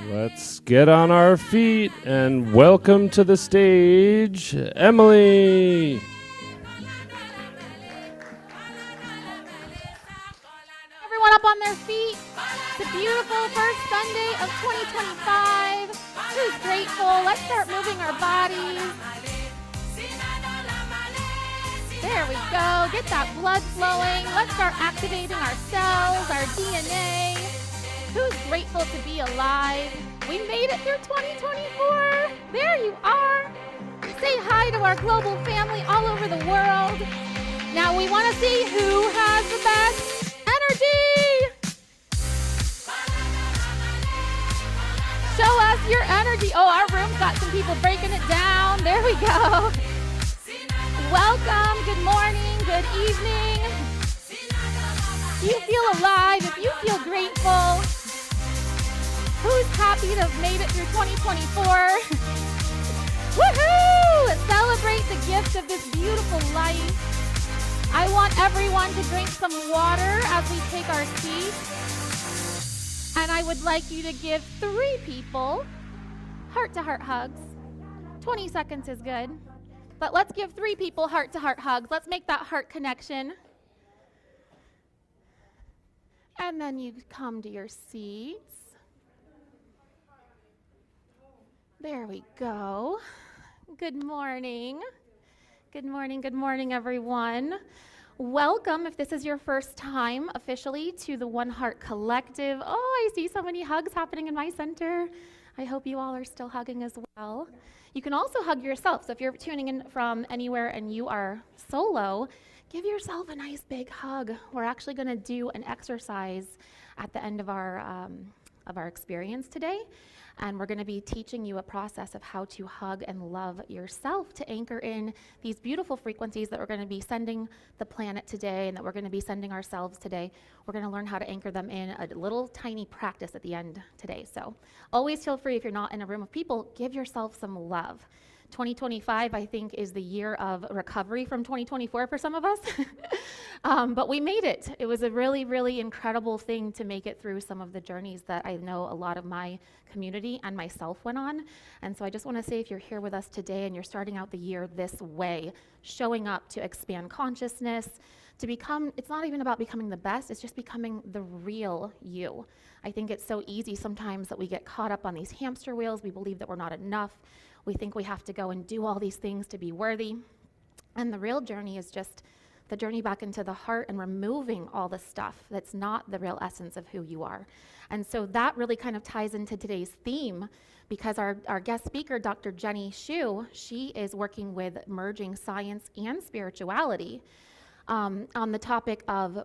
Let's get on our feet and welcome to the stage, Emily. Everyone up on their feet. It's a beautiful first Sunday of 2025. Who's grateful? Let's start moving our bodies. There we go. Get that blood flowing. Let's start activating our cells, our DNA. Who's grateful to be alive? We made it through 2024. There you are. Say hi to our global family all over the world. Now we want to see who has the best energy. Show us your energy. Oh, our room's got some people breaking it down. There we go. Welcome. Good morning. Good evening. If you feel alive, if you feel grateful, who's happy to have made it through 2024? Woohoo! Celebrate the gift of this beautiful life. I want everyone to drink some water as we take our seats. And I would like you to give 3 people heart-to-heart hugs. 20 seconds is good. But let's give 3 people heart-to-heart hugs. Let's make that heart connection. And then you come to your seats. There we go. Good morning. Good morning, everyone. Welcome, if this is your first time officially, to the One Heart Collective. Oh, I see so many hugs happening in my center. I hope you all are still hugging as well. You can also hug yourself. So if you're tuning in from anywhere and you are solo, give yourself a nice big hug. We're actually going to do an exercise at the end of our experience today. And we're going to be teaching you a process of how to hug and love yourself to anchor in these beautiful frequencies that we're going to be sending the planet today and that we're going to be sending ourselves today. We're going to learn how to anchor them in a little tiny practice at the end today. So always feel free, if you're not in a room of people, give yourself some love. 2025, I think, is the year of recovery from 2024 for some of us. But we made it. It was a really, really incredible thing to make it through some of the journeys that I know a lot of my community and myself went on. And so I just want to say, if you're here with us today and you're starting out the year this way, showing up to expand consciousness, to become, it's not even about becoming the best, it's just becoming the real you. I think it's so easy sometimes that we get caught up on these hamster wheels. We believe that we're not enough. We think we have to go and do all these things to be worthy. And the real journey is just the journey back into the heart and removing all the stuff that's not the real essence of who you are. And so that really kind of ties into today's theme, because our guest speaker, Dr. Jennie Hsu, she is working with merging science and spirituality on the topic of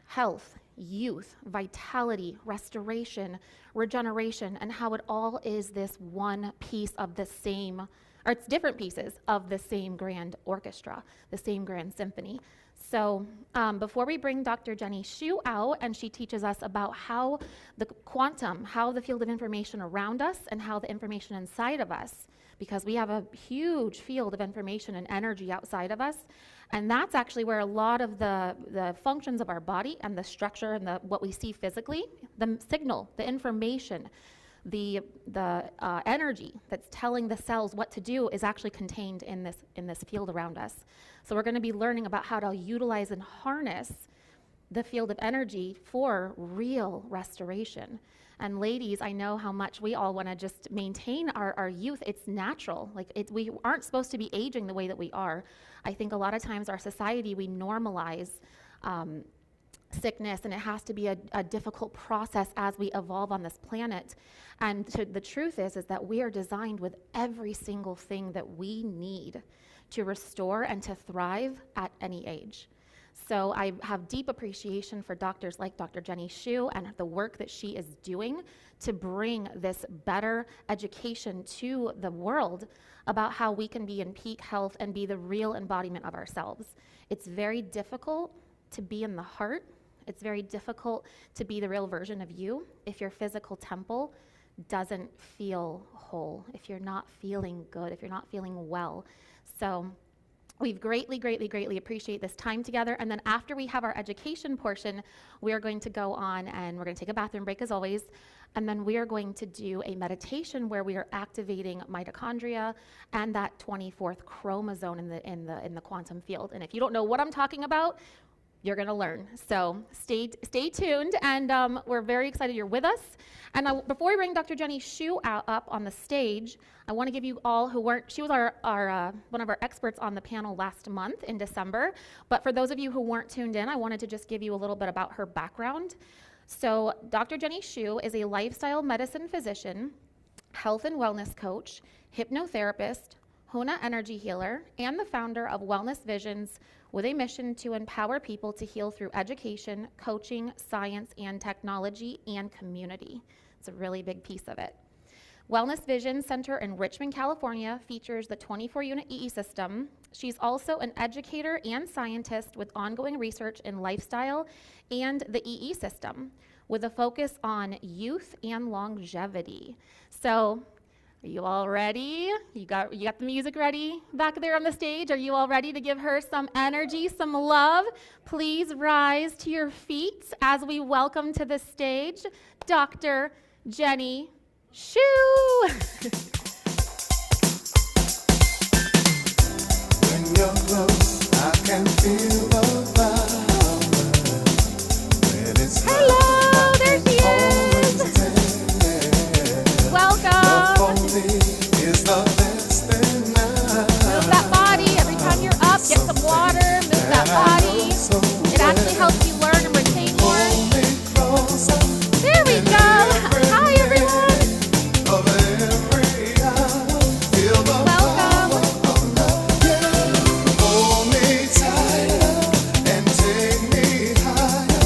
health, youth, vitality, restoration, regeneration, and how it all is this one piece of the same, or it's different pieces of the same grand orchestra, the same grand symphony. So before we bring Dr. Jennie Hsu out, and she teaches us about how the quantum, how the field of information around us and how the information inside of us, because we have a huge field of information and energy outside of us, and that's actually where a lot of the functions of our body and the structure and what we see physically, the signal, the information, the energy that's telling the cells what to do is actually contained in this field around us. So we're going to be learning about how to utilize and harness the field of energy for real restoration. And ladies, I know how much we all want to just maintain our youth. It's natural. We aren't supposed to be aging the way that we are. I think a lot of times our society, we normalize sickness, and it has to be a difficult process as we evolve on this planet. And the truth is that we are designed with every single thing that we need to restore and to thrive at any age. So I have deep appreciation for doctors like Dr. Jennie Hsu and the work that she is doing to bring this better education to the world about how we can be in peak health and be the real embodiment of ourselves. It's very difficult to be in the heart. It's very difficult to be the real version of you if your physical temple doesn't feel whole, if you're not feeling good, if you're not feeling well. So We've greatly appreciate this time together. And then after we have our education portion, we are going to go on and we're going to take a bathroom break as always. And then we are going to do a meditation where we are activating mitochondria and that 24th chromosome in the quantum field. And if you don't know what I'm talking about, you're going to learn. So stay tuned, and we're very excited you're with us. And before we bring Dr. Jennie Hsu up on the stage, I want to give you all who weren't, she was our one of our experts on the panel last month in December, but for those of you who weren't tuned in, I wanted to just give you a little bit about her background. So Dr. Jennie Hsu is a lifestyle medicine physician, health and wellness coach, hypnotherapist, Huna energy healer, and the founder of Wellness Visions, with a mission to empower people to heal through education, coaching, science, and technology, and community. It's a really big piece of it. Wellness Vision Center in Richmond, California features the 24-unit EE system. She's also an educator and scientist with ongoing research in lifestyle and the EE system, with a focus on youth and longevity. So, are you all ready? You got the music ready back there on the stage? Are you all ready to give her some energy, some love? Please rise to your feet as we welcome to the stage Dr. Jennie Hsu. When you're close, I can feel the fire. When it's hello, there she is. Welcome. Is the best thing now. Move that body every time you're up. Get some water. Move that body. It actually helps you learn and retain more. There we go. Hi, everyone. Welcome. Hold me tighter and take me higher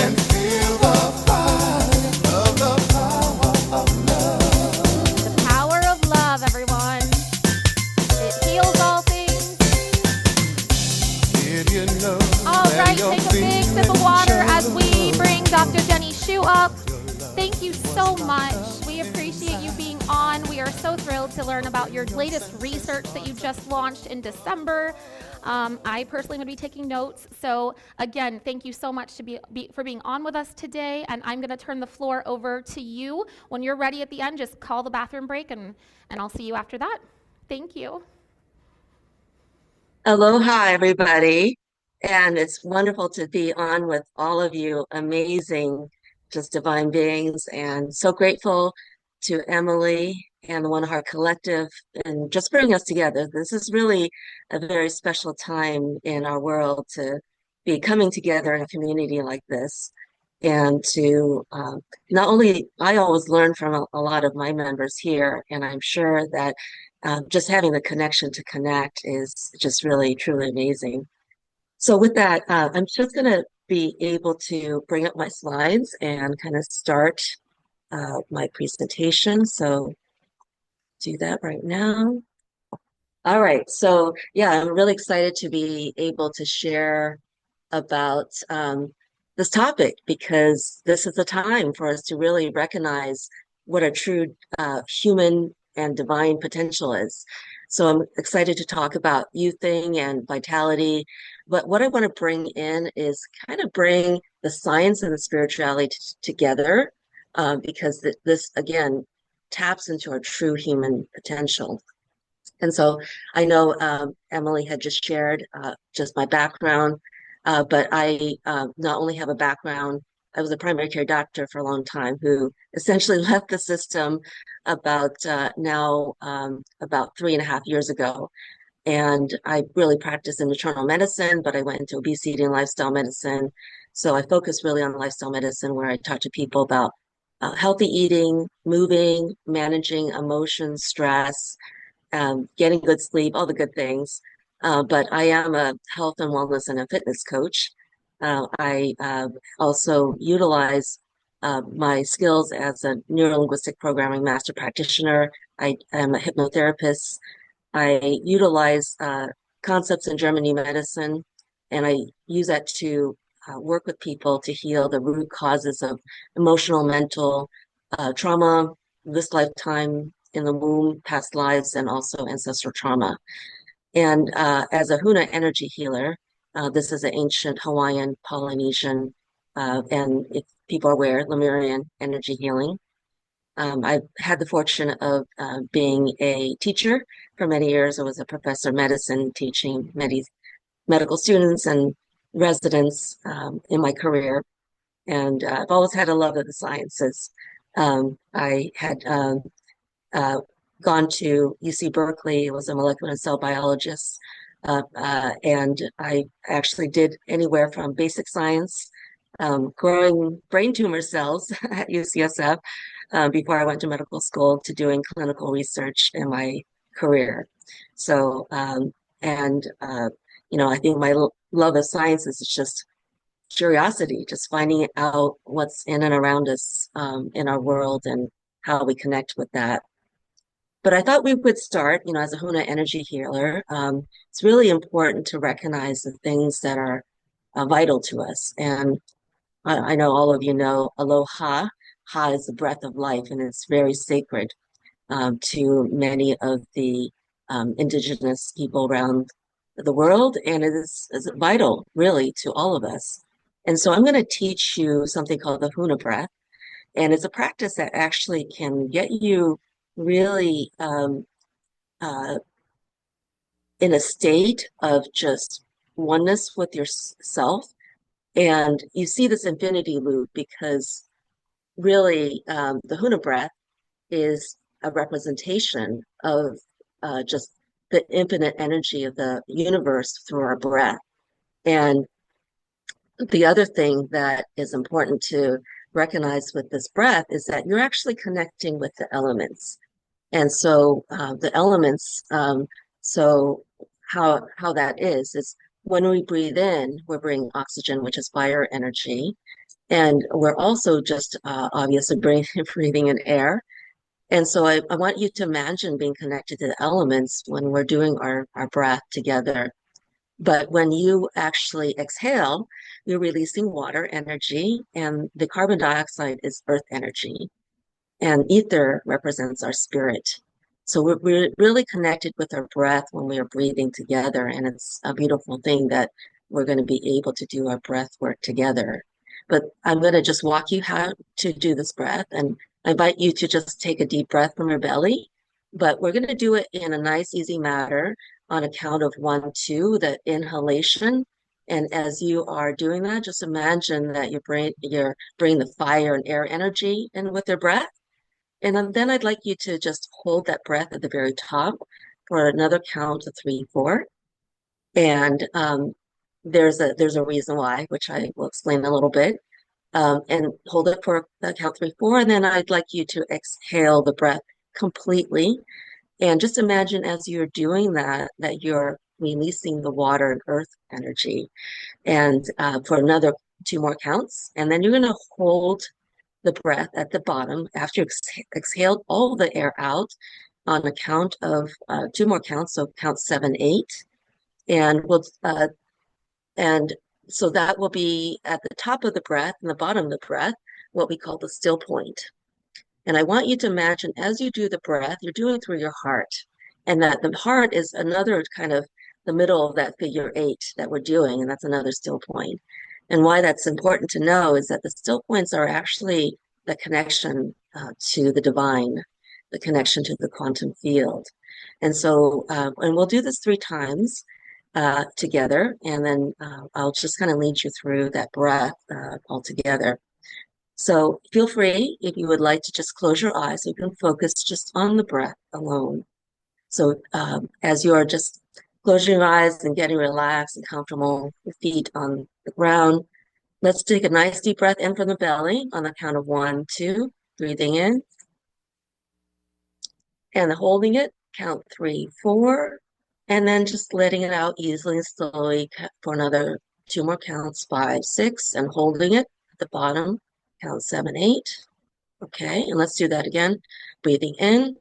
and feel the fire of the power of love. The power of love, everyone. It heals all things. Did you know All that right, you're take a big sip of water as we bring Dr. Jennie Hsu up. Thank you so much. We appreciate you being on. We are so thrilled to learn about your latest research that you just launched in December. I personally would be taking notes. So again, thank you so much for being on with us today. And I'm going to turn the floor over to you. When you're ready at the end, just call the bathroom break and I'll see you after that. Thank you. Aloha, everybody. And it's wonderful to be on with all of you amazing, just divine beings. And so grateful to Emily and the One Heart Collective and just bringing us together. This is really a very special time in our world to be coming together in a community like this. And to not only, I always learn from a lot of my members here, and I'm sure that just having the connection to connect is just really, truly amazing. So with that, I'm just going to be able to bring up my slides and kind of start my presentation. So do that right now. All right. So yeah, I'm really excited to be able to share about this topic because this is the time for us to really recognize what a true human and divine potential is. So I'm excited to talk about youthing and vitality. But what I want to bring in is kind of bring the science and the spirituality together because this, again, taps into our true human potential. And so I know Emily had just shared just my background, but I not only have a background, I was a primary care doctor for a long time who essentially left the system about now about 3.5 years ago. And I really practiced in maternal medicine, but I went into obesity and lifestyle medicine. So I focus really on lifestyle medicine where I talk to people about healthy eating, moving, managing emotions, stress, getting good sleep, all the good things. But I am a health and wellness and a fitness coach. I also utilize my skills as a neurolinguistic programming master practitioner. I am a hypnotherapist. I utilize concepts in German new medicine, and I use that to work with people to heal the root causes of emotional, mental trauma, this lifetime in the womb, past lives, and also ancestral trauma. And as a Huna energy healer, this is an ancient Hawaiian, Polynesian, and if people are aware, Lemurian energy healing. I've had the fortune of being a teacher for many years. I was a professor of medicine, teaching medical students and residents in my career. And I've always had a love of the sciences. I had uh, gone to UC Berkeley, was a molecular and cell biologist, and I actually did anywhere from basic science, growing brain tumor cells at UCSF before I went to medical school, to doing clinical research in my career. So, and I think my love of science is just curiosity, just finding out what's in and around us in our world and how we connect with that. But I thought we would start, as a Huna energy healer, it's really important to recognize the things that are vital to us. And I know all of you know aloha. Ha is the breath of life, and it's very sacred to many of the indigenous people around the world, and is vital, really, to all of us. And so I'm going to teach you something called the Huna breath, and it's a practice that actually can get you really in a state of just oneness with yourself. And you see this infinity loop because really the Huna breath is a representation of just the infinite energy of the universe through our breath. And the other thing that is important to recognize with this breath is that you're actually connecting with the elements. And so the elements, so how that is when we breathe in, we're bringing oxygen, which is fire energy. And we're also just obviously breathing in air. And so I want you to imagine being connected to the elements when we're doing our breath together. But when you actually exhale, you're releasing water energy, and the carbon dioxide is earth energy, and ether represents our spirit. So we're really connected with our breath when we are breathing together, and it's a beautiful thing that we're going to be able to do our breath work together. But I'm going to just walk you how to do this breath, and I invite you to just take a deep breath from your belly. But we're going to do it in a nice, easy manner on a count of 1, 2, the inhalation. And as you are doing that, just imagine that you're bringing the fire and air energy in with your breath. And then I'd like you to just hold that breath at the very top for another count of 3, 4. And there's a reason why, which I will explain a little bit. And hold it for count 3, 4. And then I'd like you to exhale the breath completely. And just imagine as you're doing that you're releasing the water and earth energy. And for another 2 more counts. And then you're going to hold the breath at the bottom after you exhaled all the air out on a count of 2 more counts. So count 7, 8. And so that will be at the top of the breath and the bottom of the breath, what we call the still point. And I want you to imagine as you do the breath, you're doing it through your heart, and that the heart is another kind of the middle of that figure 8 that we're doing, and that's another still point. And why that's important to know is that the still points are actually the connection to the divine, the connection to the quantum field. And so, and we'll do this 3 times together, and then I'll just kind of lead you through that breath all together. So feel free, if you would like, to just close your eyes so you can focus just on the breath alone. So as you are just closing your eyes and getting relaxed and comfortable, your feet on the ground, let's take a nice deep breath in from the belly on the count of 1, 2, breathing in. And holding it, count 3, 4, and then just letting it out easily and slowly for another 2 more counts, 5, 6, and holding it at the bottom. Count 7, 8. Okay, and let's do that again. Breathing in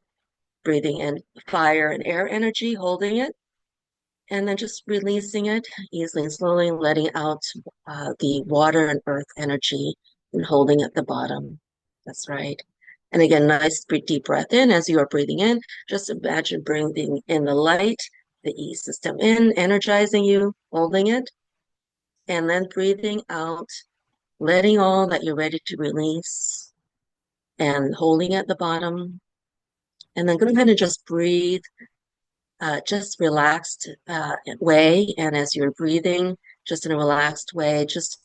fire and air energy, holding it, and then just releasing it easily and slowly, letting out the water and earth energy and holding at the bottom. That's right. And again, nice deep breath in. As you are breathing in, just imagine breathing in the light the E system in, energizing you, holding it, and then breathing out, letting all that you're ready to release, and holding at the bottom. And then go ahead and just breathe, just relaxed way. And as you're breathing, just in a relaxed way, just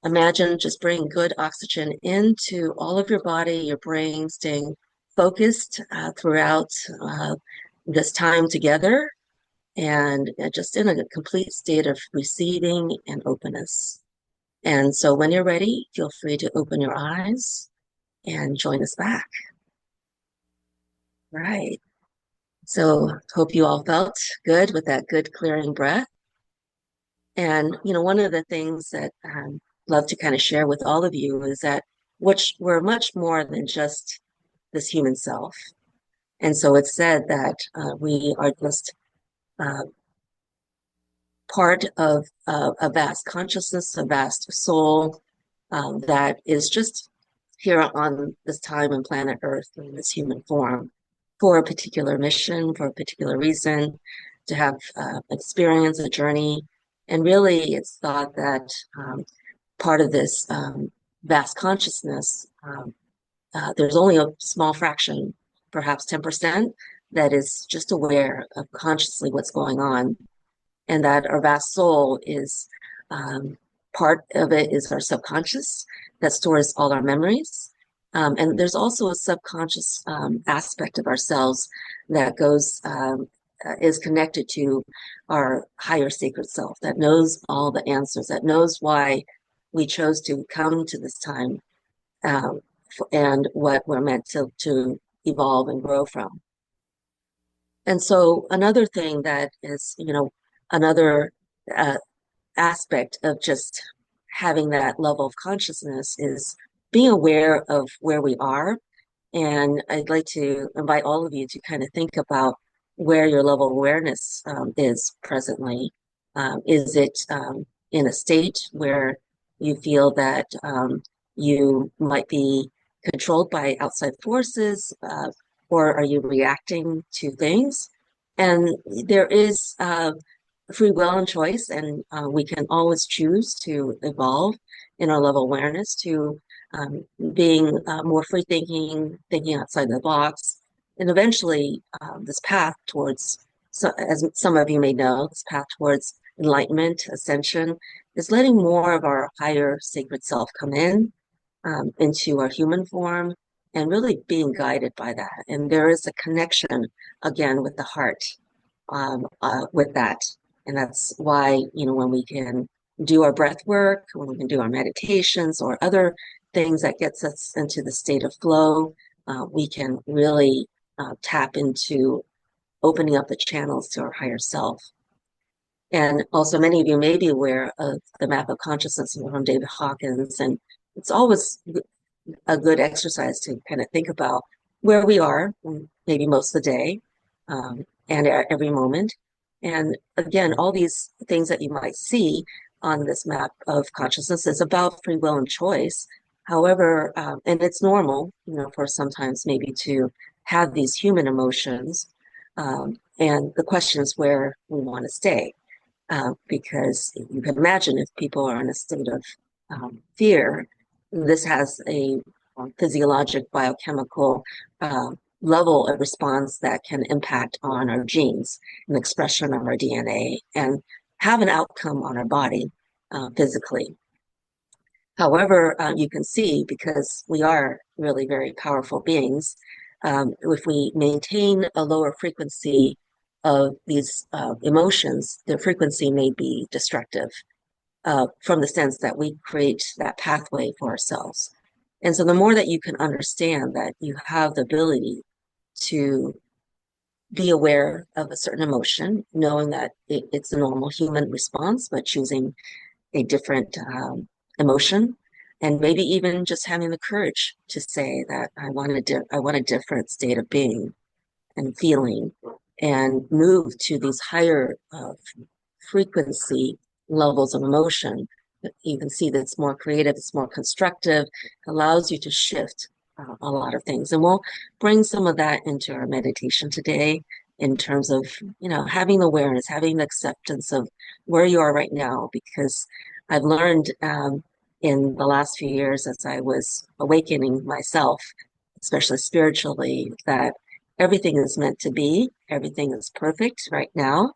imagine just bringing good oxygen into all of your body, your brain, staying focused throughout this time together, and just in a complete state of receiving and openness. And so when you're ready, feel free to open your eyes and join us back. Right. So hope you all felt good with that good clearing breath. And, one of the things that I love to kind of share with all of you is that we're much more than just this human self. And so it's said that we are just part of a vast consciousness, a vast soul that is just here on this time and planet Earth in this human form for a particular mission, for a particular reason, to have experience, a journey. And really, it's thought that part of this vast consciousness, there's only a small fraction, perhaps 10%, that is just aware of consciously what's going on. And that our vast soul is part of it is our subconscious that stores all our memories. And there's also a subconscious aspect of ourselves that is connected to our higher sacred self, that knows all the answers, that knows why we chose to come to this time and what we're meant to evolve and grow from. And so another thing that is, another aspect of just having that level of consciousness is being aware of where we are. And I'd like to invite all of you to kind of think about where your level of awareness is presently. Is it in a state where you feel that you might be controlled by outside forces, or are you reacting to things? And there is free will and choice, and we can always choose to evolve in our level of awareness to being more free thinking, thinking outside the box, and eventually this path towards, as some of you may know, this path towards enlightenment, ascension, is letting more of our higher sacred self come in into our human form and really being guided by that. And there is a connection again with the heart with that. And that's why, when we can do our breath work, when we can do our meditations or other things that gets us into the state of flow, we can really tap into opening up the channels to our higher self. And also many of you may be aware of the map of consciousness from David Hawkins. And it's always a good exercise to kind of think about where we are, maybe most of the day, and at every moment. And again, all these things that you might see on this map of consciousness is about free will and choice. However, and it's normal, for sometimes maybe to have these human emotions. And the question is where we want to stay. Because you can imagine if people are in a state of fear, this has a physiologic, biochemical level of response that can impact on our genes and expression of our DNA and have an outcome on our body physically. However, you can see, because we are really very powerful beings, if we maintain a lower frequency of these emotions, their frequency may be destructive from the sense that we create that pathway for ourselves. And so the more that you can understand that you have the ability to be aware of a certain emotion, knowing that it's a normal human response, but choosing a different emotion, and maybe even just having the courage to say that I want a different state of being and feeling, and move to these higher frequency levels of emotion. You can see that it's more creative, it's more constructive, allows you to shift a lot of things. And we'll bring some of that into our meditation today in terms of, having the awareness, having the acceptance of where you are right now, because I've learned in the last few years as I was awakening myself, especially spiritually, that everything is meant to be, everything is perfect right now,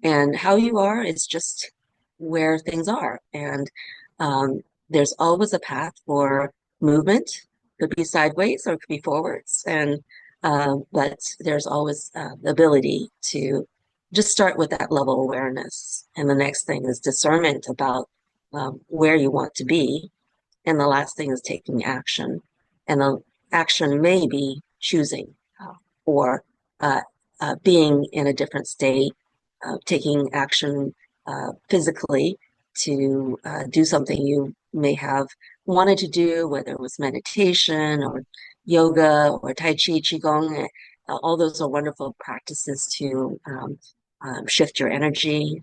and how you are is just where things are. And there's always a path for movement. Could be sideways or it could be forwards. But there's always the ability to just start with that level of awareness. And the next thing is discernment about where you want to be. And the last thing is taking action. And the action may be choosing or being in a different state, taking action physically to do something you may have wanted to do, whether it was meditation or yoga or Tai Chi, Qigong. All those are wonderful practices to shift your energy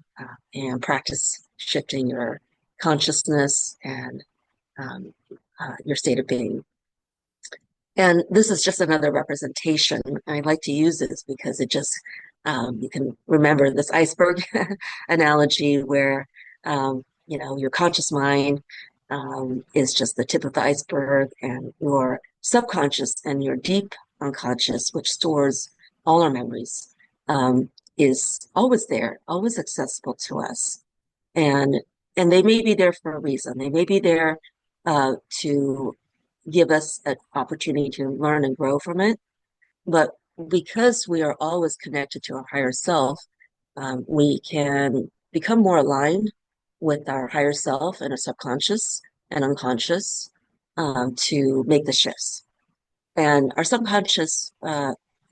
and practice shifting your consciousness and your state of being. And this is just another representation. I like to use this because it just, you can remember this iceberg analogy where, your conscious mind is just the tip of the iceberg, and your subconscious and your deep unconscious, which stores all our memories, is always there, always accessible to us. And they may be there for a reason. They may be there to give us an opportunity to learn and grow from it. But because we are always connected to our higher self, we can become more aligned with our higher self and our subconscious and unconscious to make the shifts. And our subconscious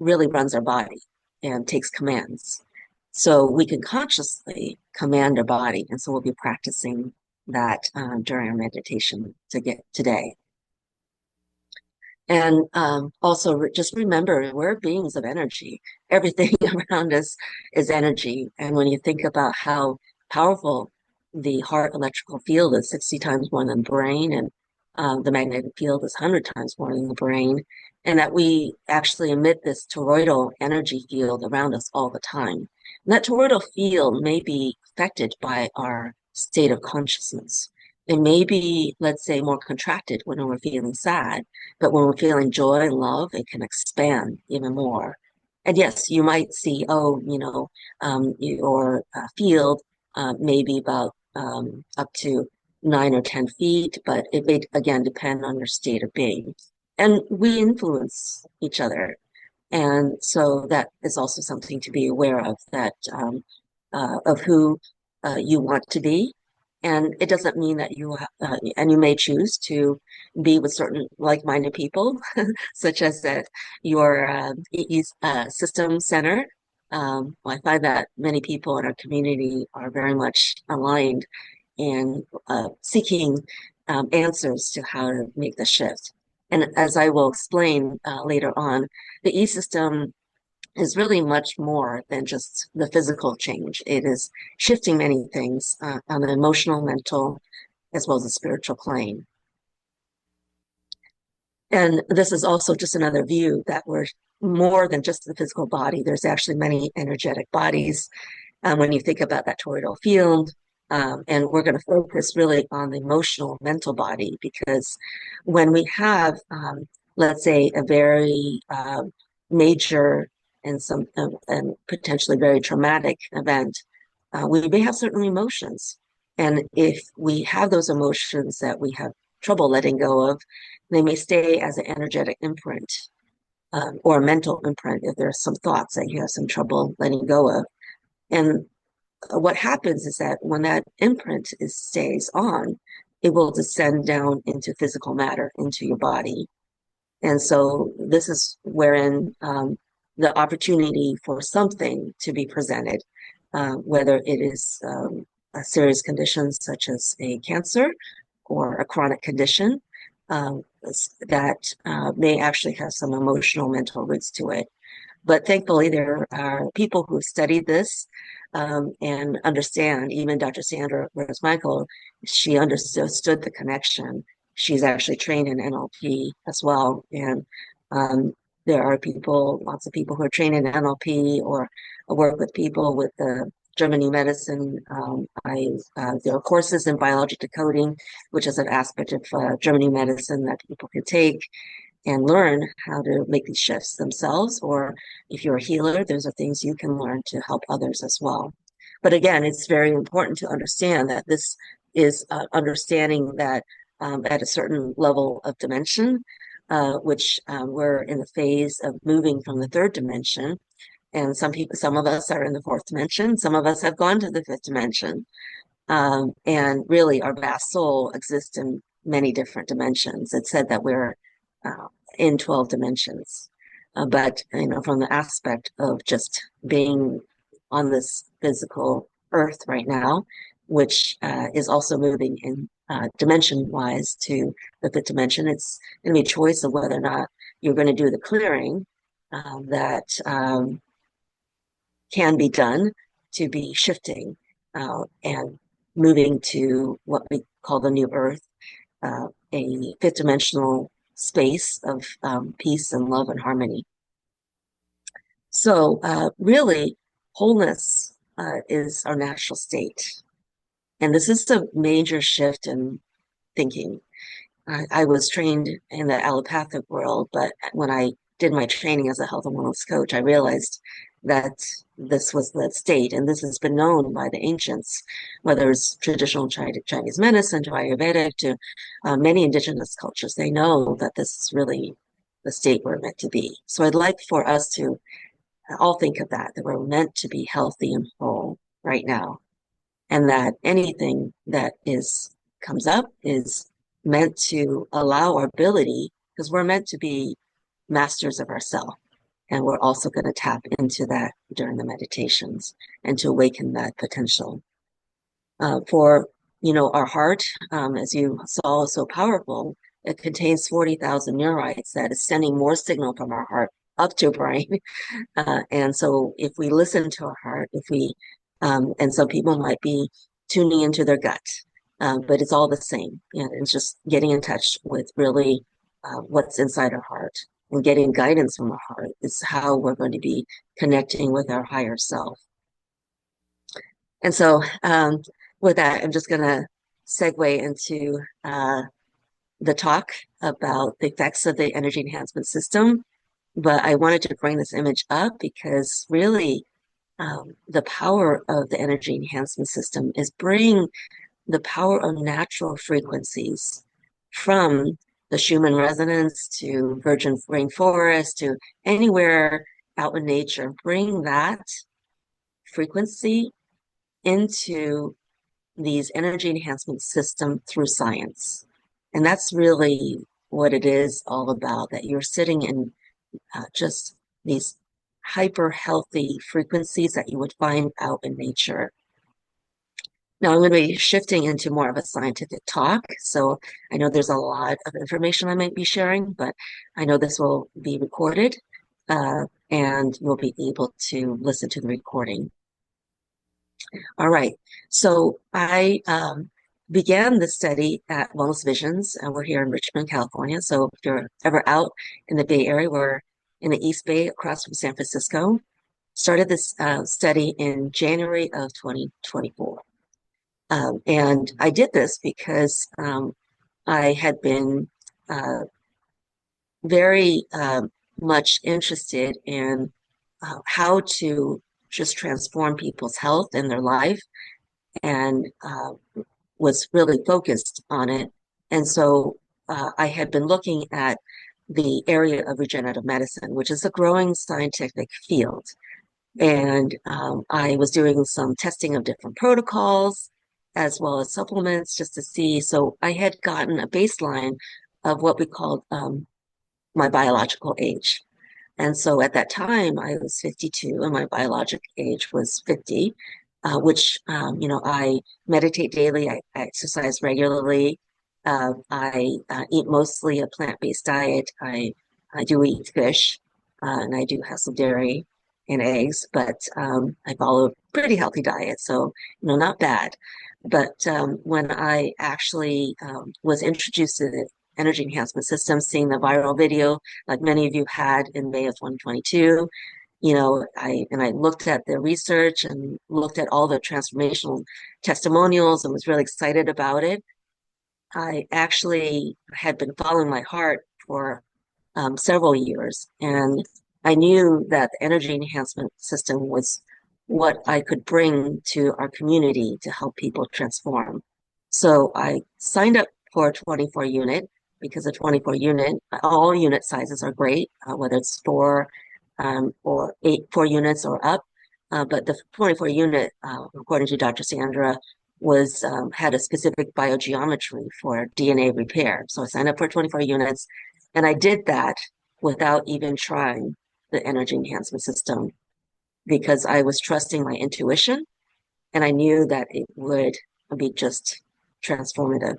really runs our body and takes commands. So we can consciously command our body. And so we'll be practicing that during our meditation today. And also just remember, we're beings of energy. Everything around us is energy. And when you think about how powerful the heart electrical field is, 60 times more than the brain, and the magnetic field is 100 times more than the brain, and that we actually emit this toroidal energy field around us all the time. And that toroidal field may be affected by our state of consciousness. It may be, let's say, more contracted when we're feeling sad, but when we're feeling joy and love, it can expand even more. And yes, you might see, your field may be about up to 9 or 10 feet, but it may, again, depend on your state of being. And we influence each other. And so that is also something to be aware of, that of who you want to be. And it doesn't mean that and you may choose to be with certain like-minded people, such as at your system center. I find that many people in our community are very much aligned in seeking answers to how to make the shift. And as I will explain later on, the E-system is really much more than just the physical change. It is shifting many things on the emotional, mental, as well as the spiritual plane. And this is also just another view that we're more than just the physical body. There's actually many energetic bodies when you think about that toroidal field. And we're going to focus really on the emotional, mental body, because when we have, let's say, a very major and potentially very traumatic event, we may have certain emotions. And if we have those emotions that we have trouble letting go of, they may stay as an energetic imprint or a mental imprint if there are some thoughts that you have some trouble letting go of. And what happens is that when that imprint stays on, it will descend down into physical matter, into your body. And so this is wherein the opportunity for something to be presented, whether it is a serious condition such as a cancer or a chronic condition that may actually have some emotional, mental roots to it. But thankfully, there are people who studied this and understand. Even Dr. Sandra Rose Michael, she understood the connection. She's actually trained in NLP as well. And there are people, lots of people who are trained in NLP or work with people with the German New Medicine. There are courses in biologic decoding, which is an aspect of German New Medicine that people can take and learn how to make these shifts themselves. Or if you're a healer, those are things you can learn to help others as well. But again, it's very important to understand that this is understanding that at a certain level of dimension, which we're in the phase of moving from the third dimension. And some of us are in the fourth dimension. Some of us have gone to the fifth dimension. And really, our vast soul exists in many different dimensions. It's said that we're in 12 dimensions. But, from the aspect of just being on this physical earth right now, which is also moving in dimension-wise to the fifth dimension, it's going to be a choice of whether or not you're going to do the clearing that can be done to be shifting and moving to what we call the new earth, a fifth dimensional space of peace and love and harmony. So really, wholeness is our natural state. And this is a major shift in thinking. I was trained in the allopathic world, but when I did my training as a health and wellness coach, I realized that this was the state, and this has been known by the ancients, whether it's traditional Chinese medicine to Ayurvedic to many indigenous cultures. They know that this is really the state we're meant to be. So I'd like for us to all think of that we're meant to be healthy and whole right now, and that anything that comes up is meant to allow our ability, because we're meant to be masters of ourselves. And we're also going to tap into that during the meditations and to awaken that potential. For our heart, as you saw, is so powerful. It contains 40,000 neurites that is sending more signal from our heart up to brain. And so if we listen to our heart, and some people might be tuning into their gut, but it's all the same. It's just getting in touch with really what's inside our heart. And getting guidance from our heart is how we're going to be connecting with our higher self. And so with that, I'm just going to segue into the talk about the effects of the energy enhancement system. But I wanted to bring this image up because really the power of the energy enhancement system is bringing the power of natural frequencies from the Schumann resonance to virgin rainforest to anywhere out in nature, bring that frequency into these energy enhancement system through science. And that's really what it is all about, that you're sitting in just these hyper healthy frequencies that you would find out in nature. Now I'm going to be shifting into more of a scientific talk. So I know there's a lot of information I might be sharing, but I know this will be recorded and you'll be able to listen to the recording. All right. So I began this study at Wellness Visions, and we're here in Richmond, California. So if you're ever out in the Bay Area, we're in the East Bay across from San Francisco. Started this study in January of 2024. And I did this because I had been very much interested in how to just transform people's health and their life, and was really focused on it. And so I had been looking at the area of regenerative medicine, which is a growing scientific field. And I was doing some testing of different protocols as well as supplements just to see. So I had gotten a baseline of what we called my biological age. And so at that time, I was 52 and my biologic age was 50, which, I meditate daily, I exercise regularly, I eat mostly a plant-based diet. I do eat fish, and I do have some dairy and eggs, but I follow a pretty healthy diet, so, not bad. But when I actually was introduced to energy enhancement system, seeing the viral video like many of you had in May of 2022. I looked at the research and looked at all the transformational testimonials and was really excited about it. I actually had been following my heart for several years, and I knew that the energy enhancement system was what I could bring to our community to help people transform. So I signed up for a 24 unit because a 24 unit, all unit sizes are great, whether it's 4 units or up. But the 24 unit, according to Dr. Sandra, had a specific biogeometry for DNA repair. So I signed up for 24 units, and I did that without even trying the energy enhancement system because I was trusting my intuition, and I knew that it would be just transformative.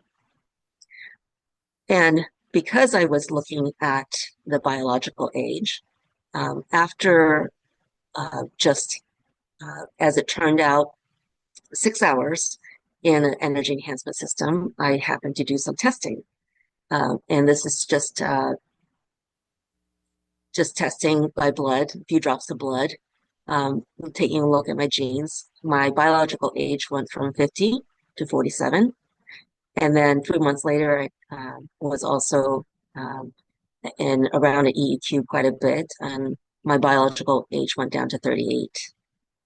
And because I was looking at the biological age, after as it turned out, 6 hours in an energy enhancement system, I happened to do some testing. And this is just testing by blood, a few drops of blood, taking a look at my genes. My biological age went from 50 to 47. And then 3 months later, I was also around an EEQ quite a bit, and my biological age went down to 38.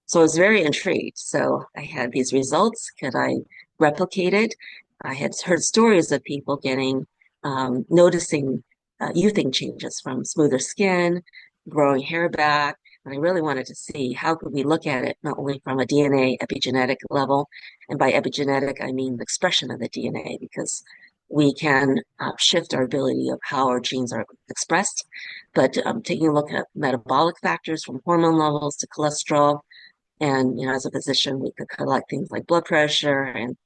So I was very intrigued. So I had these results. Could I replicate it? I had heard stories of people noticing youthing changes, from smoother skin, growing hair back. And I really wanted to see how could we look at it not only from a DNA epigenetic level, and by epigenetic I mean the expression of the DNA, because we can shift our ability of how our genes are expressed, but taking a look at metabolic factors from hormone levels to cholesterol. And, as a physician, we could collect things like blood pressure and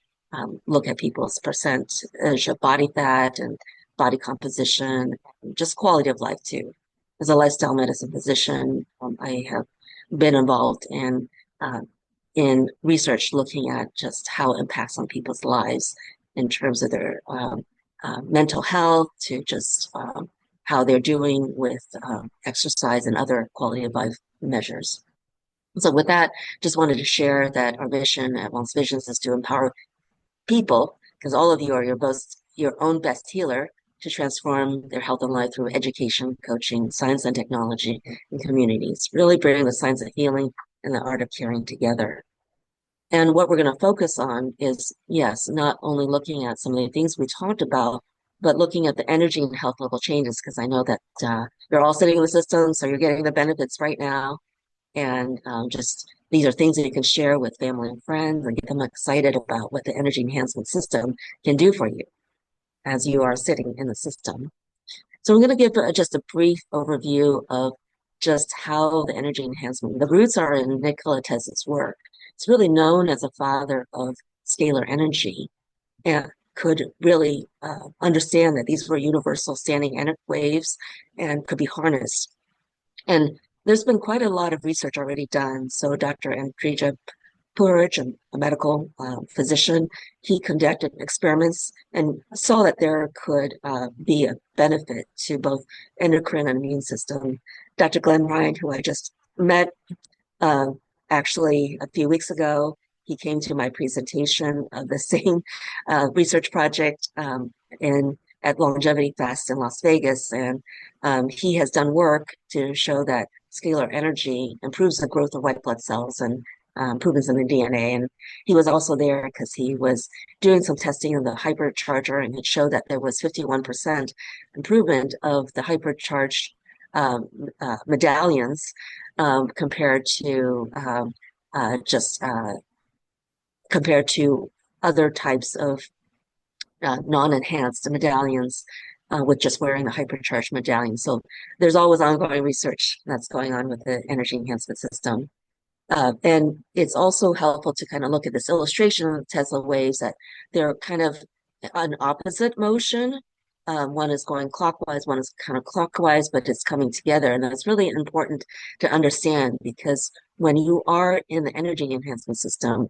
look at people's percentage of body fat and body composition, and just quality of life too. As a lifestyle medicine physician, I have been involved in research looking at just how it impacts on people's lives in terms of their mental health to just how they're doing with exercise and other quality of life measures. So with that, just wanted to share that our mission at Wellness Visions is to empower people, because all of you are your own best healer, to transform their health and life through education, coaching, science and technology, and communities, really bringing the science of healing and the art of caring together. And what we're going to focus on is, yes, not only looking at some of the things we talked about, but looking at the energy and health level changes, because I know that you're all sitting in the system, so you're getting the benefits right now. And these are things that you can share with family and friends and get them excited about what the energy enhancement system can do for you as you are sitting in the system. So I'm going to give just a brief overview of just how the energy enhancement, the roots are in Nikola Tesla's work. It's really known as a father of scalar energy, and could really understand that these were universal standing waves and could be harnessed. And there's been quite a lot of research already done. So Dr. Andrija Puric, a medical physician, he conducted experiments and saw that there could be a benefit to both endocrine and immune system. Dr. Glenn Ryan, who I just met actually a few weeks ago, he came to my presentation of the same research project at Longevity Fest in Las Vegas. And he has done work to show that scalar energy improves the growth of white blood cells and improvements in the DNA. And he was also there because he was doing some testing of the hypercharger, and it showed that there was 51% improvement of the hypercharged medallions compared to other types of non-enhanced medallions with just wearing the hypercharged medallion. So there's always ongoing research that's going on with the energy enhancement system. And it's also helpful to kind of look at this illustration of Tesla waves, that they're kind of an opposite motion. One is going clockwise, one is kind of clockwise, but it's coming together. And that's really important to understand, because when you are in the energy enhancement system,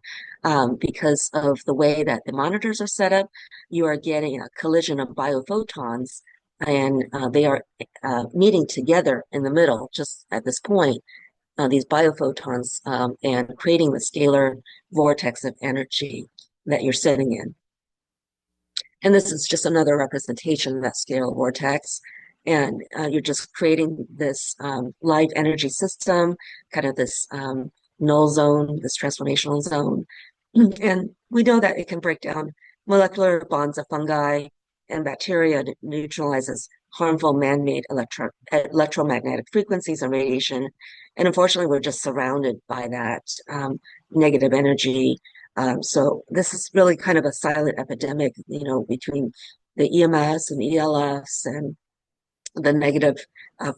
because of the way that the monitors are set up, you are getting a collision of biophotons, and they are meeting together in the middle, just at this point, these biophotons, and creating the scalar vortex of energy that you're sitting in. And this is just another representation of that scalar vortex. And you're just creating this live energy system, kind of this null zone, this transformational zone. And we know that it can break down molecular bonds of fungi and bacteria. It neutralizes harmful man-made electromagnetic frequencies and radiation. And unfortunately, we're just surrounded by that negative energy. So this is really kind of a silent epidemic, between the EMS and ELFs and the negative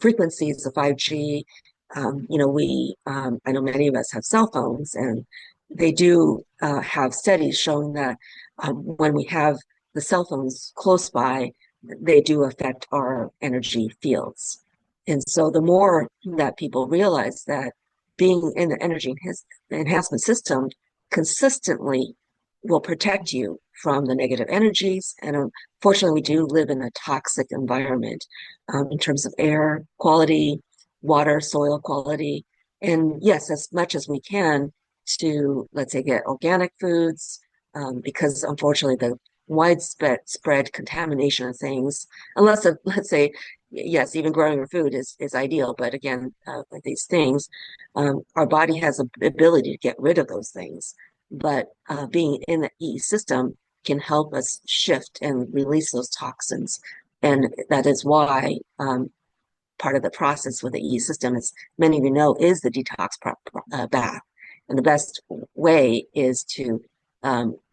frequencies of 5G. I know many of us have cell phones, and they do have studies showing that when we have the cell phones close by, they do affect our energy fields. And so the more that people realize that being in the energy enhancement system consistently will protect you from the negative energies. And unfortunately, we do live in a toxic environment in terms of air quality, water, soil quality. And yes, as much as we can to, let's say, get organic foods, because unfortunately the widespread contamination of things, unless, let's say, yes, even growing your food is ideal, but again, with these things, our body has an ability to get rid of those things. But being in the EE system can help us shift and release those toxins. And that is why part of the process with the EE system, as many of you know, is the detox bath. And the best way is to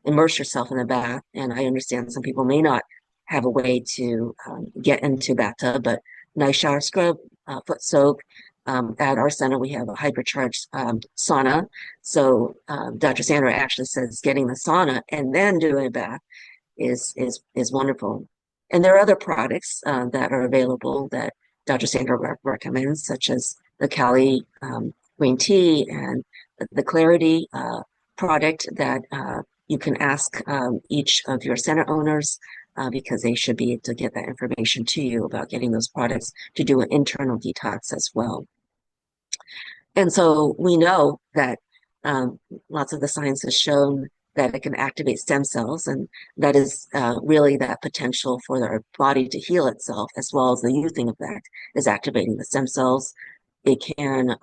immerse yourself in a bath. And I understand some people may not have a way to get into bathtub, but nice shower scrub, foot soak. At our center, we have a hypercharged sauna. So Dr. Sandra actually says getting the sauna and then doing a bath is wonderful. And there are other products that are available that Dr. Sandra recommends, such as the Cali green tea and the Clarity product that you can ask each of your center owners because they should be able to get that information to you about getting those products to do an internal detox as well. And so we know that lots of the science has shown that it can activate stem cells, and that is really that potential for our body to heal itself, as well as the youthing effect is activating the stem cells. It can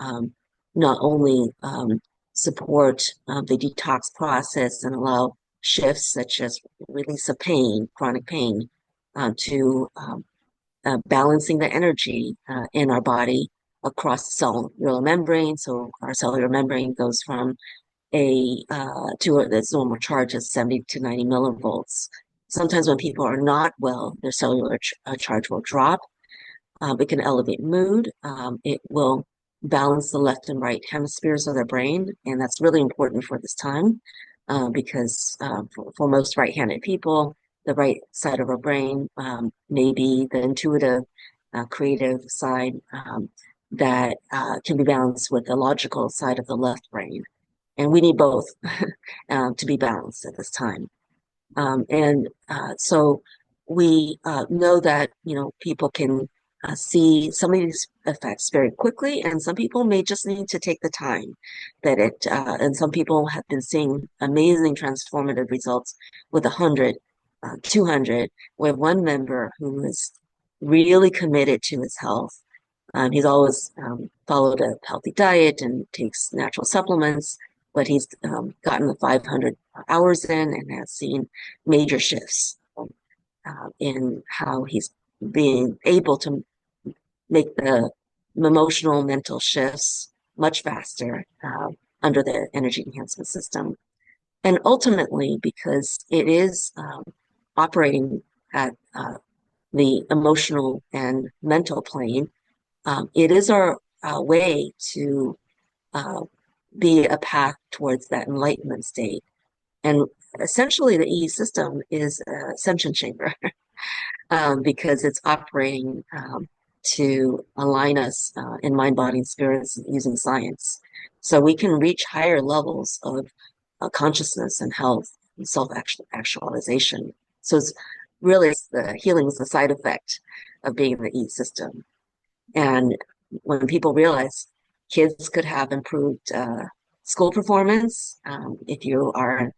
not only support the detox process and allow shifts such as release of pain, chronic pain, to balancing the energy in our body across the cellular membrane. So our cellular membrane goes from its normal charge is 70 to 90 millivolts. Sometimes when people are not well, their cellular charge will drop. It can elevate mood. It will balance the left and right hemispheres of their brain, and that's really important for this time because for most right-handed people, the right side of our brain may be the intuitive, creative side that can be balanced with the logical side of the left brain. And we need both to be balanced at this time. So we know that, people can see some of these effects very quickly, and some people may just need to take the time and some people have been seeing amazing transformative results with 100, 200. We have one member who is really committed to his health. He's always followed a healthy diet and takes natural supplements, but he's gotten the 500 hours in and has seen major shifts in how he's being able to make the emotional, mental shifts much faster under the energy enhancement system. And ultimately, because it is operating at the emotional and mental plane, it is our way to be a path towards that enlightenment state. And essentially, the EE system is an ascension chamber because it's operating to align us in mind, body, and spirits using science. So we can reach higher levels of consciousness and health and self-actualization. So it's really the healing is the side effect of being in the E system. And when people realize kids could have improved school performance, if you are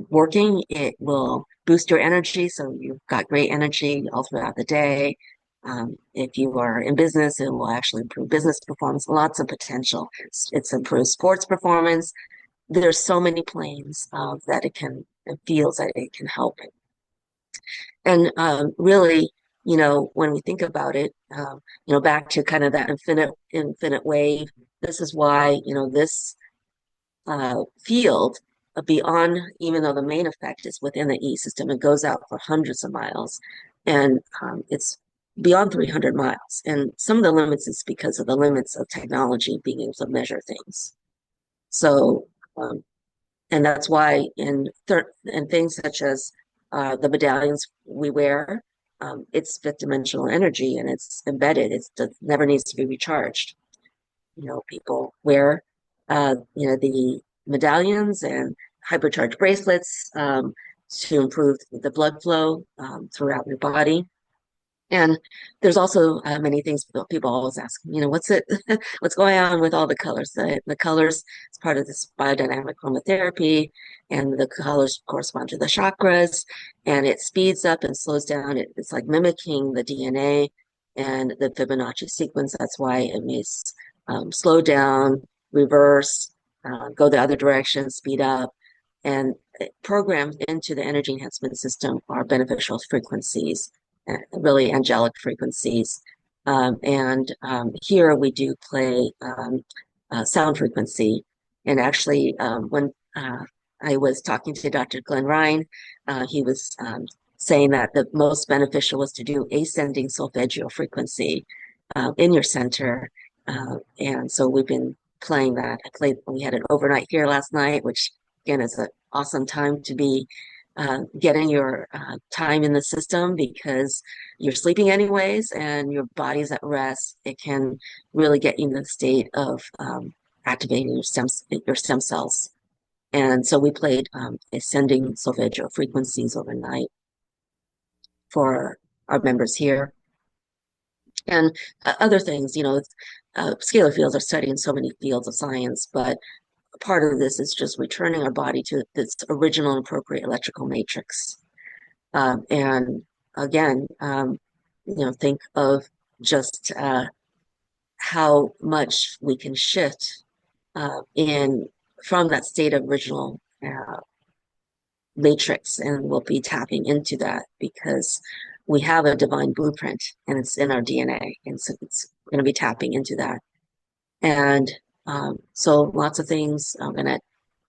working, it will boost your energy. So you've got great energy all throughout the day. If you are in business, it will actually improve business performance, lots of potential. It's improved sports performance. There's so many planes that it feels that it can help. And really, when we think about it, back to kind of that infinite wave, this is why, this field beyond, even though the main effect is within the E system, it goes out for hundreds of miles, and it's beyond 300 miles. And some of the limits is because of the limits of technology being able to measure things. So, and that's why in things such as the medallions we wear, it's fifth dimensional energy and it's embedded. It never needs to be recharged. People wear, the medallions and hypercharged bracelets to improve the blood flow throughout your body. And there's also many things people always ask, what's going on with all the colors? The colors is part of this biodynamic chromotherapy, and the colors correspond to the chakras, and it speeds up and slows down. It's like mimicking the DNA and the Fibonacci sequence. That's why it may slow down, reverse, go the other direction, speed up. And programmed into the energy enhancement system are beneficial frequencies, really angelic frequencies. And here we do play sound frequency. And actually, when I was talking to Dr. Glenn Ryan, he was saying that the most beneficial was to do ascending solfeggio frequency in your center. And so we've been playing that. We had an overnight here last night, which again is an awesome time to be getting your time in the system, because you're sleeping anyways and your body's at rest. It can really get you in the state of activating your stem cells. And so we played ascending solfeggio frequencies overnight for our members here. And other things, scalar fields are studying so many fields of science, but part of this is just returning our body to its original and appropriate electrical matrix. And again, think of just how much we can shift from that state of original matrix, and we'll be tapping into that because we have a divine blueprint and it's in our DNA, and so it's going to be tapping into that. And so lots of things I'm gonna,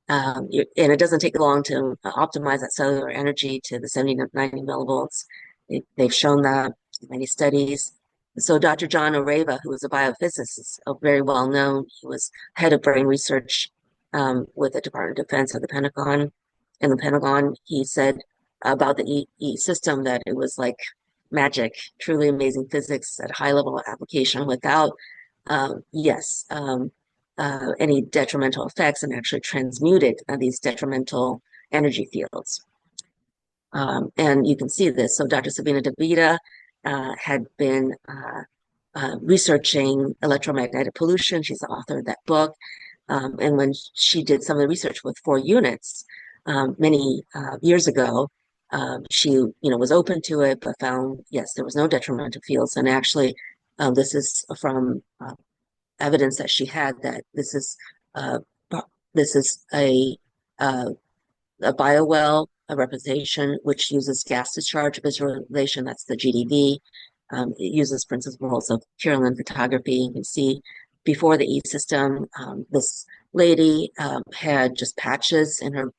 and it doesn't take long to optimize that cellular energy to the 70 to 90 millivolts. They've shown that in many studies. So Dr. John Oreva, who was a biophysicist, very well known, he was head of brain research with the Department of Defense of the Pentagon. In the Pentagon, he said about the E system that it was like magic, truly amazing physics at high level application without any detrimental effects, and actually transmuted these detrimental energy fields. And you can see this. So Dr. Sabina DeVita had been researching electromagnetic pollution. She's the author of that book. And when she did some of the research with 4 units many years ago, she was open to it, but found, yes, there was no detrimental fields. And actually, this is from evidence that she had that this is a biowell, a representation which uses gas discharge visualization. That's the GDV. It uses principles of Kirlian photography. You can see before the E system, this lady had just patches in her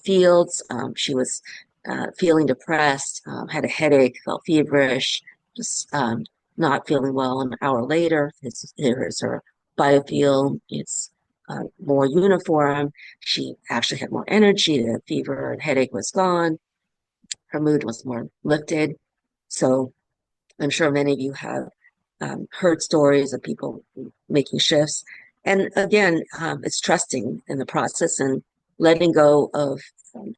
fields. She was feeling depressed, had a headache, felt feverish, just not feeling well. An hour later, here's her biofield. It's more uniform. She actually had more energy. The fever and headache was gone. Her mood was more lifted. So I'm sure many of you have heard stories of people making shifts. And again, it's trusting in the process and letting go of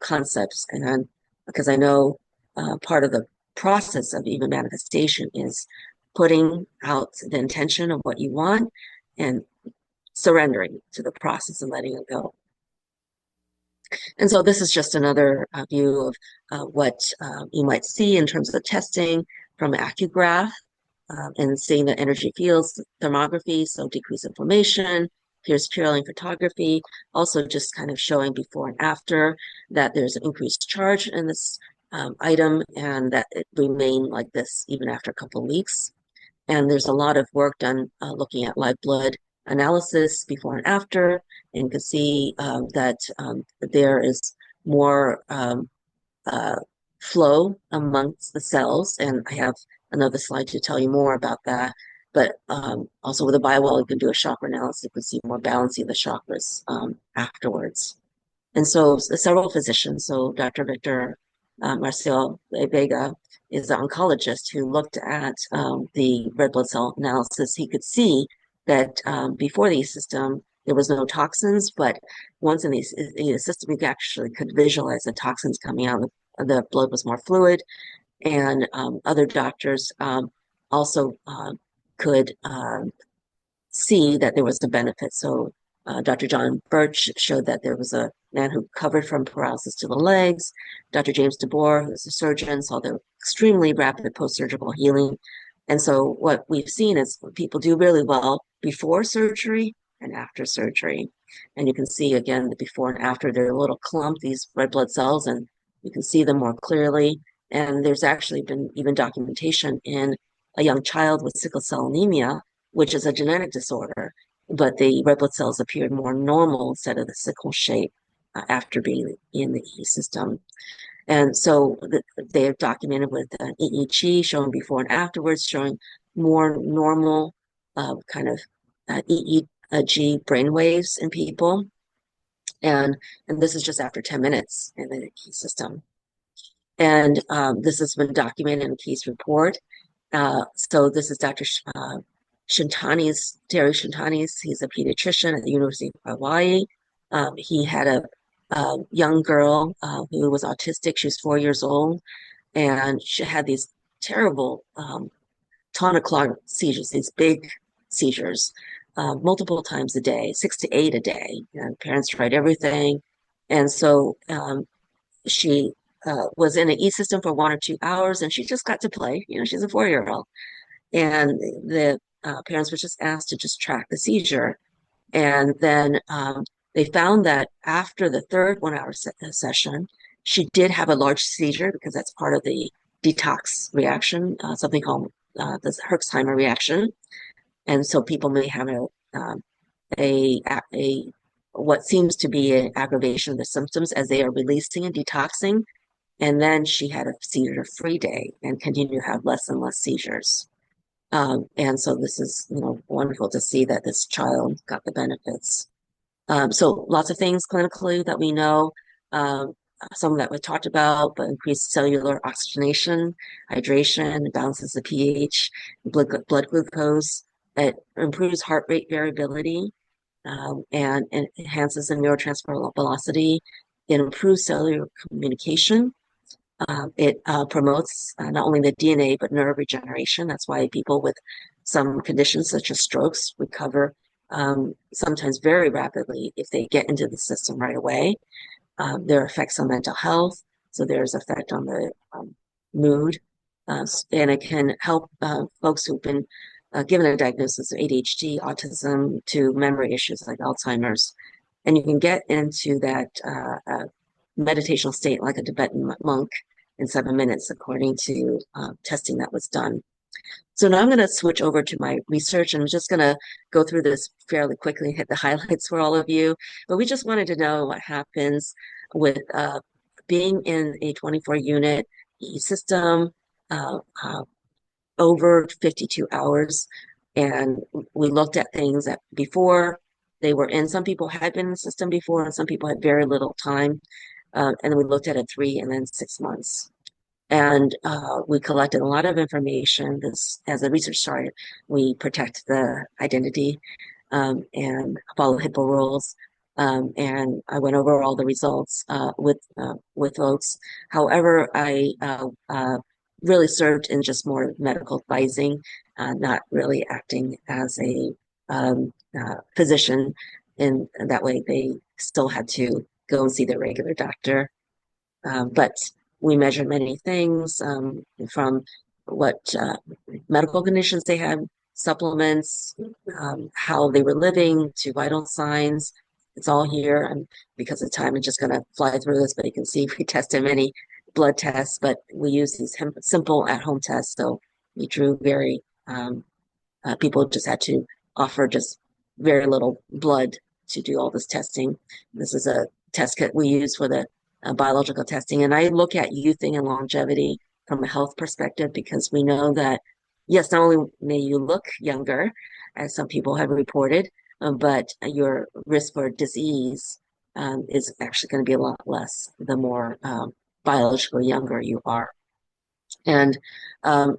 concepts. And because I know part of the process of even manifestation is putting out the intention of what you want and surrendering to the process and letting it go. And so this is just another view of what you might see in terms of testing from an acograph and seeing the energy fields thermography, so decreased inflammation, peer-to-peer photography, also just kind of showing before and after that there's an increased charge in this item and that it remained like this even after a couple of weeks. And there's a lot of work done looking at live blood analysis before and after, and you can see that there is more flow amongst the cells. And I have another slide to tell you more about that. But also with a biowell, you can do a chakra analysis. You can see more balancing of the chakras afterwards. And so several physicians, so Dr. Victor Marcial Vega is the oncologist who looked at the red blood cell analysis. He could see that before the system, there was no toxins, but once in the system, you actually could visualize the toxins coming out. The blood was more fluid, and other doctors also could see that there was a benefit. So Dr. John Birch showed that there was a man who recovered from paralysis to the legs. Dr. James DeBoer, who's a surgeon, saw the extremely rapid post-surgical healing. And so what we've seen is people do really well before surgery and after surgery. And you can see again the before and after, they're a little clump, these red blood cells, and you can see them more clearly. And there's actually been even documentation in a young child with sickle cell anemia, which is a genetic disorder, but the red blood cells appeared more normal instead of the sickle shape after being in the system. And so they have documented with EEG showing before and afterwards, showing more normal kind of EEG brain waves in people. And this is just after 10 minutes in the system. And this has been documented in a case report. So this is Dr. Shintani's, Terry Shintani's. He's a pediatrician at the University of Hawaii. He had a young girl who was autistic. She was 4 years old, and she had these terrible tonic-clog seizures, these big seizures, multiple times a day, 6 to 8 a day. And parents tried everything. And so she was in an E-system for 1 or 2 hours, and she just got to play. You know, she's a 4-year-old. And the parents were just asked to just track the seizure. And then they found that after the third 1 hour session, she did have a large seizure because that's part of the detox reaction, something called the Herxheimer reaction. And so people may have a what seems to be an aggravation of the symptoms as they are releasing and detoxing. And then she had a seizure-free day and continued to have less and less seizures. And so this is, wonderful to see that this child got the benefits. So lots of things clinically that we know, some that we talked about, but increased cellular oxygenation, hydration, balances the pH, blood glucose. It improves heart rate variability, and enhances the neurotransfer velocity. It improves cellular communication. It promotes not only the DNA, but nerve regeneration. That's why people with some conditions such as strokes recover sometimes very rapidly if they get into the system right away. There are effects on mental health. So there's effect on the mood. And it can help folks who've been given a diagnosis of ADHD, autism, to memory issues like Alzheimer's. And you can get into that meditational state like a Tibetan monk in 7 minutes, according to testing that was done. So now I'm going to switch over to my research, and I'm just going to go through this fairly quickly, hit the highlights for all of you. But we just wanted to know what happens with being in a 24-unit system over 52 hours. And we looked at things that before they were in. Some people had been in the system before, and some people had very little time. And then we looked at it 3 and then 6 months. And we collected a lot of information. This, as the research started, we protect the identity and follow HIPAA rules. And I went over all the results with folks. However, I really served in just more medical advising, not really acting as a physician. In that way, they still had to go and see their regular doctor. But we measured many things from what medical conditions they had, supplements, how they were living, to vital signs. It's all here. And because of time, I'm just going to fly through this, but you can see we tested many blood tests, but we use these simple at-home tests. So we drew very, people just had to offer just very little blood to do all this testing. This is a test kit we use for the biological testing. And I look at youthing and longevity from a health perspective because we know that, yes, not only may you look younger, as some people have reported, but your risk for disease is actually going to be a lot less the more biologically younger you are. And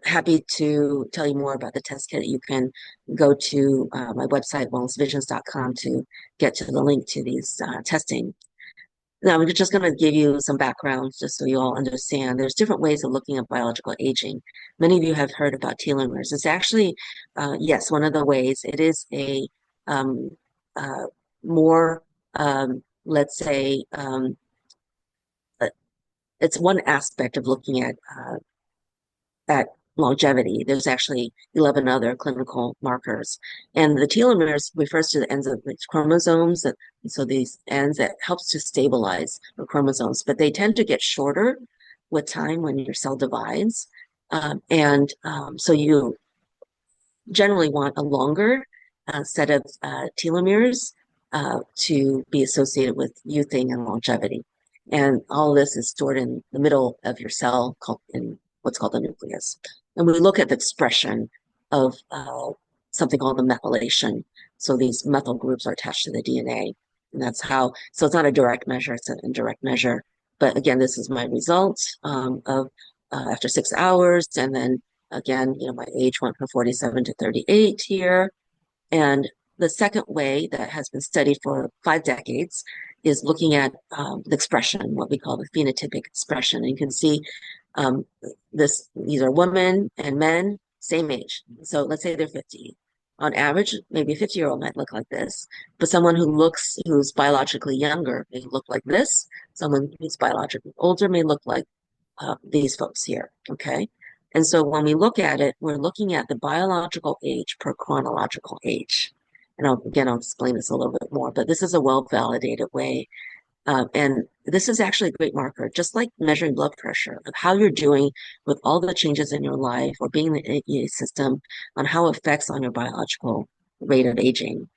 happy to tell you more about the test kit. You can go to my website, wellnessvisions.com, to get to the link to these testing. Now, I'm just going to give you some background just so you all understand. There's different ways of looking at biological aging. Many of you have heard about telomeres. It's actually, yes, one of the ways. It is a more, let's say, it's one aspect of looking at longevity. There's actually 11 other clinical markers. And the telomeres refers to the ends of the chromosomes. So these ends that helps to stabilize the chromosomes, but they tend to get shorter with time when your cell divides. So you generally want a longer set of telomeres to be associated with youthing and longevity. And all of this is stored in the middle of your cell in what's called the nucleus. And we look at the expression of something called the methylation. So these methyl groups are attached to the DNA. And that's how, so it's not a direct measure, it's an indirect measure. But again, this is my result of after 6 hours. And then again, my age went from 47 to 38 here. And the second way that has been studied for 5 decades is looking at the expression, what we call the phenotypic expression. And you can see these are women and men, same age. So let's say they're 50. On average, maybe a 50-year-old might look like this, but someone who's biologically younger may look like this. Someone who's biologically older may look like these folks here, okay? And so when we look at it, we're looking at the biological age per chronological age. And I'll explain this a little bit more, but this is a well-validated way. And this is actually a great marker, just like measuring blood pressure, of how you're doing with all the changes in your life or being in the system, on how it affects on your biological rate of aging.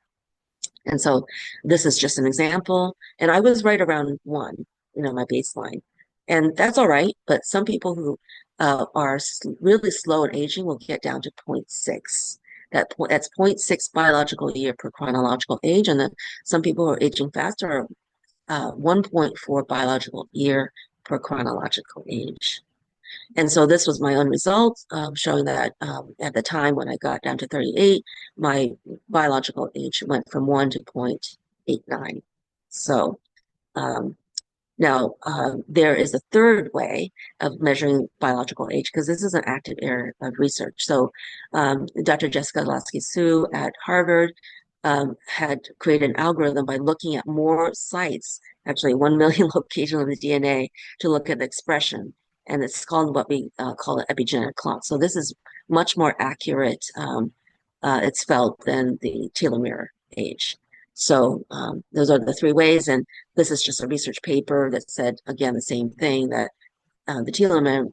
And so this is just an example. And I was right around 1, my baseline. And that's all right. But some people who are really slow in aging will get down to 0.6. That's 0.6 biological year per chronological age. And then some people who are aging faster are 1.4 biological year per chronological age. And so this was my own result, showing that at the time when I got down to 38, my biological age went from 1 to 0.89. So now there is a third way of measuring biological age, because this is an active area of research. So Dr. Jessica Hsu at Harvard had created an algorithm by looking at more sites, actually 1 million locations of the DNA, to look at the expression. And it's called what we call the epigenetic clock. So this is much more accurate, it's felt, than the telomere age. So those are the 3 ways. And this is just a research paper that said, again, the same thing, that the telomere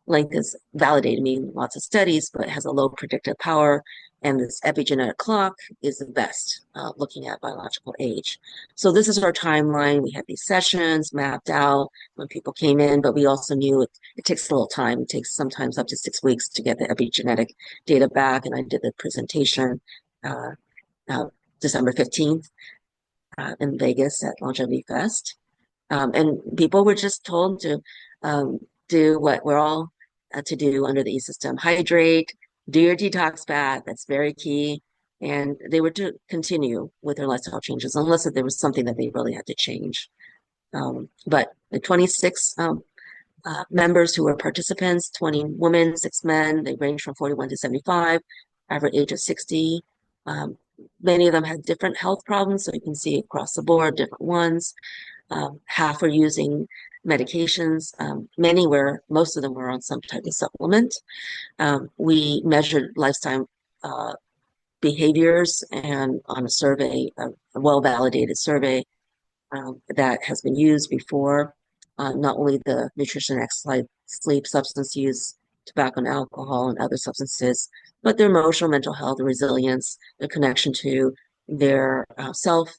length is validated, meaning lots of studies, but has a low predictive power. And this epigenetic clock is the best looking at biological age. So this is our timeline. We had these sessions mapped out when people came in, but we also knew it takes a little time. It takes sometimes up to 6 weeks to get the epigenetic data back. And I did the presentation December 15th in Vegas at Longevity Fest. And people were just told to do what we're all to do under the E-system. Hydrate, do your detox bath. That's very key. And they were to continue with their lifestyle changes unless there was something that they really had to change. But the 26 members who were participants, 20 women, 6 men, they range from 41 to 75, average age of 60. Many of them had different health problems, so you can see across the board, different ones. Half were using medications. Most of them were on some type of supplement. We measured lifestyle behaviors and on a survey, a well-validated survey that has been used before, not only the nutrition, exercise, sleep, substance use, tobacco and alcohol and other substances, but their emotional, mental health, their resilience, their connection to their self,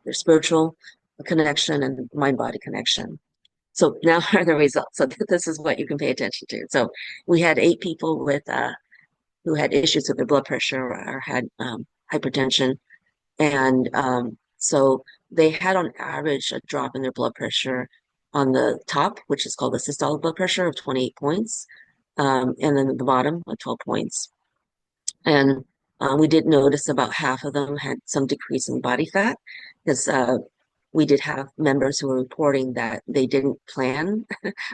their spiritual connection and mind-body connection. So now are the results. So this is what you can pay attention to. So we had 8 people with who had issues with their blood pressure or had hypertension. And so they had on average a drop in their blood pressure on the top, which is called the systolic blood pressure of 28 points. And then at the bottom, 12 points. And we did notice about half of them had some decrease in body fat because we did have members who were reporting that they didn't plan,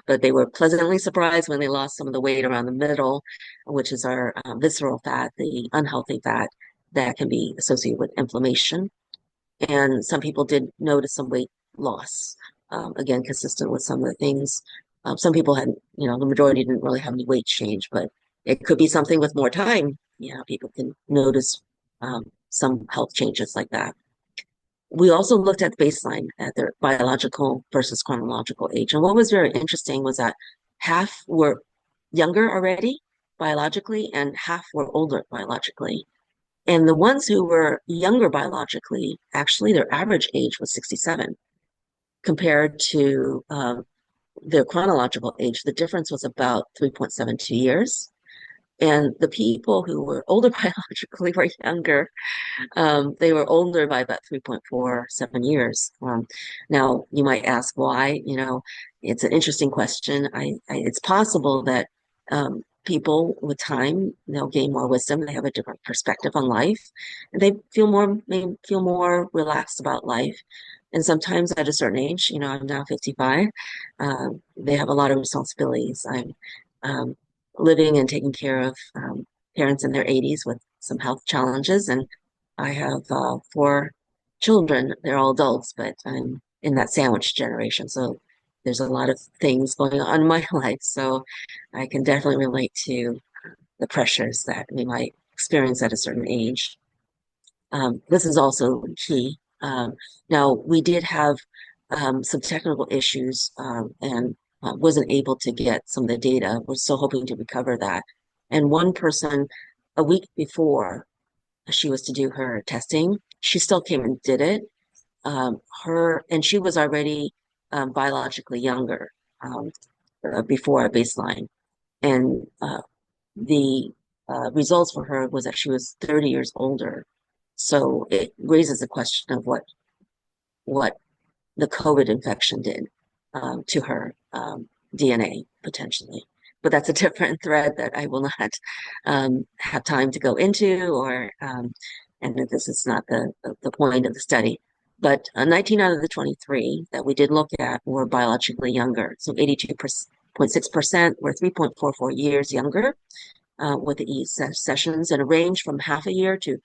but they were pleasantly surprised when they lost some of the weight around the middle, which is our visceral fat, the unhealthy fat that can be associated with inflammation. And some people did notice some weight loss, again, consistent with some of the things. Some people had, the majority didn't really have any weight change, but it could be something with more time. People can notice some health changes like that. We also looked at baseline at their biological versus chronological age. And what was very interesting was that half were younger already biologically and half were older biologically. And the ones who were younger biologically, actually their average age was 67 compared to their chronological age. The difference was about 3.72 years. And the people who were older biologically were younger. They were older by about 3.47 years. Now, you might ask why. It's an interesting question. It's possible that people with time, they'll gain more wisdom. They have a different perspective on life, and they may feel more relaxed about life. And sometimes at a certain age, I'm now 55, they have a lot of responsibilities. I'm living and taking care of parents in their 80s with some health challenges, and I have 4 children. They're all adults, but I'm in that sandwich generation. So there's a lot of things going on in my life. So I can definitely relate to the pressures that we might experience at a certain age. This is also key. Now, we did have some technical issues and wasn't able to get some of the data. We're still hoping to recover that. And one person, a week before she was to do her testing, she still came and did it. And she was already biologically younger before a baseline. And the results for her was that she was 30 years older. So it raises the question of what the COVID infection did to her DNA potentially. But that's a different thread that I will not have time to go into, and this is not the point of the study. But 19 out of the 23 that we did look at were biologically younger. So 82.6% were 3.44 years younger with the E sessions, and a range from half a year to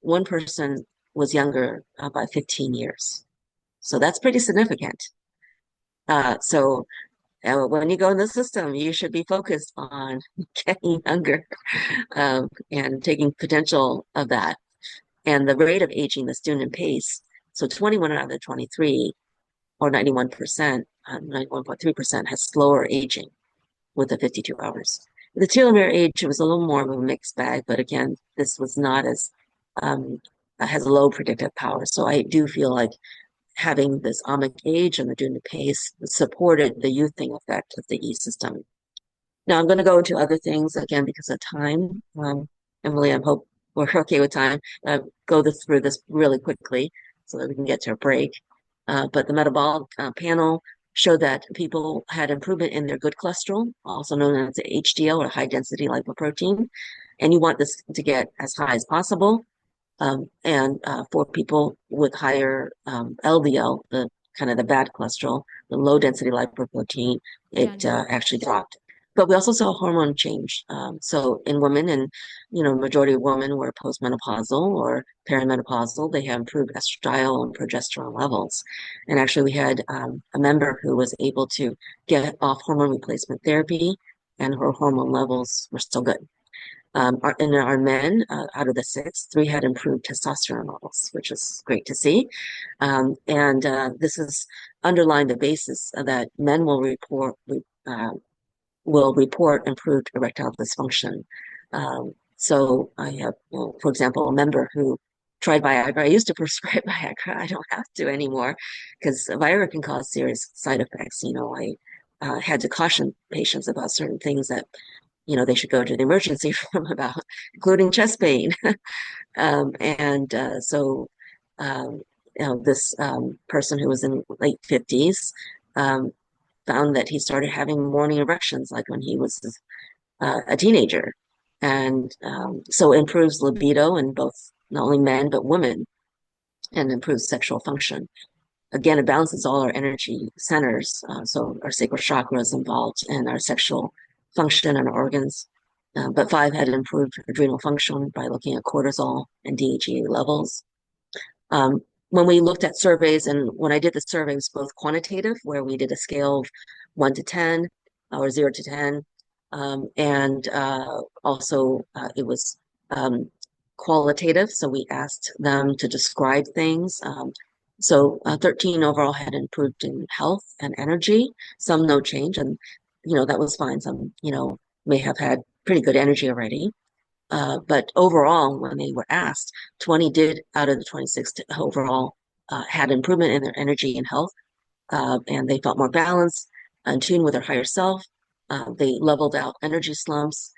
one person was younger by 15 years. So that's pretty significant. So when you go in the system, you should be focused on getting younger and taking potential of that. And the rate of aging, the student pace, so 21 out of the 23, or 91%, 91.3% has slower aging with the 52 hours. The telomere age, it was a little more of a mixed bag, but again, this was not as, has low predictive power. So I do feel like having this omic age and the student pace supported the youthing effect of the E system. Now I'm going to go into other things again because of time. Emily, I hope we're okay with time. Go through this really quickly so that we can get to a break. But the metabolic panel showed that people had improvement in their good cholesterol, also known as the HDL or high density lipoprotein. And you want this to get as high as possible. And for people with higher LDL, the kind of the bad cholesterol, the low density lipoprotein, it actually dropped. But we also saw hormone change. So in women, and majority of women were postmenopausal or perimenopausal, they have improved estradiol and progesterone levels. And actually, we had a member who was able to get off hormone replacement therapy, and her hormone levels were still good. In our men, out of the 6, 3 had improved testosterone levels, which is great to see. And this is underlying the basis that men will report improved erectile dysfunction. So I have, for example, a member who tried Viagra. I used to prescribe Viagra. I don't have to anymore because Viagra can cause serious side effects. I had to caution patients about certain things that they should go to the emergency room about, including chest pain. So this person who was in late 50s found that he started having morning erections like when he was a teenager. And so it improves libido in both not only men, but women, and improves sexual function. Again, it balances all our energy centers. So our sacral chakra is involved in our sexual function and organs. But 5 had improved adrenal function by looking at cortisol and DHEA levels. When we looked at surveys, and when I did the survey, it was both quantitative, where we did a scale of 1 to 10 or 0 to 10, and also it was qualitative. So we asked them to describe things. So 13 overall had improved in health and energy, some no change, and that was fine. Some may have had pretty good energy already. But overall, when they were asked, 20 did out of the 26 overall had improvement in their energy and health, and they felt more balanced, in tune with their higher self. They leveled out energy slumps.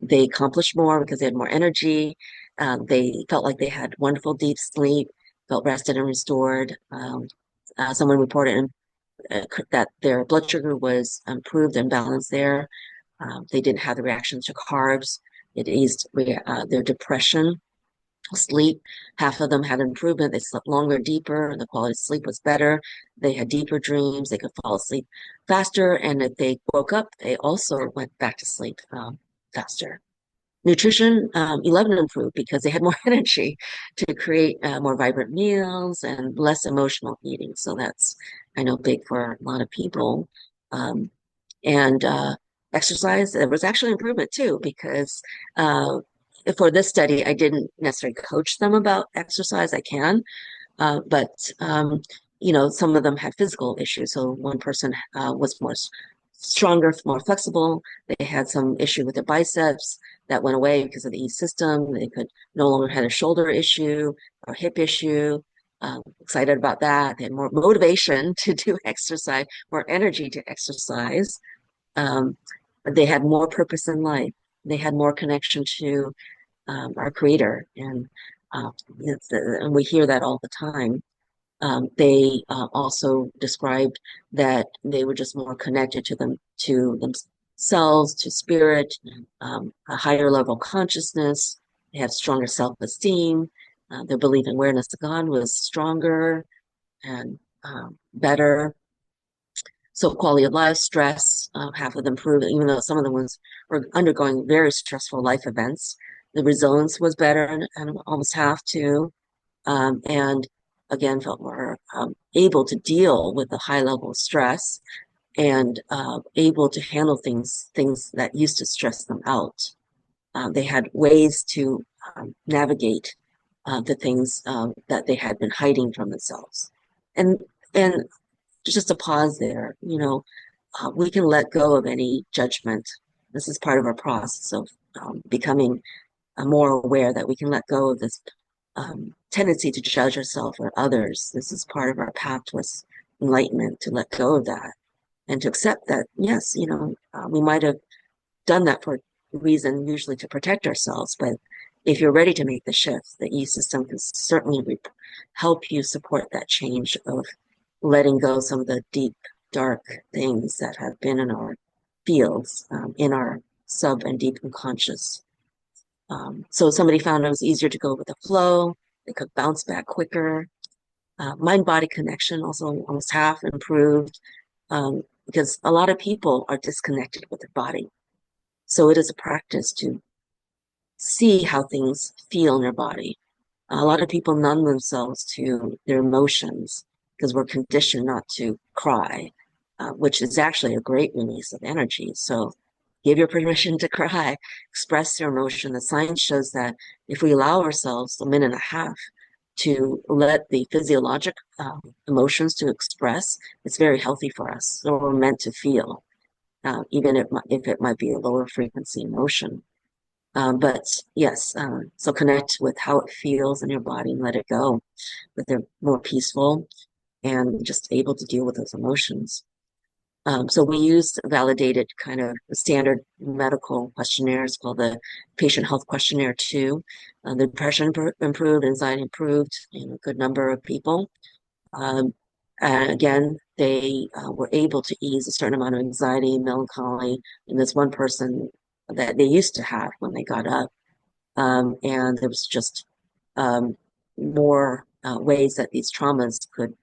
They accomplished more because they had more energy. They felt like they had wonderful deep sleep, felt rested and restored. Someone reported that their blood sugar was improved and balanced there. They didn't have the reactions to carbs. It eased their depression. Sleep, half of them had improvement. They slept longer, deeper, and the quality of sleep was better. They had deeper dreams. They could fall asleep faster. And if they woke up, they also went back to sleep faster. Nutrition, 11 improved because they had more energy to create more vibrant meals and less emotional eating. So that's, I know, big for a lot of people. And exercise, there was actually improvement too, because for this study, I didn't necessarily coach them about exercise. I can, but some of them had physical issues. So one person was more stronger, more flexible. They had some issue with their biceps that went away because of the EEsystem. They could no longer had a shoulder issue or hip issue. Excited about that. They had more motivation to do exercise, more energy to exercise. They had more purpose in life. They had more connection to our creator. And we hear that all the time. They also described that they were just more connected to themselves, to spirit, a higher level consciousness. They have stronger self-esteem. Their belief and awareness of God was stronger and better. So quality of life, stress, half of them improved, even though some of them were undergoing very stressful life events. The resilience was better, and almost half too. And again, felt more able to deal with the high level of stress and able to handle things that used to stress them out. They had ways to navigate the things that they had been hiding from themselves. And just a pause there, we can let go of any judgment. This is part of our process of becoming more aware that we can let go of this tendency to judge ourselves or others. This is part of our path towards enlightenment, to let go of that and to accept that, yes, we might have done that for a reason, usually to protect ourselves. But if you're ready to make the shift, the EEsystem can certainly help you support that change of letting go of some of the deep dark things that have been in our fields, in our sub and deep unconscious. So somebody found it was easier to go with the flow. They could bounce back quicker. Mind-body connection also almost half improved, because a lot of people are disconnected with their body. So it is a practice to see how things feel in their body. A lot of people numb themselves to their emotions because we're conditioned not to cry, which is actually a great release of energy. So give your permission to cry, express your emotion. The science shows that if we allow ourselves a minute and a half to let the physiologic emotions to express, it's very healthy for us. So we're meant to feel, even if it might be a lower frequency emotion. But yes, so connect with how it feels in your body and let it go, but they're more peaceful and just able to deal with those emotions. So we used validated kind of standard medical questionnaires called the Patient Health Questionnaire 2. The depression improved, anxiety improved in a good number of people. And again, they were able to ease a certain amount of anxiety, melancholy in this one person that they used to have when they got up. And there was just more ways that these traumas could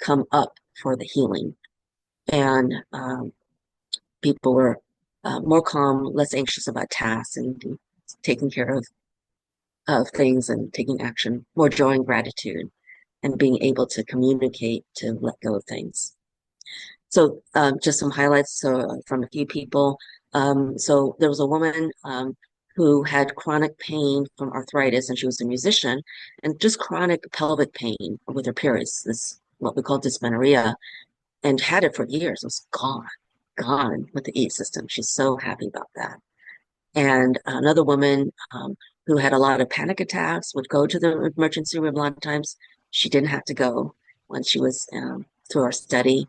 come up for the healing. And people were more calm, less anxious about tasks and taking care of things and taking action, more joy and gratitude, and being able to communicate to let go of things. So just some highlights from a few people. So there was a woman who had chronic pain from arthritis, and she was a musician, and just chronic pelvic pain with her periods, this what we call dysmenorrhea, and had it for years. It was gone with the E-system. She's so happy about that. And another woman who had a lot of panic attacks would go to the emergency room a lot of times. She didn't have to go when she was through our study.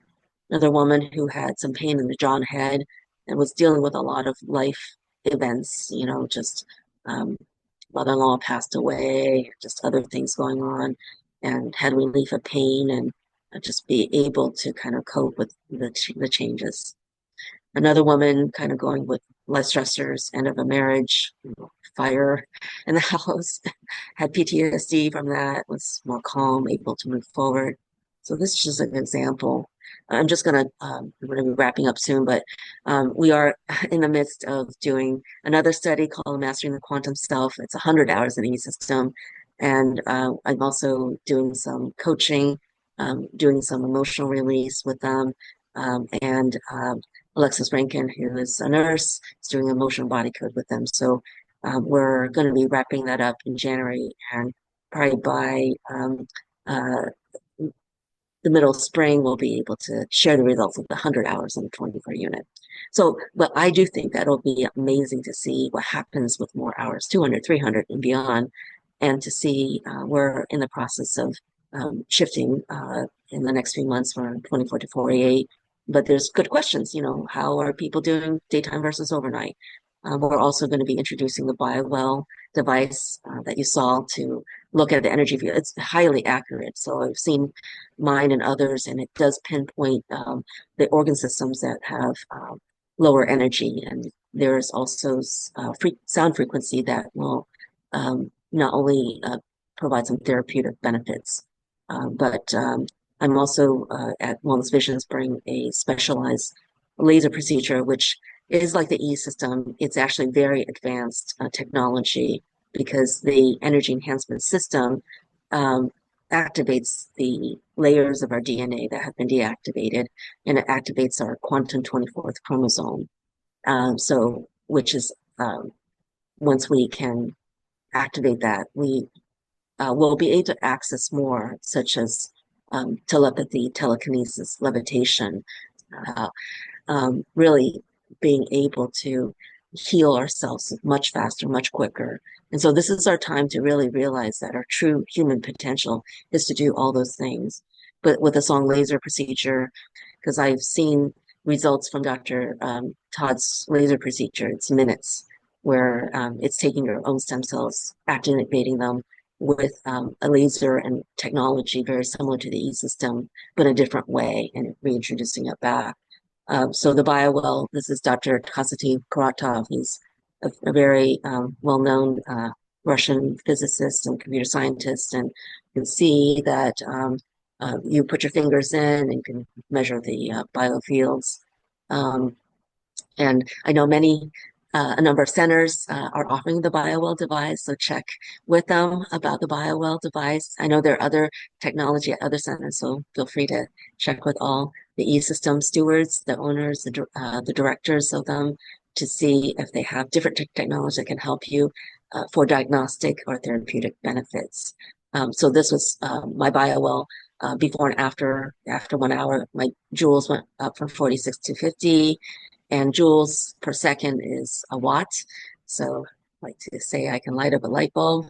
Another woman who had some pain in the jaw and head and was dealing with a lot of life events, just mother-in-law passed away, just other things going on, and had relief of pain and just be able to kind of cope with the changes. Another woman kind of going with life stressors, end of a marriage, fire in the house, had PTSD from that, was more calm, able to move forward. So this is just an example. I'm going to be wrapping up soon, but we are in the midst of doing another study called Mastering the Quantum Self. It's 100 hours in E-system. And I'm also doing some coaching, doing some emotional release with them. And Alexis Rankin, who is a nurse, is doing emotional body code with them. So we're going to be wrapping that up in January, and probably by the middle of spring, we'll be able to share the results of the 100 hours in the 24 unit. So, but I do think that'll be amazing to see what happens with more hours, 200, 300 and beyond, and to see we're in the process of shifting in the next few months from 24 to 48. But there's good questions, how are people doing daytime versus overnight? We're also going to be introducing the BioWell device that you saw to look at the energy field. It's highly accurate. So I've seen mine and others, and it does pinpoint the organ systems that have lower energy. And there's also sound frequency that will not only provide some therapeutic benefits, but I'm also at Wellness Visions bring a specialized laser procedure, which is like the E-system. It's actually very advanced technology because the energy enhancement system activates the layers of our DNA that have been deactivated, and it activates our quantum 24th chromosome. Which is once we can activate that, we will be able to access more, such as telepathy, telekinesis, levitation, really being able to heal ourselves much faster, much quicker. And so this is our time to really realize that our true human potential is to do all those things. But with the song laser procedure, because I've seen results from Dr. Todd's laser procedure, it's minutes, where it's taking your own stem cells, activating them, with a laser and technology very similar to the e-system, but a different way, and reintroducing it back. So the BioWell, this is Dr. Konstantin Kuratov. He's a very well-known Russian physicist and computer scientist, and you can see that you put your fingers in and can measure the biofields. And I know a number of centers are offering the BioWell device, so check with them about the BioWell device. I know there are other technology at other centers, so feel free to check with all the e-system stewards, the owners, the directors of them, to see if they have different technology that can help you for diagnostic or therapeutic benefits. So this was my BioWell before and after 1 hour. My joules went up from 46 to 50. And joules per second is a watt. So I like to say I can light up a light bulb.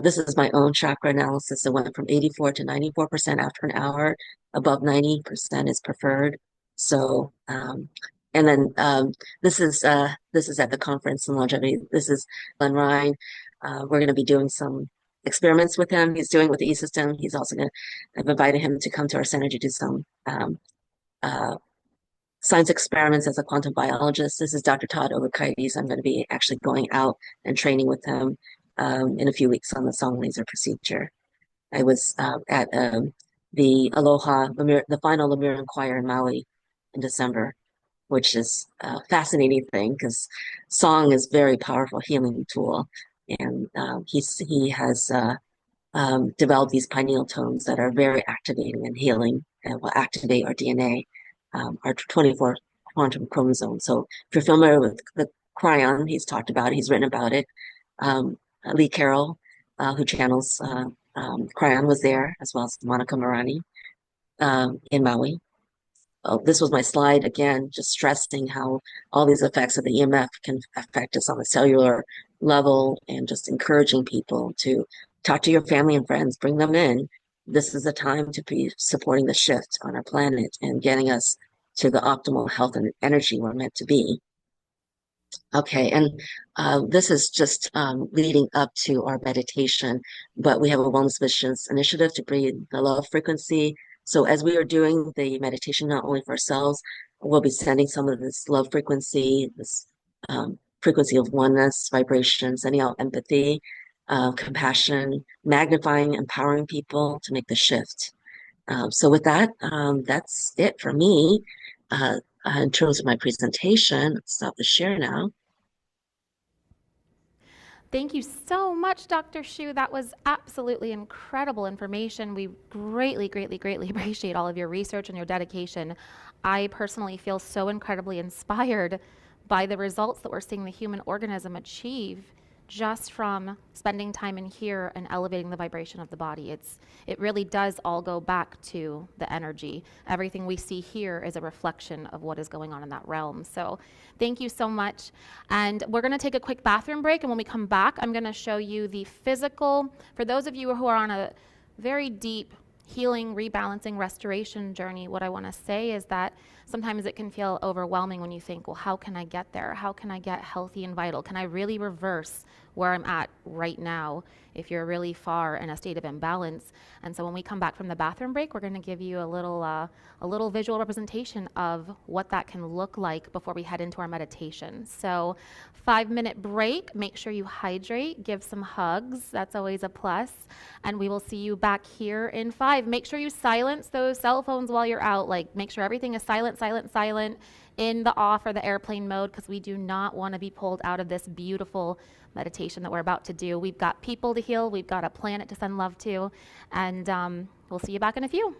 This is my own chakra analysis. It went from 84 to 94% after an hour. Above 90% is preferred. So, and then this is at the conference in longevity. This is Glenn Ryan. We're going to be doing some experiments with him. He's doing with the e-system. He's also going to, I've invited him to come to our center to do some science experiments as a quantum biologist. This is Dr. Todd Ovakaitis. I'm going to be actually going out and training with him in a few weeks on the song laser procedure. I was at the Aloha, the final Lemurian choir in Maui in December, which is a fascinating thing because song is a very powerful healing tool. And he has developed these pineal tones that are very activating and healing and will activate our DNA. Our 24 quantum chromosomes. So if you're familiar with the Cryon, he's talked about it, he's written about it. Lee Carroll, who channels Cryon, was there, as well as Monica Morani in Maui. This was my slide, again, just stressing how all these effects of the EMF can affect us on the cellular level, and just encouraging people to talk to your family and friends, bring them in. This is a time to be supporting the shift on our planet and getting us to the optimal health and energy we're meant to be. Okay, and this is just leading up to our meditation, but we have a Wellness Missions initiative to bring the love frequency. So as we are doing the meditation, not only for ourselves, we'll be sending some of this love frequency, this frequency of oneness, vibration, sending out empathy, compassion, magnifying, empowering people to make the shift. So with that, that's it for me. In terms of my presentation, let's stop the share now. Thank you so much, Dr. Hsu. That was absolutely incredible information. We greatly, greatly, greatly appreciate all of your research and your dedication. I personally feel so incredibly inspired by the results that we're seeing the human organism achieve just from spending time in here and elevating the vibration of the body. It really does all go back to the energy. Everything we see here is a reflection of what is going on in that realm. So thank you so much. And we're going to take a quick bathroom break, and when we come back, I'm going to show you the physical, for those of you who are on a very deep healing, rebalancing, restoration journey. What I want to say is that sometimes it can feel overwhelming when you think, well, how can I get there? How can I get healthy and vital? Can I really reverse where I'm at right now if you're really far in a state of imbalance? And so when we come back from the bathroom break, we're going to give you a little visual representation of what that can look like before we head into our meditation. So 5-minute break. Make sure you hydrate, give some hugs. That's always a plus. And we will see you back here in 5. Make sure you silence those cell phones while you're out. Like, make sure everything is silent in the off or the airplane mode, because we do not want to be pulled out of this beautiful meditation that we're about to do. We've got people to heal. We've got a planet to send love to. And we'll see you back in a few.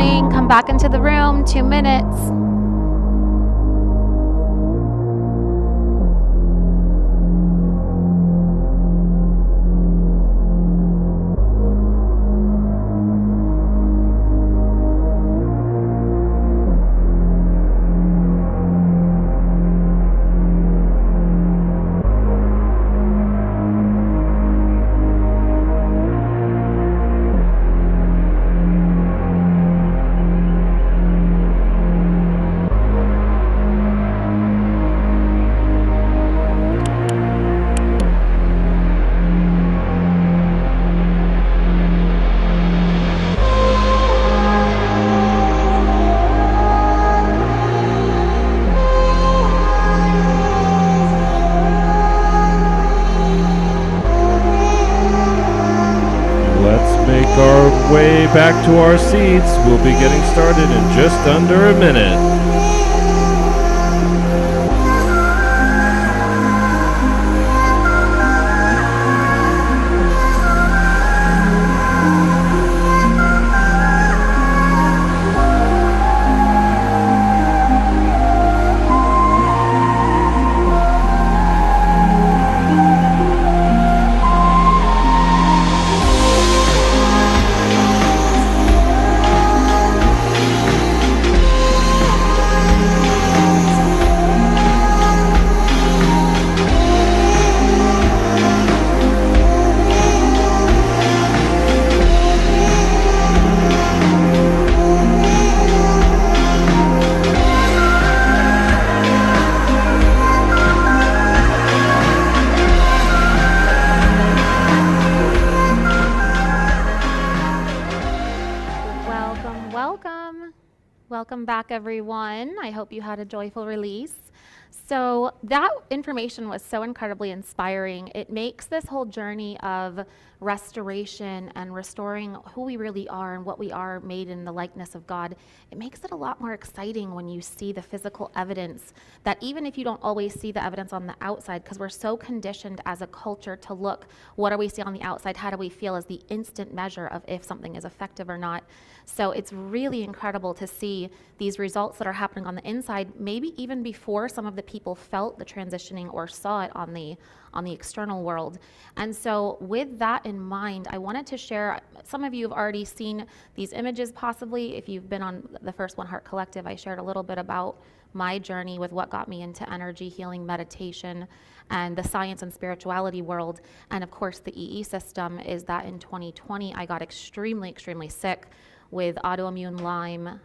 morning. Come back into the room, 2 minutes. Our way back to our seats. We'll be getting started in just under a minute. Welcome back, everyone. I hope you had a joyful release. So that information was so incredibly inspiring. It makes this whole journey of restoration and restoring who we really are and what we are, made in the likeness of God, it makes it a lot more exciting when you see the physical evidence, that even if you don't always see the evidence on the outside, because we're so conditioned as a culture to look, what do we see on the outside, how do we feel, as the instant measure of if something is effective or not. So it's really incredible to see these results that are happening on the inside, maybe even before some of the people felt the transitioning or saw it on the external world. And so with that in mind, I wanted to share, some of you have already seen these images possibly. If you've been on the first One Heart Collective, I shared a little bit about my journey with what got me into energy healing, meditation, and the science and spirituality world. And of course, the EE system is that in 2020, I got extremely, extremely sick with autoimmune Lyme,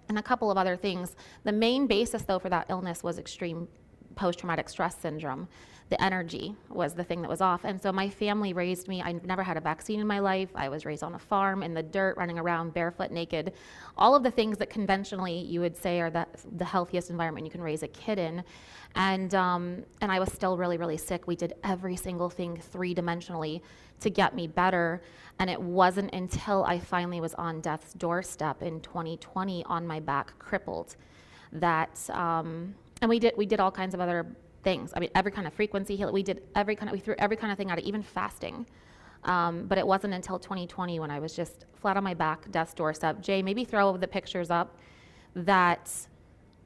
and a couple of other things. The main basis, though, for that illness was extreme post-traumatic stress syndrome. The energy was the thing that was off. And so my family raised me. I never had a vaccine in my life. I was raised on a farm in the dirt, running around barefoot, naked. All of the things that conventionally you would say are the healthiest environment you can raise a kid in. And I was still really, really sick. We did every single thing three-dimensionally to get me better. And it wasn't until I finally was on death's doorstep in 2020 on my back, crippled, that, and we did all kinds of other things. I mean, every kind of frequency healing. We threw every kind of thing at it, even fasting. But it wasn't until 2020 when I was just flat on my back, death's doorstep. Jay, maybe throw the pictures up, that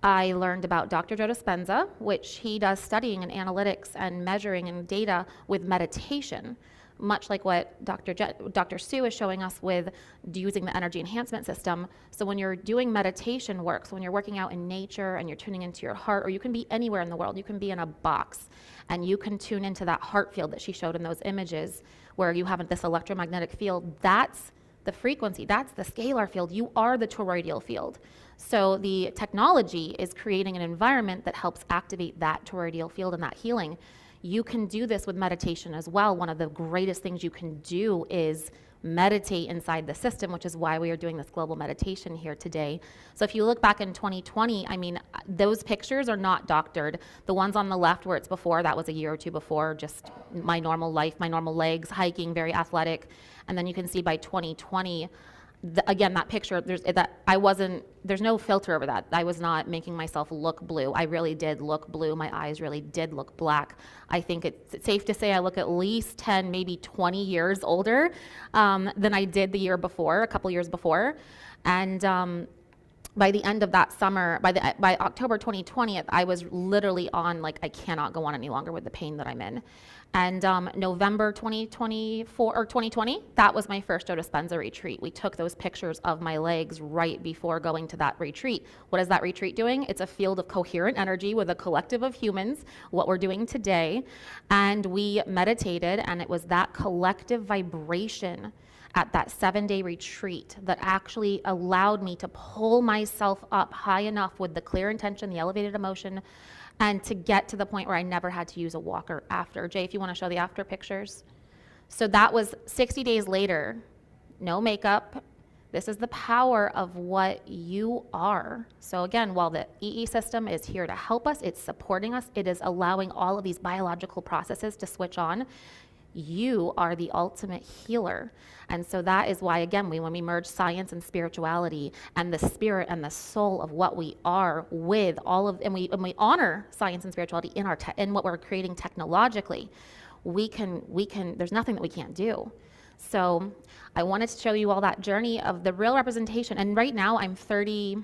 I learned about Dr. Joe Dispenza, which he does studying and analytics and measuring and data with meditation, much like what Dr. Hsu is showing us with using the energy enhancement system. So when you're doing meditation work, so when you're working out in nature and you're tuning into your heart, or you can be anywhere in the world, you can be in a box and you can tune into that heart field that she showed in those images where you have this electromagnetic field. That's the frequency, that's the scalar field. You are the toroidal field. So the technology is creating an environment that helps activate that toroidal field and that healing. You can do this with meditation as well. One of the greatest things you can do is meditate inside the system, which is why we are doing this global meditation here today. So if you look back in 2020, I mean, those pictures are not doctored. The ones on the left where it's before, that was a year or two before, just my normal life, my normal legs, hiking, very athletic. And then you can see by 2020, again, that picture, there's no filter over that. I was not making myself look blue. I really did look blue. My eyes really did look black. I think it's safe to say I look at least 10, maybe 20 years older than I did the year before, a couple years before. And by the end of that summer, by October 2020, I was literally on, like, I cannot go on any longer with the pain that I'm in. And November 2024 or 2020, that was my first Joe Dispenza retreat. We took those pictures of my legs right before going to that retreat. What is that retreat doing? It's a field of coherent energy with a collective of humans, what we're doing today. And we meditated, and it was that collective vibration at that 7-day retreat that actually allowed me to pull myself up high enough with the clear intention, the elevated emotion, and to get to the point where I never had to use a walker after. Jay, if you want to show the after pictures. So that was 60 days later, no makeup. This is the power of what you are. So again, while the EE system is here to help us, it's supporting us, it is allowing all of these biological processes to switch on. You are the ultimate healer. And so that is why, again, when we merge science and spirituality and the spirit and the soul of what we are with all of, and we honor science and spirituality in what we're creating technologically, we can, there's nothing that we can't do. So I wanted to show you all that journey of the real representation. And right now I'm 38.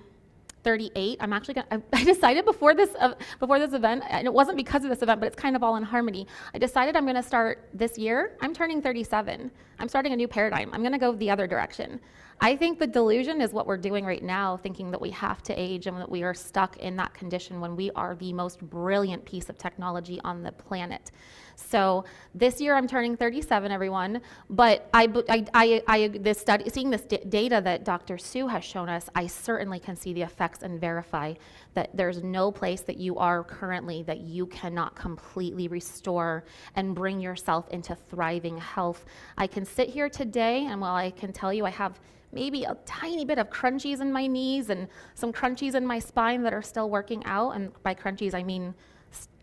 I'm actually I decided before this event, and it wasn't because of this event, but it's kind of all in harmony. I decided I'm gonna start this year. I'm turning 37. I'm starting a new paradigm. I'm gonna go the other direction. I think the delusion is what we're doing right now, thinking that we have to age and that we are stuck in that condition when we are the most brilliant piece of technology on the planet. So this year I'm turning 37, everyone. But seeing this data that Dr. Hsu has shown us, I certainly can see the effects and verify that there's no place that you are currently that you cannot completely restore and bring yourself into thriving health. I can sit here today, and while I can tell you I have maybe a tiny bit of crunchies in my knees and some crunchies in my spine that are still working out, and by crunchies I mean,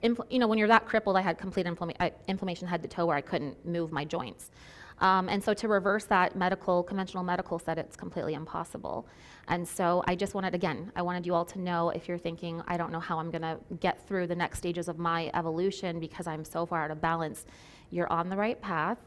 when you're that crippled, I had complete inflammation head to toe where I couldn't move my joints. And so to reverse that, conventional medical said it's completely impossible. And so I just I wanted you all to know, if you're thinking, I don't know how I'm gonna get through the next stages of my evolution because I'm so far out of balance, you're on the right path.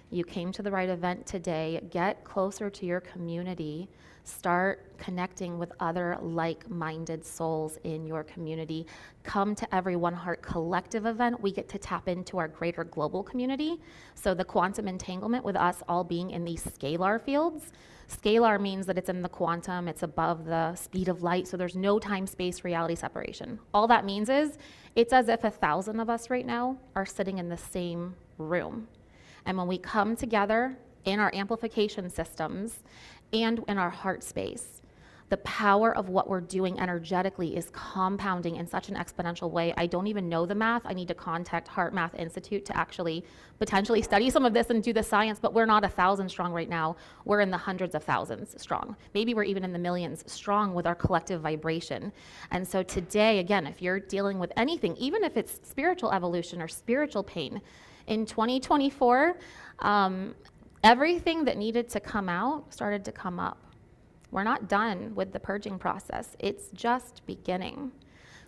You came to the right event today. Get closer to your community. Start connecting with other like-minded souls in your community. Come to every One Heart Collective event. We get to tap into our greater global community. So the quantum entanglement with us all being in these scalar fields. Scalar means that it's in the quantum, it's above the speed of light, so there's no time-space reality separation. All that means is it's as if 1,000 of us right now are sitting in the same room. And when we come together in our amplification systems and in our heart space, the power of what we're doing energetically is compounding in such an exponential way. I don't even know the math. I need to contact Heart Math Institute to actually potentially study some of this and do the science, but we're not 1,000 strong right now. We're in the hundreds of thousands strong. Maybe we're even in the millions strong with our collective vibration. And so today, again, if you're dealing with anything, even if it's spiritual evolution or spiritual pain, in 2024, everything that needed to come out started to come up. We're not done with the purging process. It's just beginning.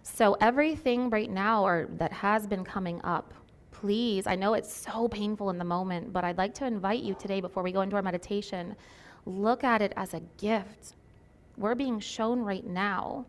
So everything right now or that has been coming up, please, I know it's so painful in the moment, but I'd like to invite you today before we go into our meditation, look at it as a gift. We're being shown right now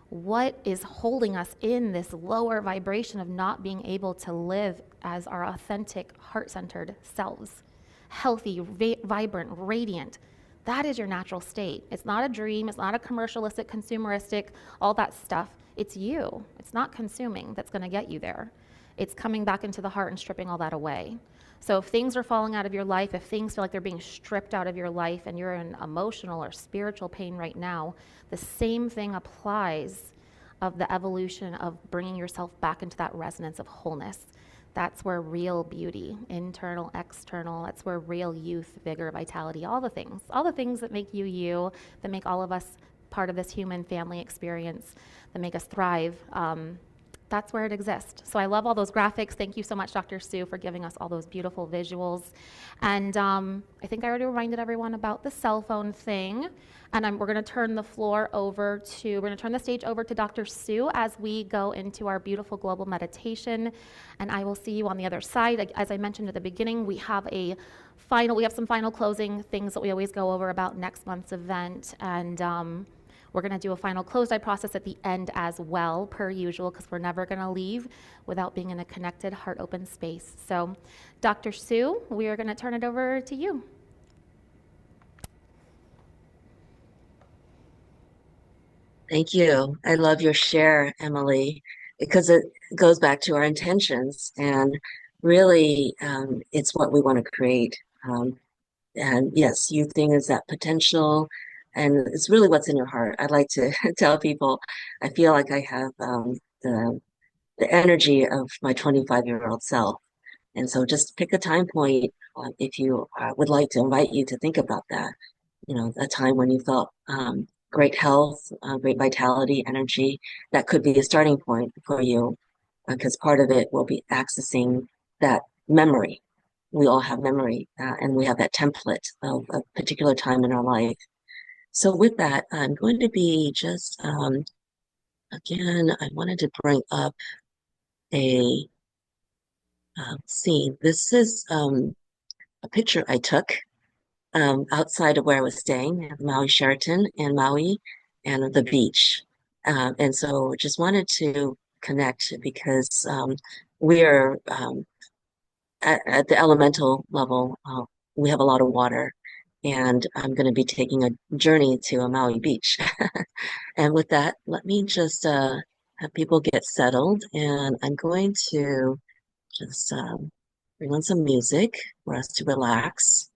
what is holding us in this lower vibration of not being able to live as our authentic, heart-centered selves. Healthy, vibrant, radiant. That is your natural state. It's not a dream. It's not a commercialistic, consumeristic, all that stuff. It's you. It's not consuming that's going to get you there. It's coming back into the heart and stripping all that away. So if things are falling out of your life, if things feel like they're being stripped out of your life and you're in emotional or spiritual pain right now, the same thing applies of the evolution of bringing yourself back into that resonance of wholeness. That's where real beauty, internal, external, that's where real youth, vigor, vitality, all the things that make you you, that make all of us part of this human family experience, that make us thrive, That's where it exists. So I love all those graphics. Thank you so much, Dr. Hsu, for giving us all those beautiful visuals. And I think I already reminded everyone about the cell phone thing. And we're going to turn the stage over to Dr. Hsu as we go into our beautiful global meditation. And I will see you on the other side. As I mentioned at the beginning, we have some final closing things that we always go over about next month's event. And we're going to do a final closed-eye process at the end as well, per usual, because we're never going to leave without being in a connected, heart-open space. So, Dr. Hsu, we are going to turn it over to you. Thank you. I love your share, Emily, because it goes back to our intentions, and really, it's what we want to create. And yes, youthing is that potential, and it's really what's in your heart. I'd like to tell people, I feel like I have the energy of my 25-year-old self. And so just pick a time point if you would like to invite you to think about that. A time when you felt great health, great vitality, energy. That could be a starting point for you, because part of it will be accessing that memory. We all have memory, and we have that template of a particular time in our life. So with that, I'm going to be just, again, I wanted to bring up a scene. This is a picture I took outside of where I was staying at Maui Sheraton in Maui and the beach. And so just wanted to connect because we are at the elemental level, we have a lot of water. And I'm going to be taking a journey to a Maui beach. And with that, let me just have people get settled. And I'm going to just bring on some music for us to relax.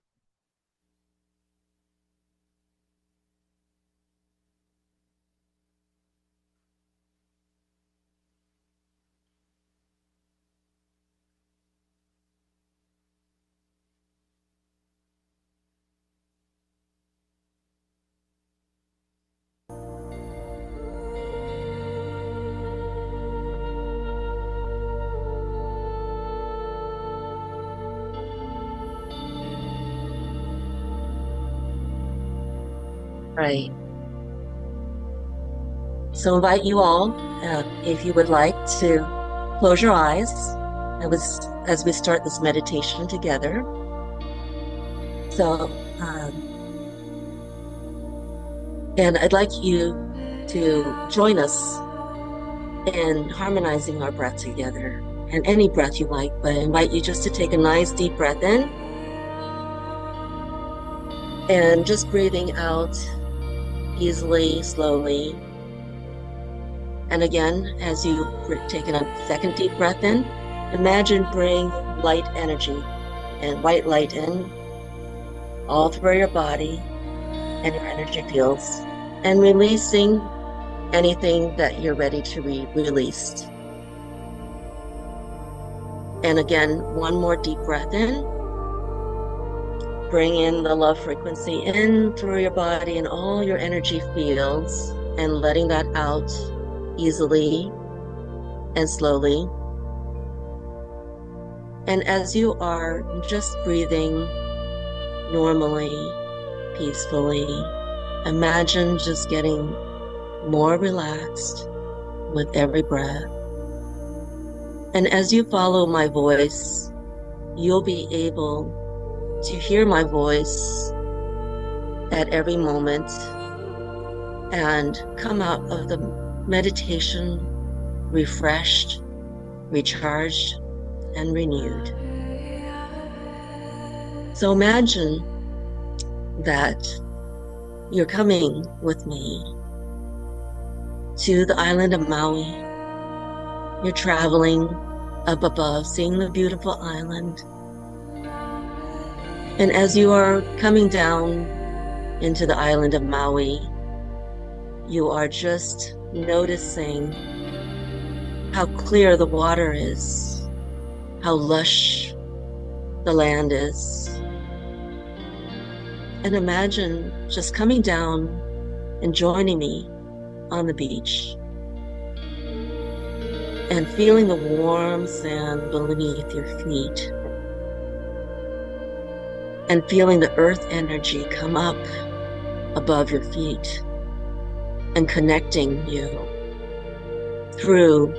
Right. So invite you all, if you would like, to close your eyes as we start this meditation together. So, and I'd like you to join us in harmonizing our breath together, and any breath you like, but I invite you just to take a nice deep breath in and just breathing out easily, slowly. And again, as you take a second deep breath in, imagine bringing light energy and white light in all through your body and your energy fields, and releasing anything that you're ready to released. And again, one more deep breath in. Bring in the love frequency in through your body and all your energy fields, and letting that out easily and slowly. And as you are just breathing normally, peacefully, imagine just getting more relaxed with every breath. And as you follow my voice, you'll be able to hear my voice at every moment and come out of the meditation refreshed, recharged, and renewed. So imagine that you're coming with me to the island of Maui. You're traveling up above, seeing the beautiful island. And as you are coming down into the island of Maui, you are just noticing how clear the water is, how lush the land is. And imagine just coming down and joining me on the beach. and feeling the warm sand beneath your feet, and feeling the earth energy come up above your feet and connecting you through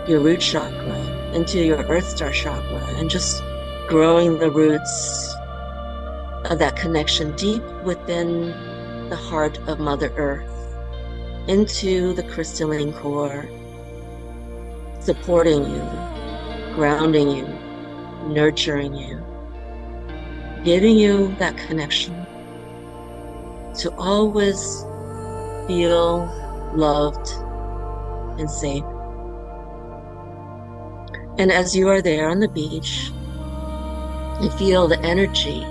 your root chakra into your earth star chakra, and just growing the roots of that connection deep within the heart of Mother Earth into the crystalline core, supporting you, grounding you, nurturing you, giving you that connection to always feel loved and safe. And as you are there on the beach, you feel the energy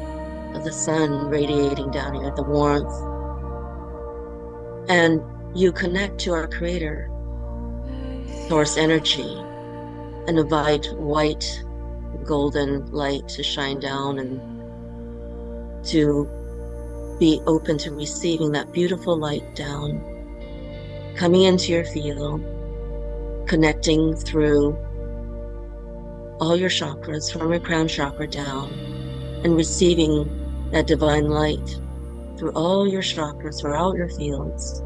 of the sun radiating down here, the warmth, and you connect to our Creator, Source Energy, and invite white golden light to shine down and to be open to receiving that beautiful light down, coming into your field, connecting through all your chakras from your crown chakra down, and receiving that divine light through all your chakras, throughout your fields,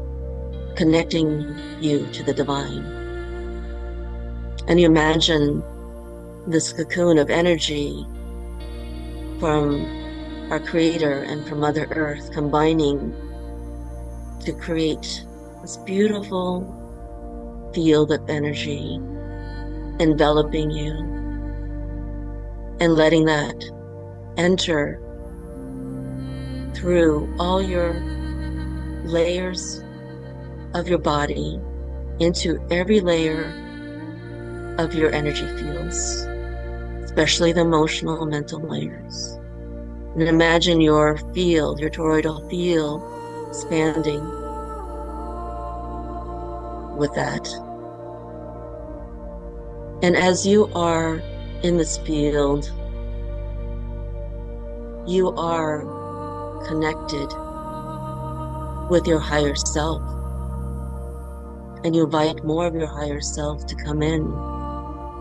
connecting you to the divine. And you imagine this cocoon of energy from our Creator and from Mother Earth combining to create this beautiful field of energy enveloping you, and letting that enter through all your layers of your body into every layer of your energy fields, especially the emotional and mental layers. And imagine your field, your toroidal field, expanding with that. And as you are in this field, you are connected with your higher self, and you invite more of your higher self to come in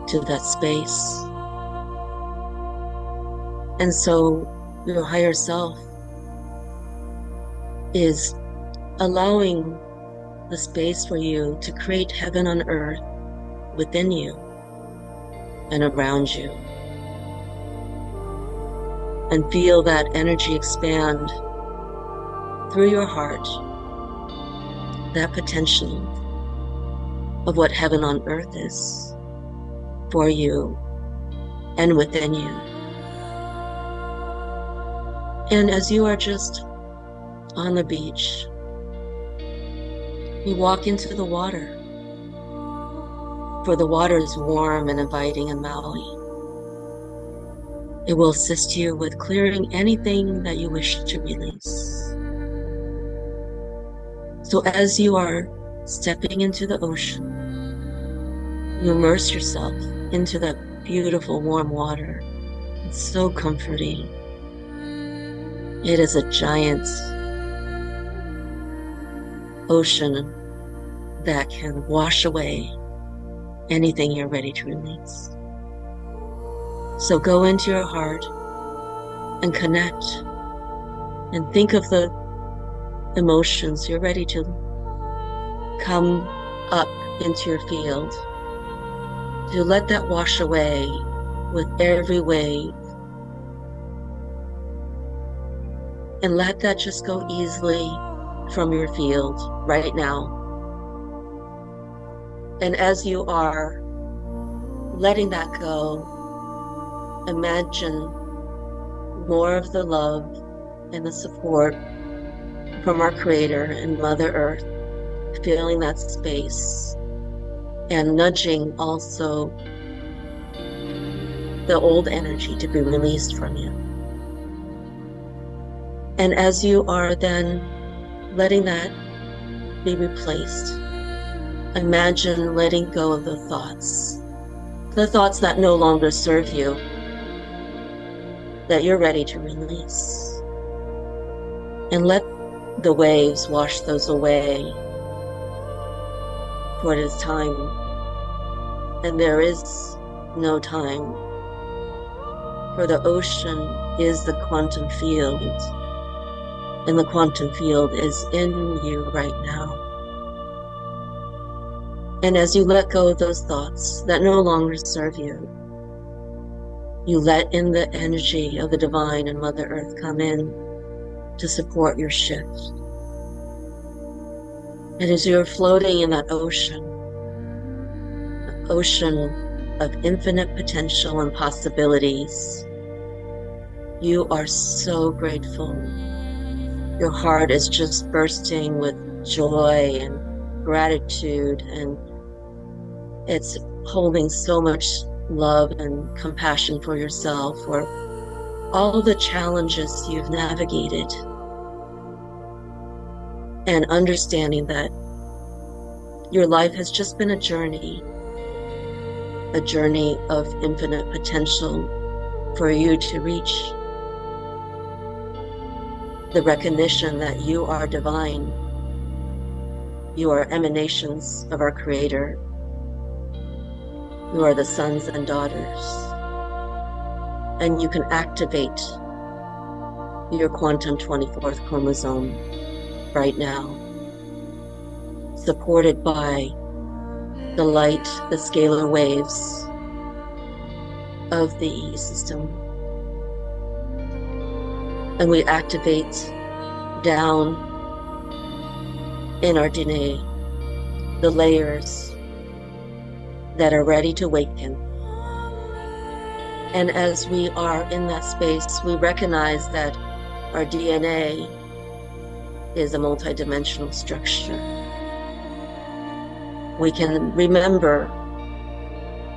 to that space. And so your higher self is allowing the space for you to create heaven on earth within you and around you, and feel that energy expand through your heart, that potential of what heaven on earth is for you and within you. And as you are just on the beach, you walk into the water, for the water is warm and inviting in Maui. It will assist you with clearing anything that you wish to release. So as you are stepping into the ocean, you immerse yourself into that beautiful warm water. It's so comforting. It is a giant ocean that can wash away anything you're ready to release. So go into your heart and connect, and think of the emotions you're ready to come up into your field, to let that wash away with every wave, and let that just go easily from your field right now. And as you are letting that go, imagine more of the love and the support from our Creator and Mother Earth, feeling that space and nudging also the old energy to be released from you. And as you are then letting that be replaced, imagine letting go of the thoughts that no longer serve you, that you're ready to release. And let the waves wash those away, for it is time and there is no time, for the ocean is the quantum field, and the quantum field is in you right now. And as you let go of those thoughts that no longer serve you, you let in the energy of the divine and Mother Earth come in to support your shift. And as you're floating in that ocean of infinite potential and possibilities, you are so grateful. Your heart is just bursting with joy and gratitude, and it's holding so much love and compassion for yourself, for all the challenges you've navigated, and understanding that your life has just been a journey of infinite potential for you to reach the recognition that you are divine. You are emanations of our Creator. You are the sons and daughters. And you can activate your quantum 24th chromosome right now, supported by the light, the scalar waves of the EEsystem. And we activate down in our DNA the layers that are ready to awaken. And as we are in that space, we recognize that our DNA is a multidimensional structure. We can remember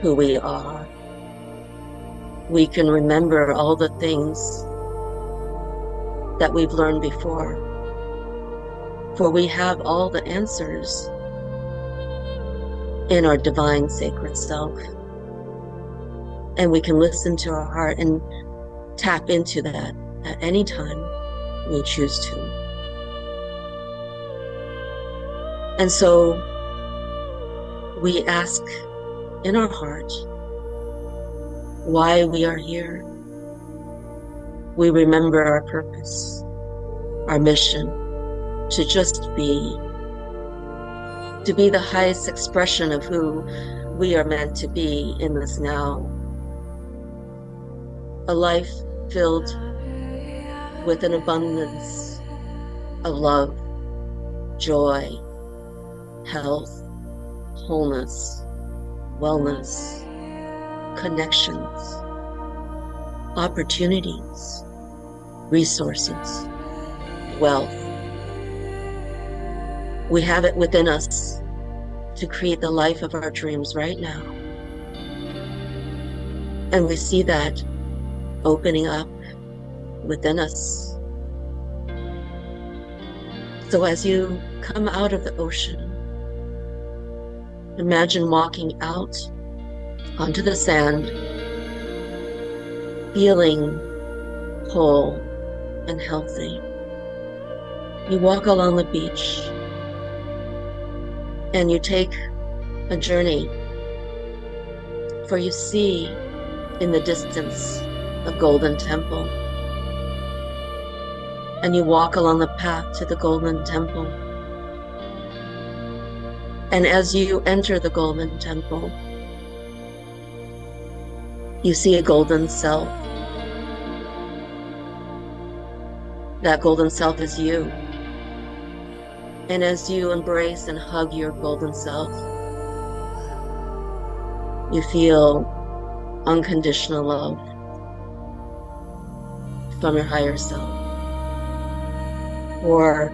who we are. We can remember all the things that we've learned before, for we have all the answers in our divine sacred self. And we can listen to our heart and tap into that at any time we choose to. And so we ask in our heart why we are here. We remember our purpose, our mission, to just be, to be the highest expression of who we are meant to be in this now. A life filled with an abundance of love, joy, health, wholeness, wellness, connections, opportunities, resources, wealth. We have it within us to create the life of our dreams right now. And we see that opening up within us. So as you come out of the ocean, imagine walking out onto the sand, feeling whole and healthy. You walk along the beach and you take a journey, for you see in the distance a golden temple. And you walk along the path to the golden temple. And as you enter the golden temple, you see a golden self. That golden self is you. And as you embrace and hug your golden self, you feel unconditional love from your higher self. Or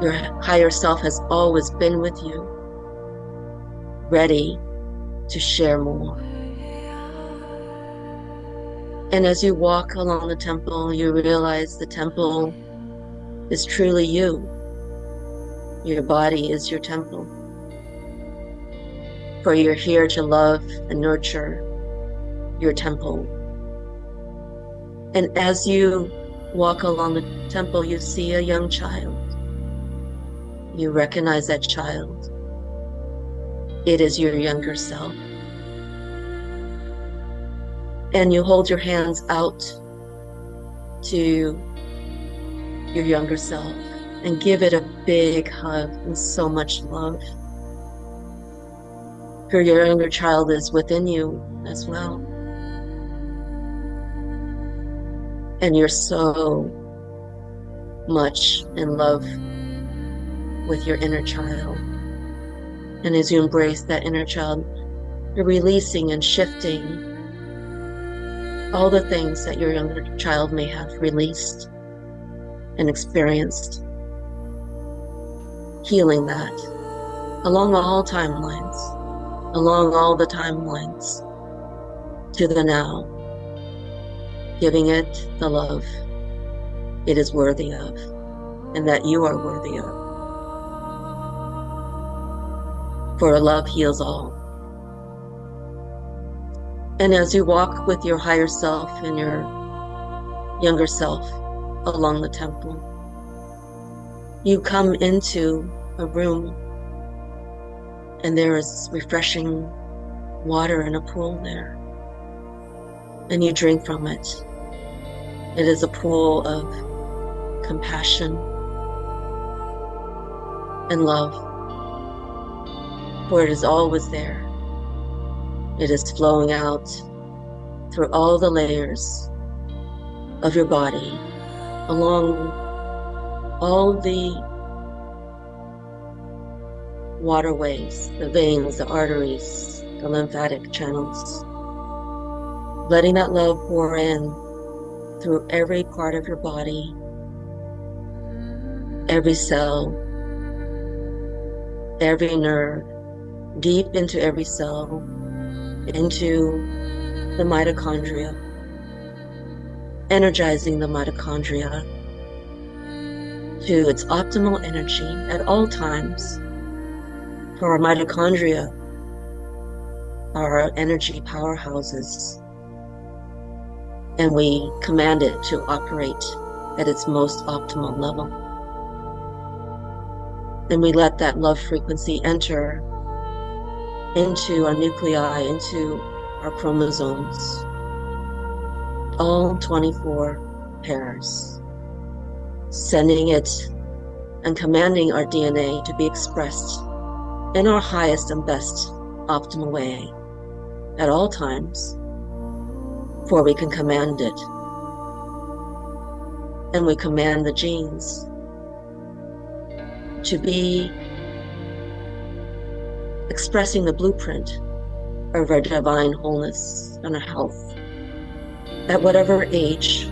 your higher self has always been with you, ready to share more. And as you walk along the temple, you realize the temple is truly you. Your body is your temple. For you're here to love and nurture your temple. And as you walk along the temple, you see a young child. You recognize that child. It is your younger self. And you hold your hands out to your younger self and give it a big hug and so much love. For your younger child is within you as well. And you're so much in love with your inner child. And as you embrace that inner child, you're releasing and shifting all the things that your younger child may have released and experienced. Healing that along all timelines, along all the timelines to the now, giving it the love it is worthy of and that you are worthy of. For love heals all. And as you walk with your higher self and your younger self along the temple, you come into a room and there is refreshing water in a pool there. And you drink from it. It is a pool of compassion and love, for it is always there. It is flowing out through all the layers of your body, along all the waterways, the veins, the arteries, the lymphatic channels, letting that love pour in through every part of your body, every cell, every nerve, deep into every cell, into the mitochondria, energizing the mitochondria to its optimal energy at all times. For our mitochondria are our energy powerhouses, and we command it to operate at its most optimal level. And we let that love frequency enter into our nuclei, into our chromosomes, all 24 pairs, sending it and commanding our DNA to be expressed in our highest and best optimal way at all times, for we can command it. And we command the genes to be expressing the blueprint of our divine wholeness and our health at whatever age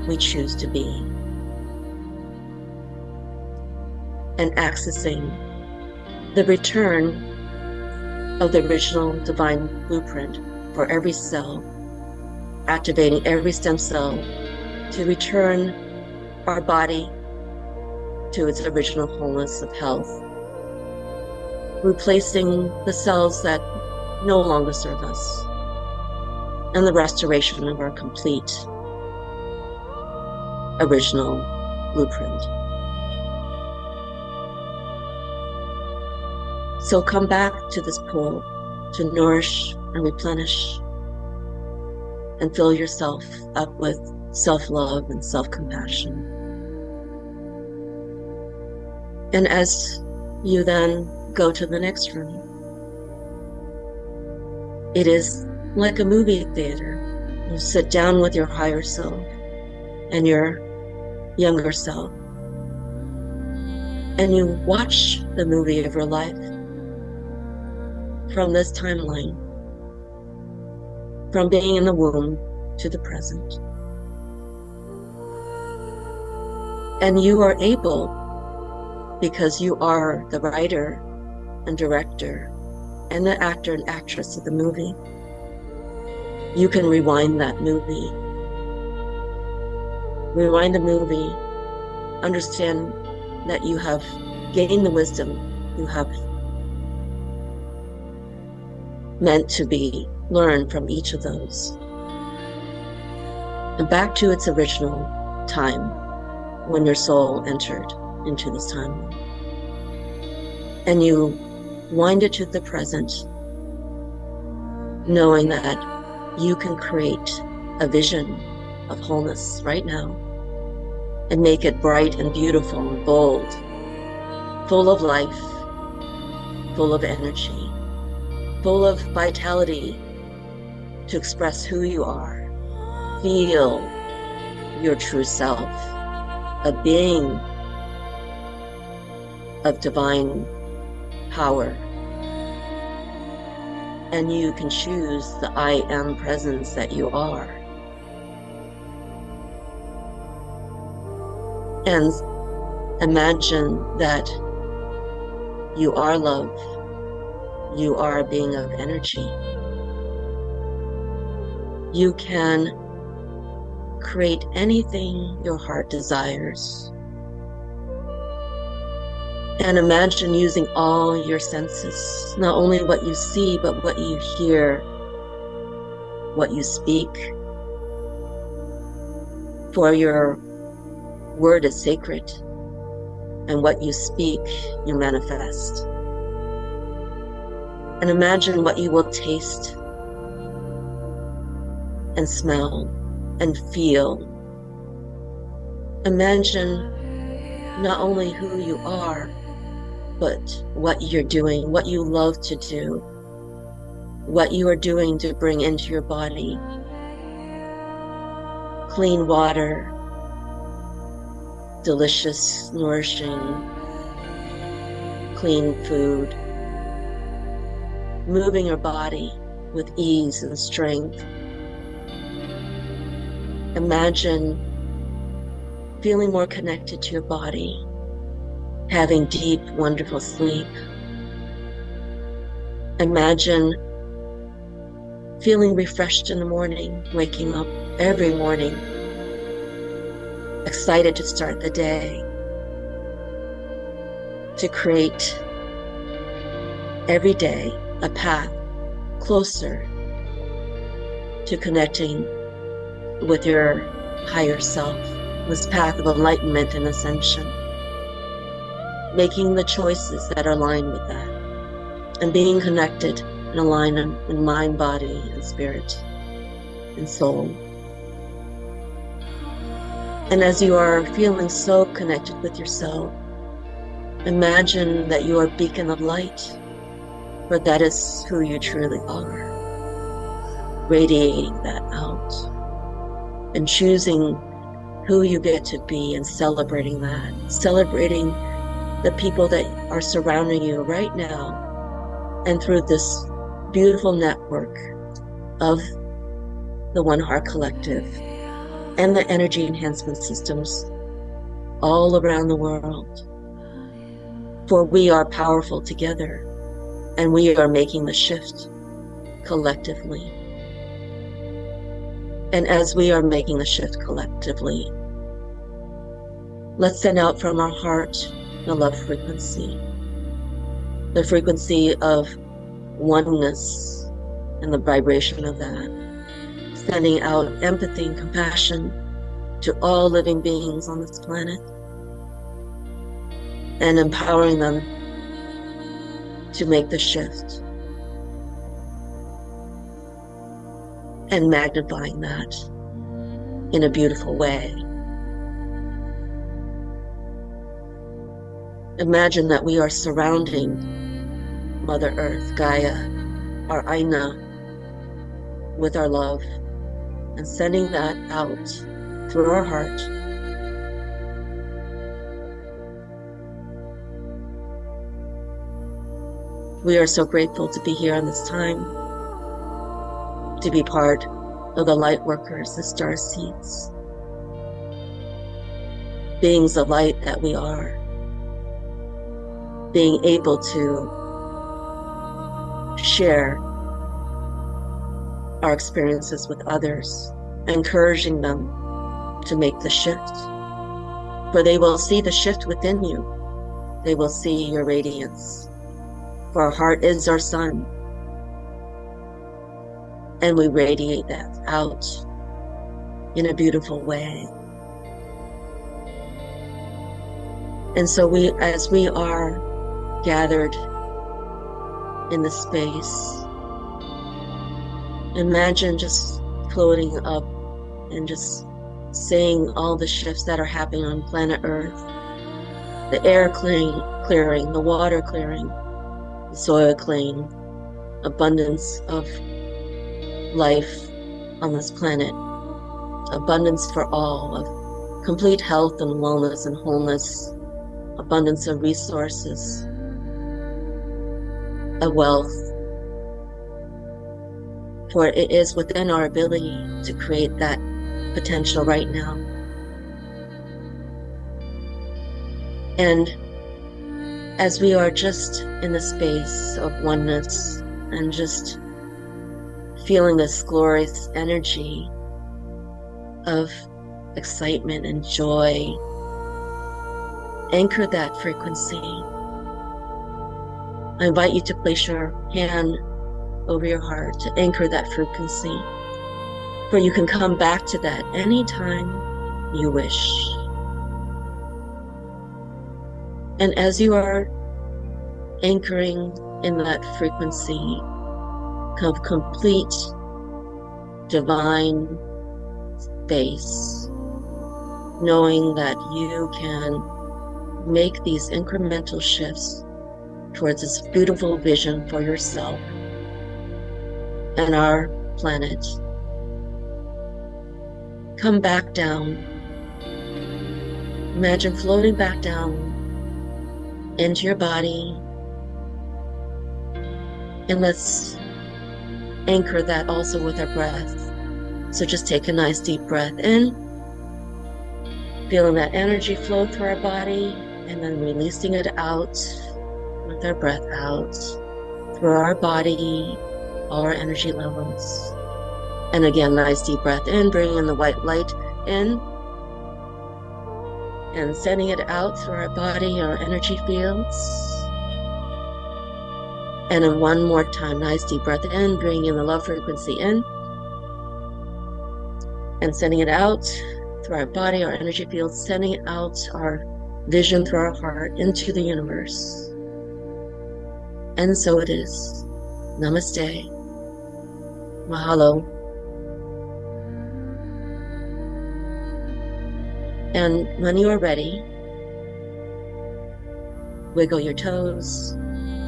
we choose to be, and accessing the return of the original divine blueprint for every cell, activating every stem cell to return our body to its original wholeness of health, replacing the cells that no longer serve us, and the restoration of our complete original blueprint. So come back to this pool to nourish and replenish and fill yourself up with self-love and self-compassion. And as you then go to the next room, it is like a movie theater. You sit down with your higher self and your younger self, and you watch the movie of your life from this timeline, from being in the womb to the present. And you are able, because you are the writer and director and the actor and actress of the movie, you can rewind that movie. Rewind the movie, understand that you have gained the wisdom you have meant to be learned from each of those, and back to its original time when your soul entered into this timeline. And you wind it to the present, knowing that you can create a vision of wholeness right now and make it bright and beautiful and bold, full of life, full of energy, full of vitality to express who you are. Feel your true self, a being of divine power. And you can choose the I am presence that you are. And imagine that you are love. You are a being of energy. You can create anything your heart desires. And imagine using all your senses, not only what you see, but what you hear, what you speak. For your word is sacred, and what you speak, you manifest. And imagine what you will taste and smell and feel. Imagine not only who you are, but what you're doing, what you love to do, what you are doing to bring into your body. Clean water, delicious, nourishing, clean food, moving your body with ease and strength. Imagine feeling more connected to your body, having deep, wonderful sleep. Imagine feeling refreshed in the morning, waking up every morning, excited to start the day, to create every day a path closer to connecting with your higher self, this path of enlightenment and ascension, making the choices that are aligned with that, and being connected in alignment in mind, body, and spirit, and soul. And as you are feeling so connected with yourself, imagine that you are a beacon of light, for that is who you truly are, radiating that out and choosing who you get to be and celebrating that, celebrating the people that are surrounding you right now, and through this beautiful network of the One Heart Collective and the energy enhancement systems all around the world. For we are powerful together, and we are making the shift collectively. And as we are making the shift collectively, let's send out from our heart the love frequency, the frequency of oneness and the vibration of that, sending out empathy and compassion to all living beings on this planet, and empowering them to make the shift, and magnifying that in a beautiful way. Imagine that we are surrounding Mother Earth, Gaia, our Aina, with our love, and sending that out through our heart. We are so grateful to be here on this time, to be part of the light workers, the star seeds, beings of light that we are, being able to share our experiences with others, encouraging them to make the shift. For they will see the shift within you. They will see your radiance. For our heart is our sun, and we radiate that out in a beautiful way. And so as we are gathered in the space, Imagine just floating up and just seeing all the shifts that are happening on planet Earth. The air clearing, the water clearing, the soil cleaning, abundance of life on this planet, abundance for all, of complete health and wellness and wholeness, abundance of resources, of wealth. For it is within our ability to create that potential right now. And as we are just in the space of oneness and just feeling this glorious energy of excitement and joy, anchor that frequency. I invite you to place your hand over your heart to anchor that frequency, for you can come back to that anytime you wish. And as you are anchoring in that frequency of complete divine space, knowing that you can make these incremental shifts towards this beautiful vision for yourself and our planet. Come back down. Imagine floating back down into your body. And let's anchor that also with our breath. So just take a nice deep breath in, feeling that energy flow through our body, and then releasing it out with our breath out through our body, all our energy levels. And again, nice deep breath in, bringing in the white light in, and sending it out through our body, our energy fields. And then one more time, nice deep breath in, bringing in the love frequency in, and sending it out through our body, our energy fields, sending out our vision through our heart into the universe. And so it is. Namaste. Mahalo. And when you are ready, wiggle your toes,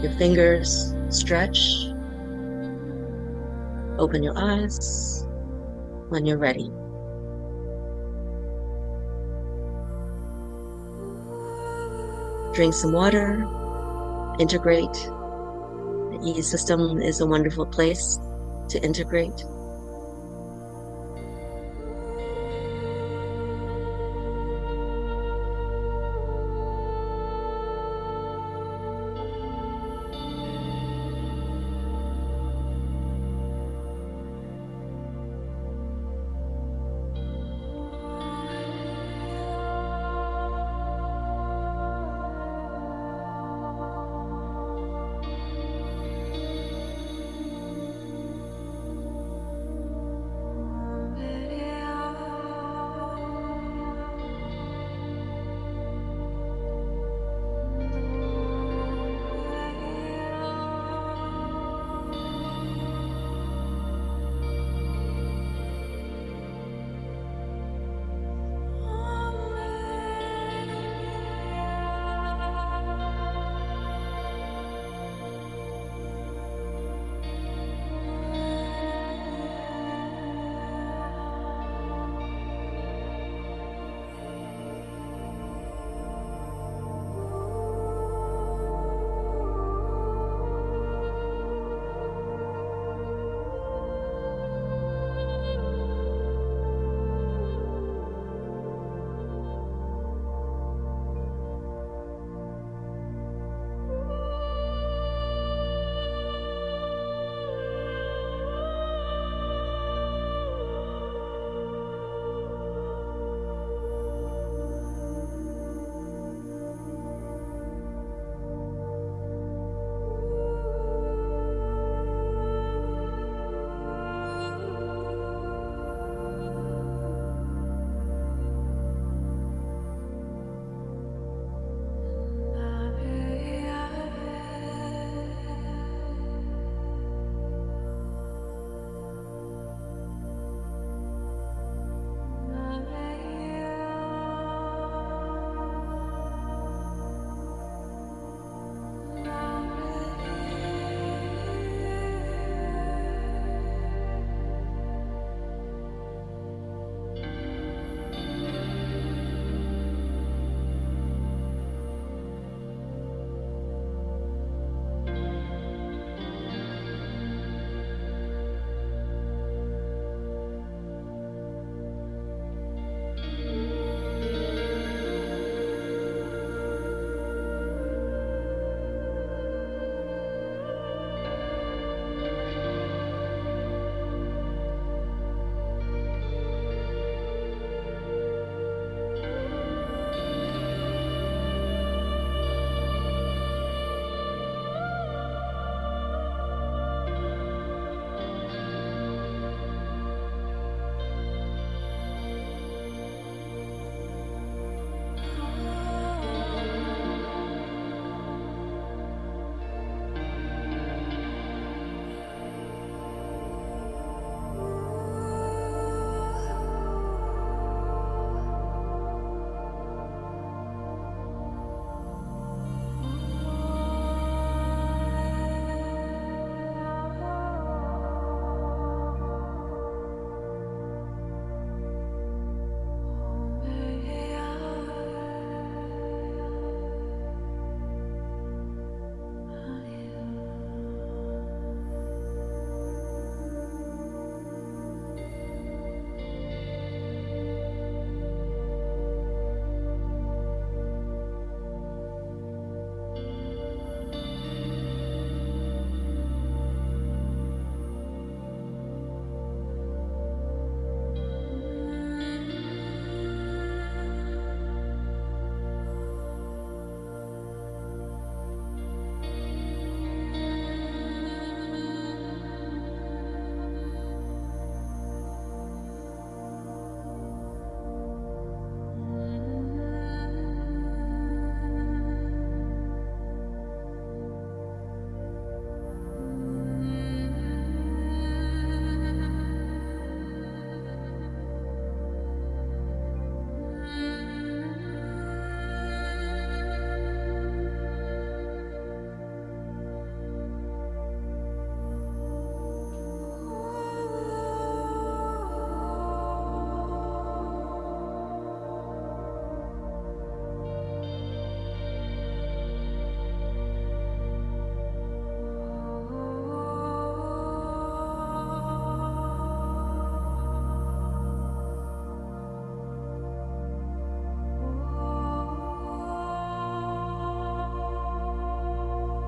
your fingers, stretch, open your eyes when you're ready. Drink some water, integrate. The EEsystem is a wonderful place to integrate.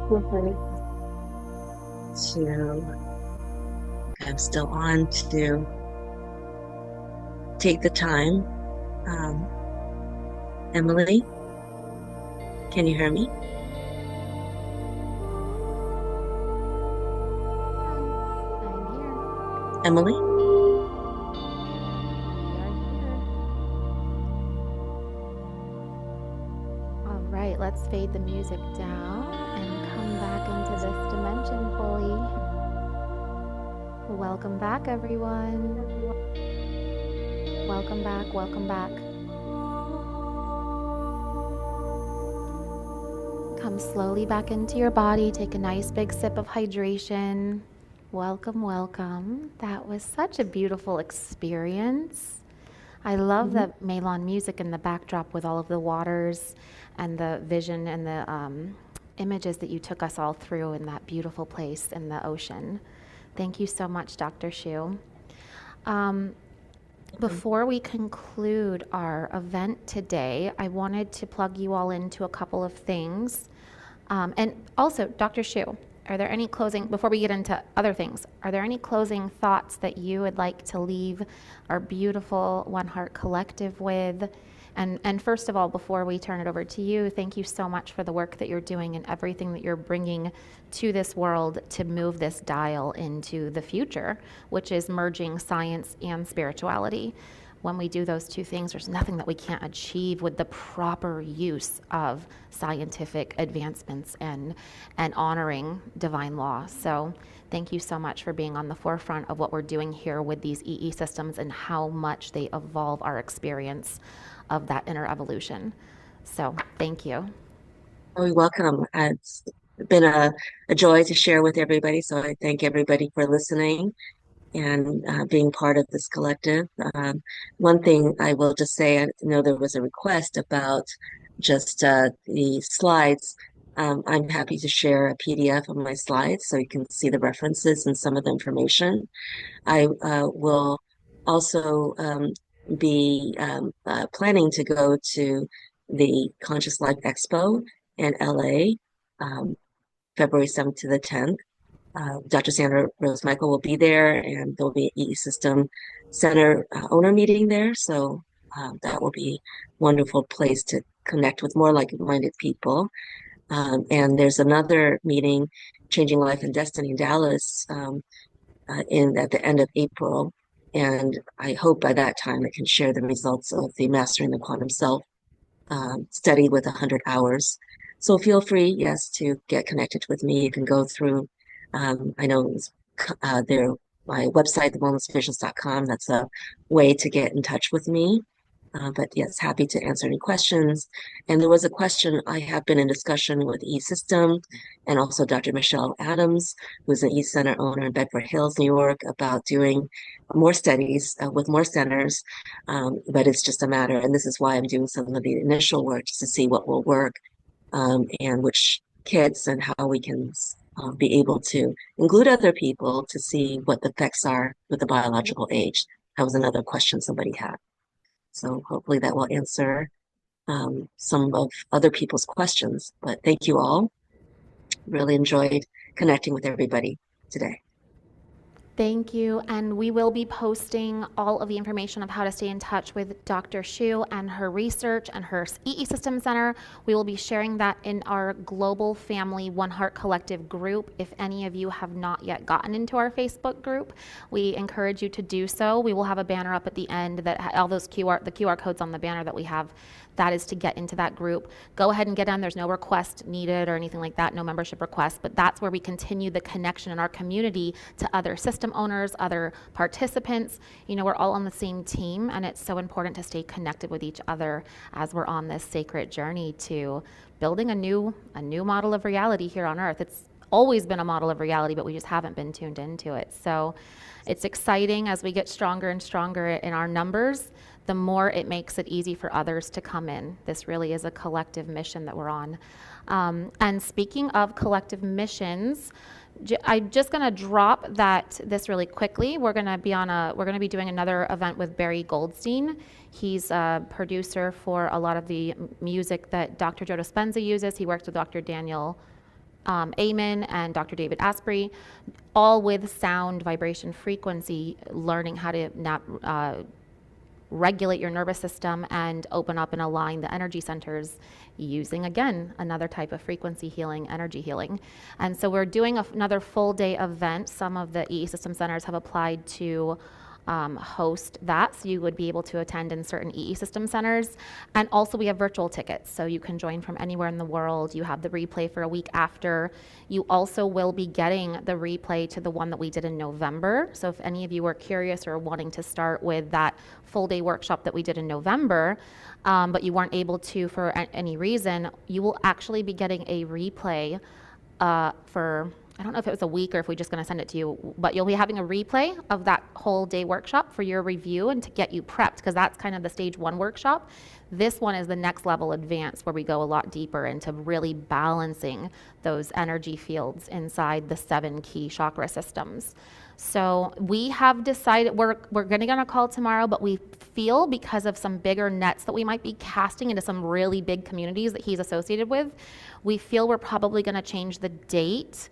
feel free to, I'm still on, to take the time. Emily, can you hear me? I'm here. Emily? We are here. All right, let's fade the music down and come back into this dimension fully. Welcome back, everyone. Welcome back, welcome back. Come slowly back into your body. Take a nice big sip of hydration. Welcome, welcome. That was such a beautiful experience. I love the Melon music in the backdrop with all of the waters and the vision and the images that you took us all through in that beautiful place in the ocean. Thank you so much, Dr. Hsu. Before we conclude our event today, I wanted to plug you all into a couple of things. And also, Dr. Hsu, are there any closing, before we get into other things, are there any closing thoughts that you would like to leave our beautiful One Heart Collective with? And first of all, before we turn it over to you, thank you so much for the work that you're doing and everything that you're bringing to this world to move this dial into the future, which is merging science and spirituality. When we do those two things, there's nothing that we can't achieve with the proper use of scientific advancements and honoring divine law. So thank you so much for being on the forefront of what we're doing here with these EE systems and how much they evolve our experience of that inner evolution. So thank you. Oh, you're welcome. It's been a joy to share with everybody. So I thank everybody for listening and being part of this collective. One thing I will just say, I know there was a request about just the slides. I'm happy to share a PDF of my slides so you can see the references and some of the information. I will also be planning to go to the Conscious Life Expo in LA, February 7th to the 10th. Dr. Sandra Rose Michael will be there, and there'll be an EEsystem Center owner meeting there. So that will be a wonderful place to connect with more like-minded people. And there's another meeting, Changing Life and Destiny in Dallas, at the end of April. And I hope by that time I can share the results of the Mastering the Quantum Self study with 100 hours. So feel free, yes, to get connected with me. You can go through, I know my website, thewellnessvisions.com. That's a way to get in touch with me. But yes, happy to answer any questions. And there was a question, I have been in discussion with EEsystem and also Dr. Michelle Adams, who's an E-Center owner in Bedford Hills, New York, about doing more studies with more centers. But it's just a matter, and this is why I'm doing some of the initial work, just to see what will work and which kids and how we can be able to include other people to see what the effects are with the biological age. That was another question somebody had. So hopefully that will answer some of other people's questions. But thank you all. Really enjoyed connecting with everybody today. Thank you. And we will be posting all of the information of how to stay in touch with Dr. Hsu and her research and her EEsystem Center. We will be sharing that in our Global Family One Heart Collective group. If any of you have not yet gotten into our Facebook group, we encourage you to do so. We will have a banner up at the end that all those the QR codes on the banner that we have. That is to get into that group. Go ahead and get in. There's no request needed or anything like that, no membership request, but that's where we continue the connection in our community to other system owners, other participants. You know, we're all on the same team, and it's so important to stay connected with each other as we're on this sacred journey to building a new model of reality here on Earth. It's always been a model of reality, but we just haven't been tuned into it. So it's exciting as we get stronger and stronger in our numbers, the more it makes it easy for others to come in. This really is a collective mission that we're on. And speaking of collective missions, I'm just going to drop this really quickly. We're going to be doing another event with Barry Goldstein. He's a producer for a lot of the music that Dr. Joe Dispenza uses. He works with Dr. Daniel Amen and Dr. David Asprey, all with sound, vibration, frequency, learning how to regulate your nervous system and open up and align the energy centers using, again, another type of frequency healing, energy healing. And so we're doing another full day event. Some of the EEsystem centers have applied to host that, so you would be able to attend in certain EEsystem centers. And also we have virtual tickets, so you can join from anywhere in the world. You have the replay for a week after. You also will be getting the replay to the one that we did in November. So if any of you are curious or wanting to start with that full day workshop that we did in November, but you weren't able to for any reason, you will actually be getting a replay for, I don't know if it was a week or if we're just going to send it to you, but you'll be having a replay of that whole day workshop for your review and to get you prepped, because that's kind of the stage 1 workshop. This one is the next level advanced, where we go a lot deeper into really balancing those energy fields inside the 7 key chakra systems. So we have decided we're going to get on a call tomorrow, but we feel because of some bigger nets that we might be casting into some really big communities that he's associated with, we feel we're probably going to change the date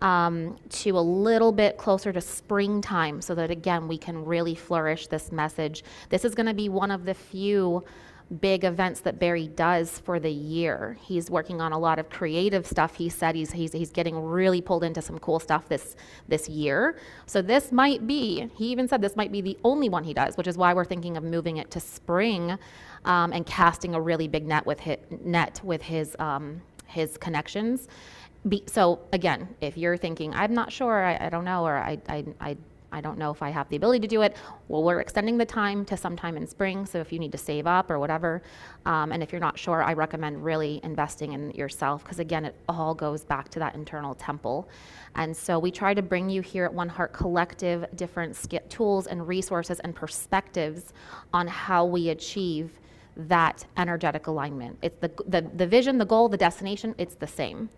to a little bit closer to springtime, so that again we can really flourish this message. This is going to be one of the few big events that Barry does for the year. He's working on a lot of creative stuff. He said he's getting really pulled into some cool stuff this year. So this might be, he even said this might be the only one he does, which is why we're thinking of moving it to spring and casting a really big net with his connections. So again, if you're thinking, I'm not sure, I don't know, or I don't know if I have the ability to do it, well, we're extending the time to sometime in spring. So if you need to save up or whatever, and if you're not sure, I recommend really investing in yourself, because again, it all goes back to that internal temple. And so we try to bring you here at One Heart Collective different tools and resources and perspectives on how we achieve that energetic alignment. It's the vision, the goal, the destination, it's the same.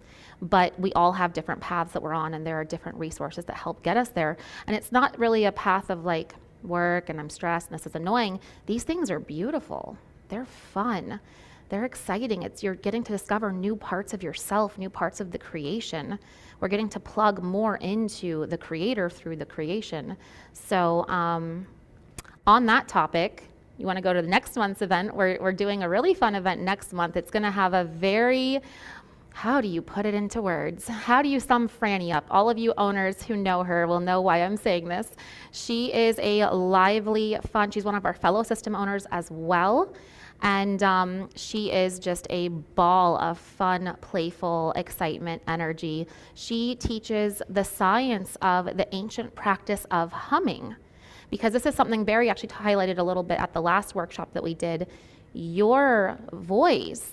But we all have different paths that we're on, and there are different resources that help get us there. And it's not really a path of like work and I'm stressed and this is annoying. These things are beautiful. They're fun. They're exciting. You're getting to discover new parts of yourself, new parts of the creation. We're getting to plug more into the creator through the creation. So on that topic, you want to go to the next month's event. We're doing a really fun event next month. It's going to have a very, how do you put it into words? How do you sum Franny up? All of you owners who know her will know why I'm saying this. She is a lively, fun, she's one of our fellow system owners as well. And she is just a ball of fun, playful, excitement, energy. She teaches the science of the ancient practice of humming, because this is something Barry actually highlighted a little bit at the last workshop that we did. Your voice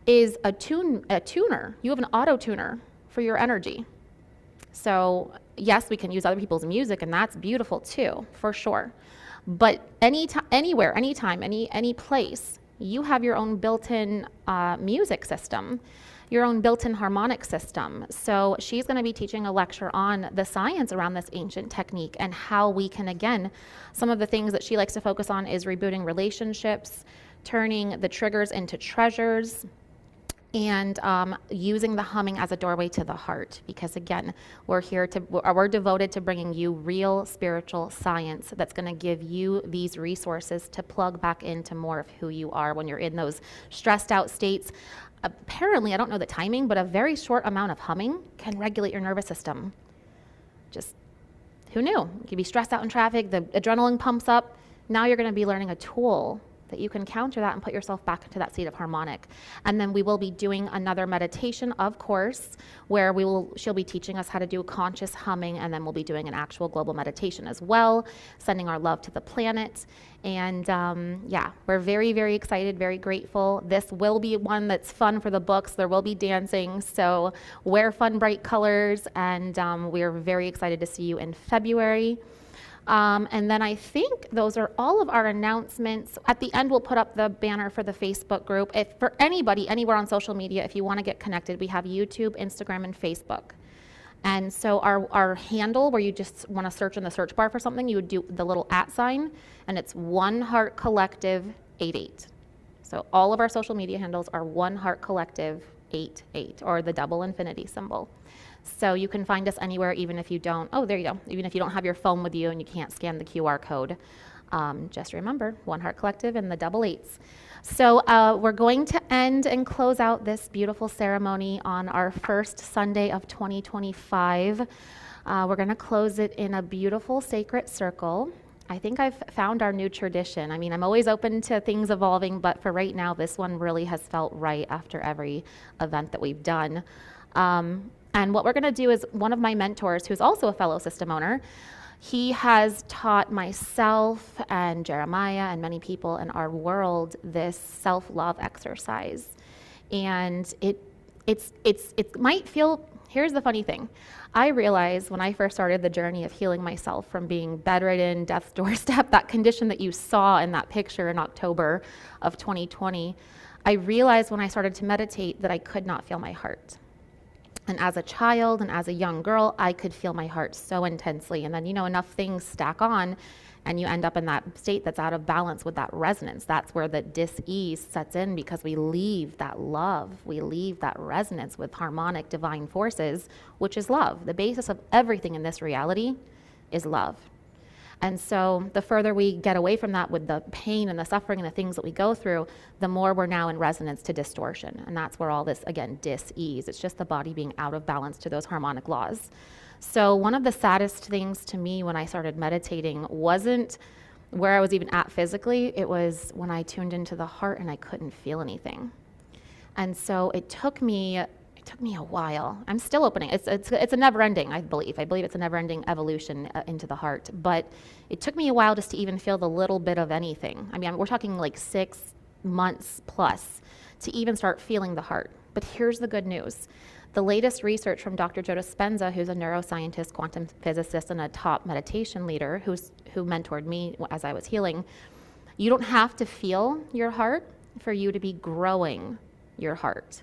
is a tuner. You have an auto tuner for your energy. So yes, we can use other people's music, and that's beautiful too, for sure. But anywhere, anytime, any place, you have your own built-in music system, your own built-in harmonic system. So she's going to be teaching a lecture on the science around this ancient technique and how we can, again, some of the things that she likes to focus on is rebooting relationships, turning the triggers into treasures, and using the humming as a doorway to the heart, because again, we're devoted to bringing you real spiritual science that's going to give you these resources to plug back into more of who you are when you're in those stressed out states. Apparently, I don't know the timing, but a very short amount of humming can regulate your nervous system. Just, who knew? You could be stressed out in traffic, the adrenaline pumps up. Now you're going to be learning a tool that you can counter that and put yourself back into that state of harmonic. And then we will be doing another meditation, of course, where she'll be teaching us how to do conscious humming, and then we'll be doing an actual global meditation as well, sending our love to the planet. And yeah, we're very, very excited, very grateful. This will be one that's fun for the books. There will be dancing, so wear fun, bright colors, and we're very excited to see you in February. And then I think those are all of our announcements. At the end, we'll put up the banner for the Facebook group. If for anybody, anywhere on social media, if you want to get connected, we have YouTube, Instagram, and Facebook. And so our handle, where you just want to search in the search bar for something, you would do the little @ sign, and it's One Heart Collective 88. So all of our social media handles are One Heart Collective 888, or the double infinity symbol. So you can find us anywhere, even if you don't, oh, there you go. Even if you don't have your phone with you and you can't scan the QR code. Just remember, One Heart Collective and the double eights. So we're going to end and close out this beautiful ceremony on our first Sunday of 2025. We're going to close it in a beautiful sacred circle. I think I've found our new tradition. I mean, I'm always open to things evolving, but for right now, this one really has felt right after every event that we've done. And what we're going to do is, one of my mentors, who's also a fellow system owner, he has taught myself and Jeremiah and many people in our world this self-love exercise. And it might feel, here's the funny thing. I realized when I first started the journey of healing myself from being bedridden, death's doorstep, that condition that you saw in that picture in October of 2020, I realized when I started to meditate that I could not feel my heart. And as a child and as a young girl, I could feel my heart so intensely. And then, enough things stack on and you end up in that state that's out of balance with that resonance. That's where the dis-ease sets in, because we leave that love. We leave that resonance with harmonic divine forces, which is love. The basis of everything in this reality is love. And so the further we get away from that with the pain and the suffering and the things that we go through, the more we're now in resonance to distortion. And that's where all this, again, dis-ease. It's just the body being out of balance to those harmonic laws. So one of the saddest things to me when I started meditating wasn't where I was even at physically. It was when I tuned into the heart and I couldn't feel anything. And so it took me a while. I'm still opening. It's a never ending, I believe. I believe it's a never ending evolution into the heart. But it took me a while just to even feel the little bit of anything. I mean, we're talking like 6 months plus to even start feeling the heart. But here's the good news. The latest research from Dr. Joe Dispenza, who's a neuroscientist, quantum physicist, and a top meditation leader who mentored me as I was healing, you don't have to feel your heart for you to be growing your heart.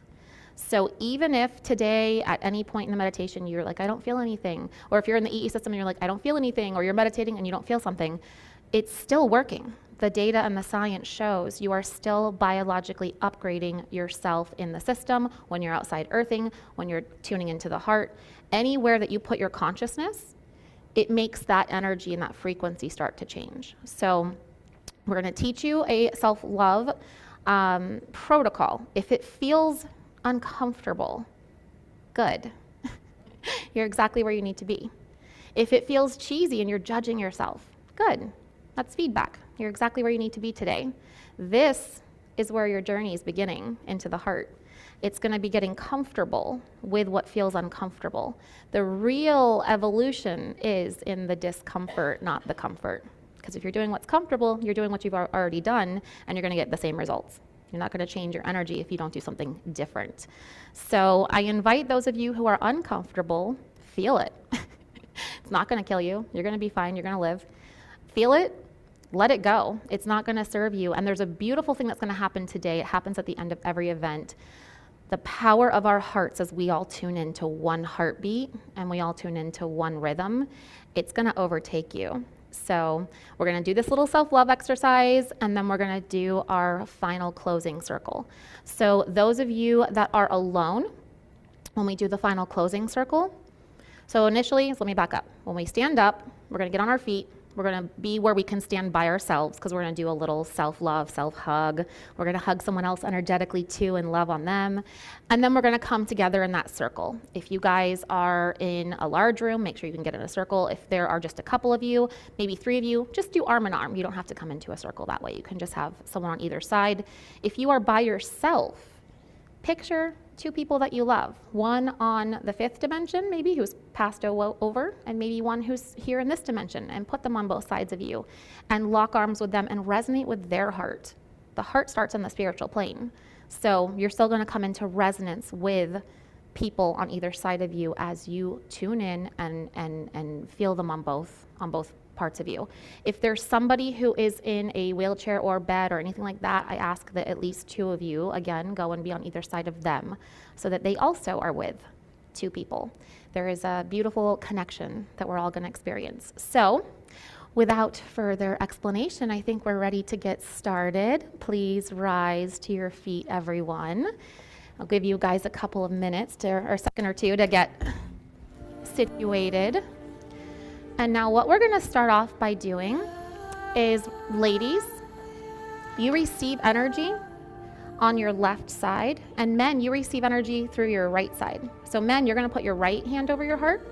So even if today, at any point in the meditation, you're like, I don't feel anything, or if you're in the EE system and you're like, I don't feel anything, or you're meditating and you don't feel something, it's still working. The data and the science shows you are still biologically upgrading yourself in the system when you're outside earthing, when you're tuning into the heart. Anywhere that you put your consciousness, it makes that energy and that frequency start to change. So we're going to teach you a self-love protocol. If it feels uncomfortable, good. You're exactly where you need to be. If it feels cheesy and you're judging yourself, good. That's feedback. You're exactly where you need to be today. This is where your journey is beginning into the heart. It's going to be getting comfortable with what feels uncomfortable. The real evolution is in the discomfort, not the comfort. Because if you're doing what's comfortable, you're doing what you've already done, and you're going to get the same results. You're not going to change your energy if you don't do something different. So I invite those of you who are uncomfortable, feel it. It's not going to kill you. You're going to be fine. You're going to live. Feel it. Let it go. It's not going to serve you. And there's a beautiful thing that's going to happen today. It happens at the end of every event. The power of our hearts as we all tune into one heartbeat and we all tune into one rhythm, it's going to overtake you. So we're going to do this little self-love exercise, and then we're going to do our final closing circle. So those of you that are alone, when we do the final closing circle, so initially, let me back up. When we stand up, we're going to get on our feet. We're going to be where we can stand by ourselves, because we're going to do a little self-love, self-hug. We're going to hug someone else energetically too and love on them. And then we're going to come together in that circle. If you guys are in a large room, make sure you can get in a circle. If there are just a couple of you, maybe 3 of you, just do arm in arm. You don't have to come into a circle that way. You can just have someone on either side. If you are by yourself, picture 2 people that you love, one on the 5th dimension, maybe, who's passed over, and maybe one who's here in this dimension, and put them on both sides of you and lock arms with them and resonate with their heart. The heart starts on the spiritual plane. So you're still going to come into resonance with people on either side of you as you tune in and feel them on both parts of you. If there's somebody who is in a wheelchair or bed or anything like that, I ask that at least 2 of you, again, go and be on either side of them so that they also are with 2 people. There is a beautiful connection that we're all going to experience. So without further explanation, I think we're ready to get started. Please rise to your feet, everyone. I'll give you guys a couple of minutes or a second or two to get situated. And now what we're going to start off by doing is, ladies, you receive energy on your left side, and men, you receive energy through your right side. So men, you're going to put your right hand over your heart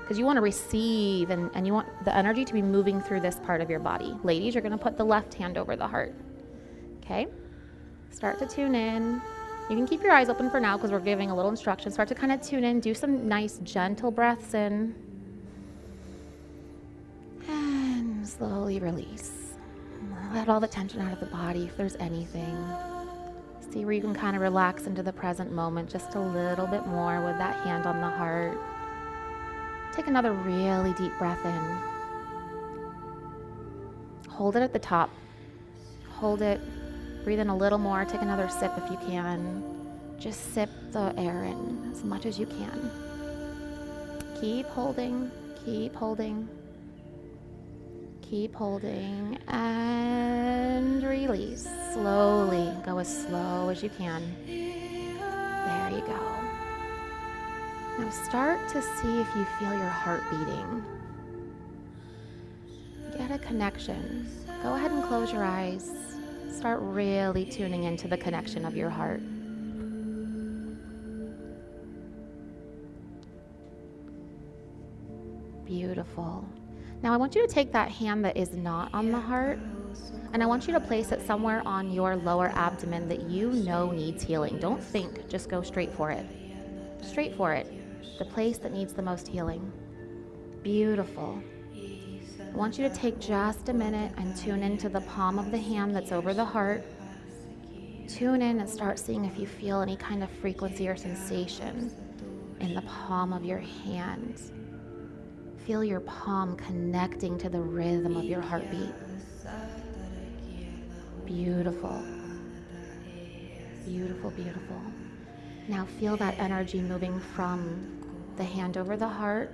because you want to receive and you want the energy to be moving through this part of your body. Ladies, you're going to put the left hand over the heart. Okay? Start to tune in. You can keep your eyes open for now because we're giving a little instruction. Start to kind of tune in. Do some nice gentle breaths in. And slowly release. Let all the tension out of the body if there's anything. See where you can kind of relax into the present moment just a little bit more with that hand on the heart. Take another really deep breath in. Hold it at the top. Hold it. Breathe in a little more. Take another sip if you can. Just sip the air in as much as you can. Keep holding. Keep holding. Keep holding. And release. Slowly. Go as slow as you can. There you go. Now start to see if you feel your heart beating. Get a connection. Go ahead and close your eyes. Start really tuning into the connection of your heart. Beautiful. Now I want you to take that hand that is not on the heart, and I want you to place it somewhere on your lower abdomen that you know needs healing. Don't think, just go straight for it. Straight for it. The place that needs the most healing. Beautiful. I want you to take just a minute and tune into the palm of the hand that's over the heart. Tune in and start seeing if you feel any kind of frequency or sensation in the palm of your hand. Feel your palm connecting to the rhythm of your heartbeat. Beautiful. Beautiful, beautiful. Now feel that energy moving from the hand over the heart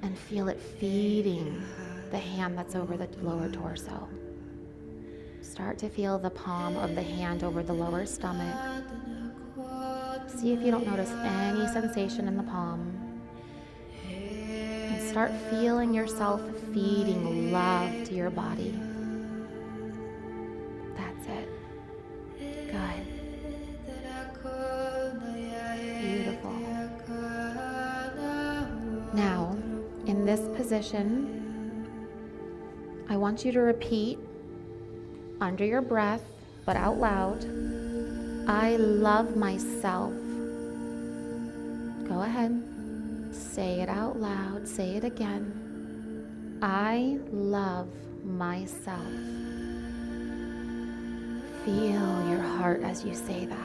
and feel it feeding the hand that's over the lower torso. Start to feel the palm of the hand over the lower stomach. See if you don't notice any sensation in the palm. And start feeling yourself feeding love to your body. That's it. Good. Beautiful. Now, in this position, I want you to repeat under your breath, but out loud, I love myself. Go ahead. Say it out loud. Say it again. I love myself. Feel your heart as you say that.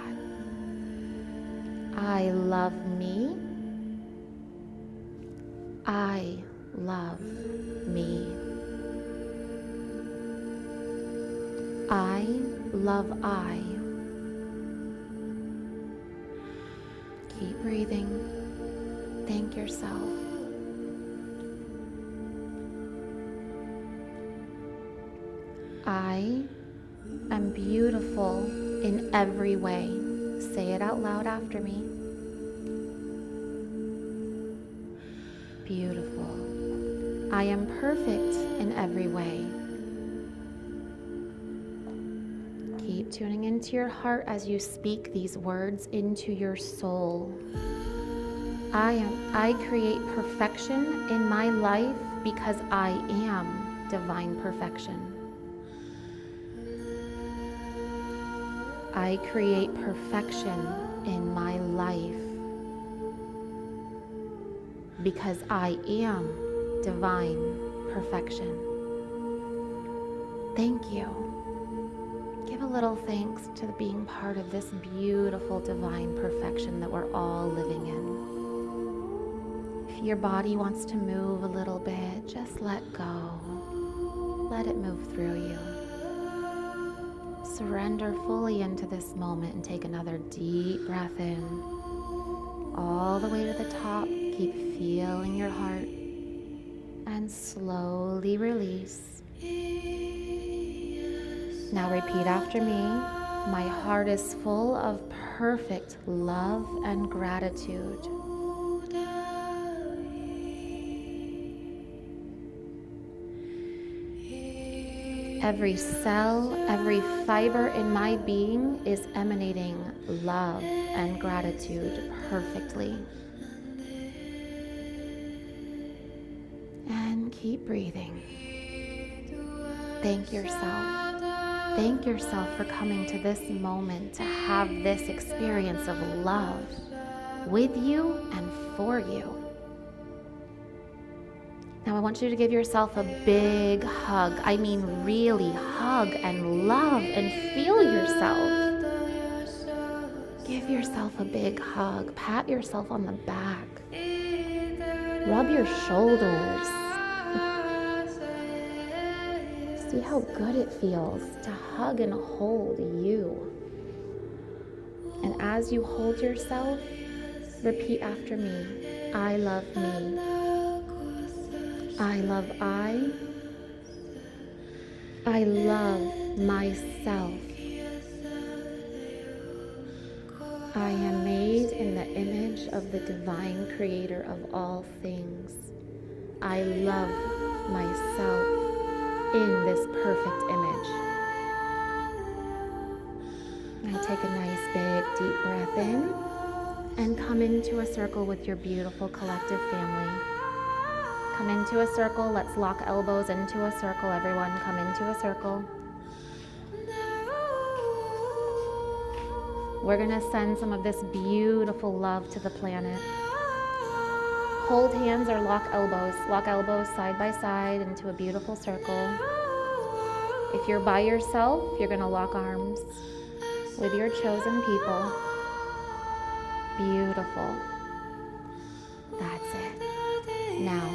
I love me. I love me. I love I. Keep breathing. Thank yourself. I am beautiful in every way. Say it out loud after me. Beautiful. I am perfect in every way. Keep tuning into your heart as you speak these words into your soul. I create perfection in my life because I am divine perfection. I create perfection in my life because I am divine perfection. Thank you. Give a little thanks to being part of this beautiful divine perfection that we're all living in. If your body wants to move a little bit, just let go. Let it move through you. Surrender fully into this moment and take another deep breath in. All the way to the top. Keep feeling your heart. And slowly release. Now repeat after me. My heart is full of perfect love and gratitude. Every cell, every fiber in my being is emanating love and gratitude perfectly. And keep breathing. Thank yourself. Thank yourself for coming to this moment to have this experience of love with you and for you. Now I want you to give yourself a big hug. I mean really hug and love and feel yourself. Give yourself a big hug. Pat yourself on the back. Rub your shoulders. See how good it feels to hug and hold you. And as you hold yourself, repeat after me. I love me. I love I. I love myself. I am made in the image of the divine creator of all things. I love myself in this perfect image. Now take a nice big deep breath in and come into a circle with your beautiful collective family. Come into a circle. Let's lock elbows into a circle. Everyone come into a circle. We're going to send some of this beautiful love to the planet. Hold hands or lock elbows. Lock elbows side by side into a beautiful circle. If you're by yourself, you're going to lock arms with your chosen people. Beautiful. That's it. Now,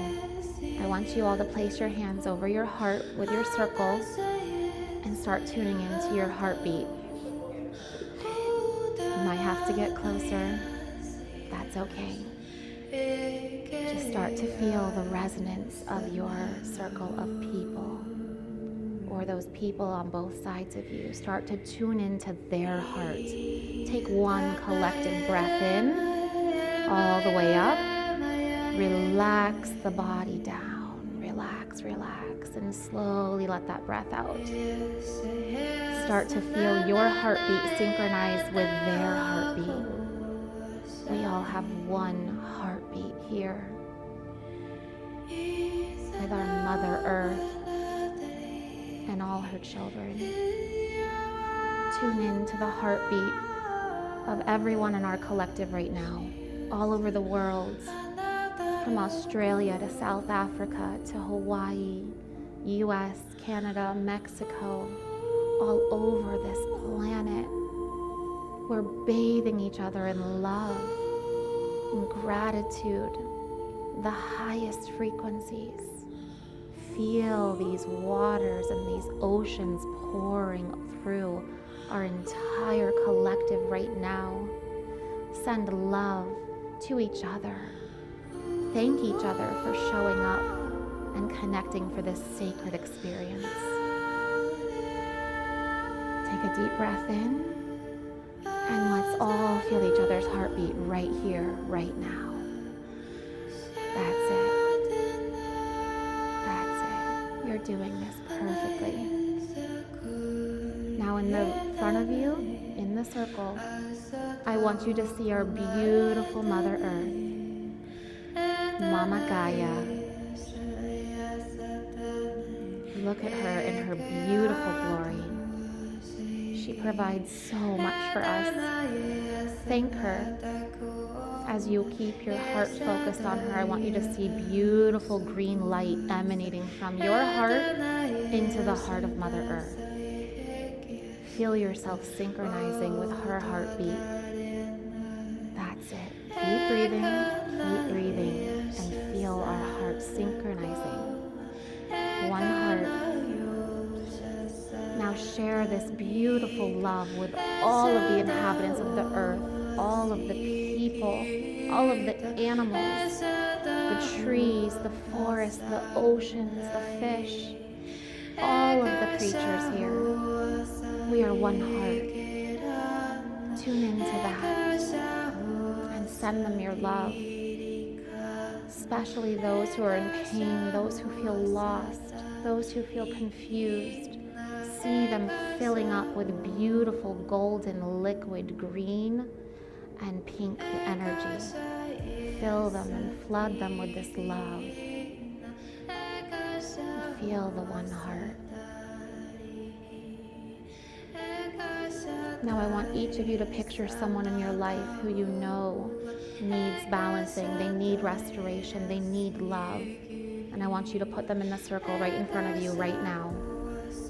I want you all to place your hands over your heart with your circle and start tuning into your heartbeat. You might have to get closer. That's okay. Just start to feel the resonance of your circle of people, or those people on both sides of you. Start to tune into their heart. Take one collective breath in, all the way up. Relax the body down. Relax, relax, and slowly let that breath out. Start to feel your heartbeat synchronize with their heartbeat. We all have one heartbeat here with our Mother Earth and all her children. Tune into the heartbeat of everyone in our collective right now, all over the world, from Australia to South Africa to Hawaii, US, Canada, Mexico, all over this planet. We're bathing each other in love, in gratitude, the highest frequencies. Feel these waters and these oceans pouring through our entire collective right now. Send love to each other. Thank each other for showing up and connecting for this sacred experience. Take a deep breath in, and let's all feel each other's heartbeat right here, right now. That's it. That's it. You're doing this perfectly. Now in the front of you, in the circle, I want you to see our beautiful Mother Earth, Mama Gaia. Look at her in her beautiful glory. She provides so much for us. Thank her. As you keep your heart focused on her, I want you to see beautiful green light emanating from your heart into the heart of Mother Earth. Feel yourself synchronizing with her heartbeat. That's it. Keep breathing, and feel our hearts synchronizing. One heart. Now share this beautiful love with all of the inhabitants of the earth, all of the people, all of the animals, the trees, the forests, the oceans, the fish, all of the creatures here. We are one heart. Tune into that and send them your love, especially those who are in pain, those who feel lost, those who feel confused. See them filling up with beautiful golden liquid green and pink energy. Fill them and flood them with this love. And feel the one heart. Now I want each of you to picture someone in your life who you know needs balancing, they need restoration, they need love. And I want you to put them in the circle right in front of you right now.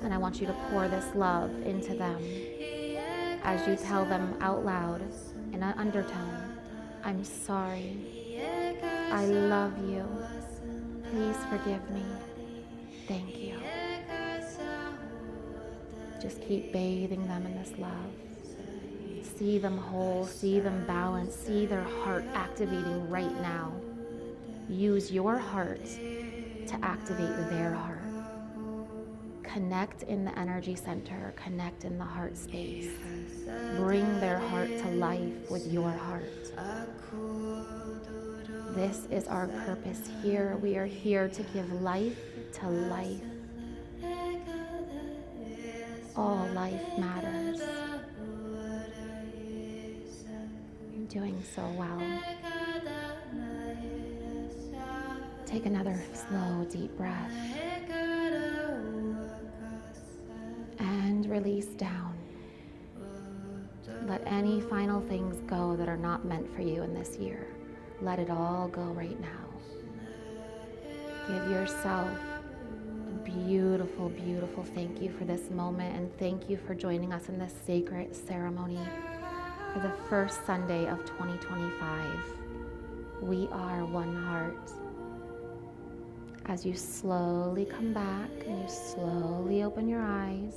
And I want you to pour this love into them as you tell them out loud in an undertone, I'm sorry, I love you, please forgive me, thank you. Just keep bathing them in this love. See them whole, see them balanced, see their heart activating right now. Use your heart to activate their heart. Connect in the energy center, connect in the heart space. Bring their heart to life with your heart. This is our purpose here. We are here to give life to life. All life matters. You're doing so well. Take another slow, deep breath. And release down. Let any final things go that are not meant for you in this year. Let it all go right now. Give yourself a beautiful, beautiful thank you for this moment, and thank you for joining us in this sacred ceremony for the first Sunday of 2025. We are one heart. As you slowly come back and you slowly open your eyes,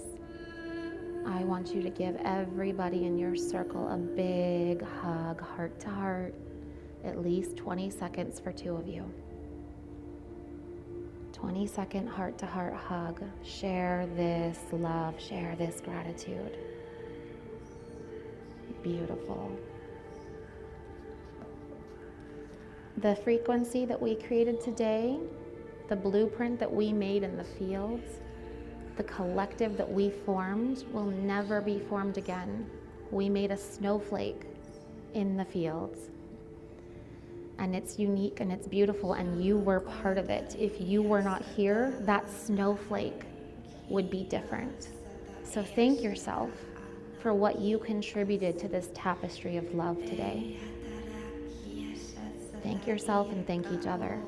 I want you to give everybody in your circle a big hug, heart to heart, at least 20 seconds for two of you. 20-second heart-to-heart hug. Share this love, share this gratitude. Beautiful. The frequency that we created today, the blueprint that we made in the fields, the collective that we formed will never be formed again. We made a snowflake in the fields. And it's unique and it's beautiful, and you were part of it. If you were not here, that snowflake would be different. So thank yourself for what you contributed to this tapestry of love today. Thank yourself and thank each other.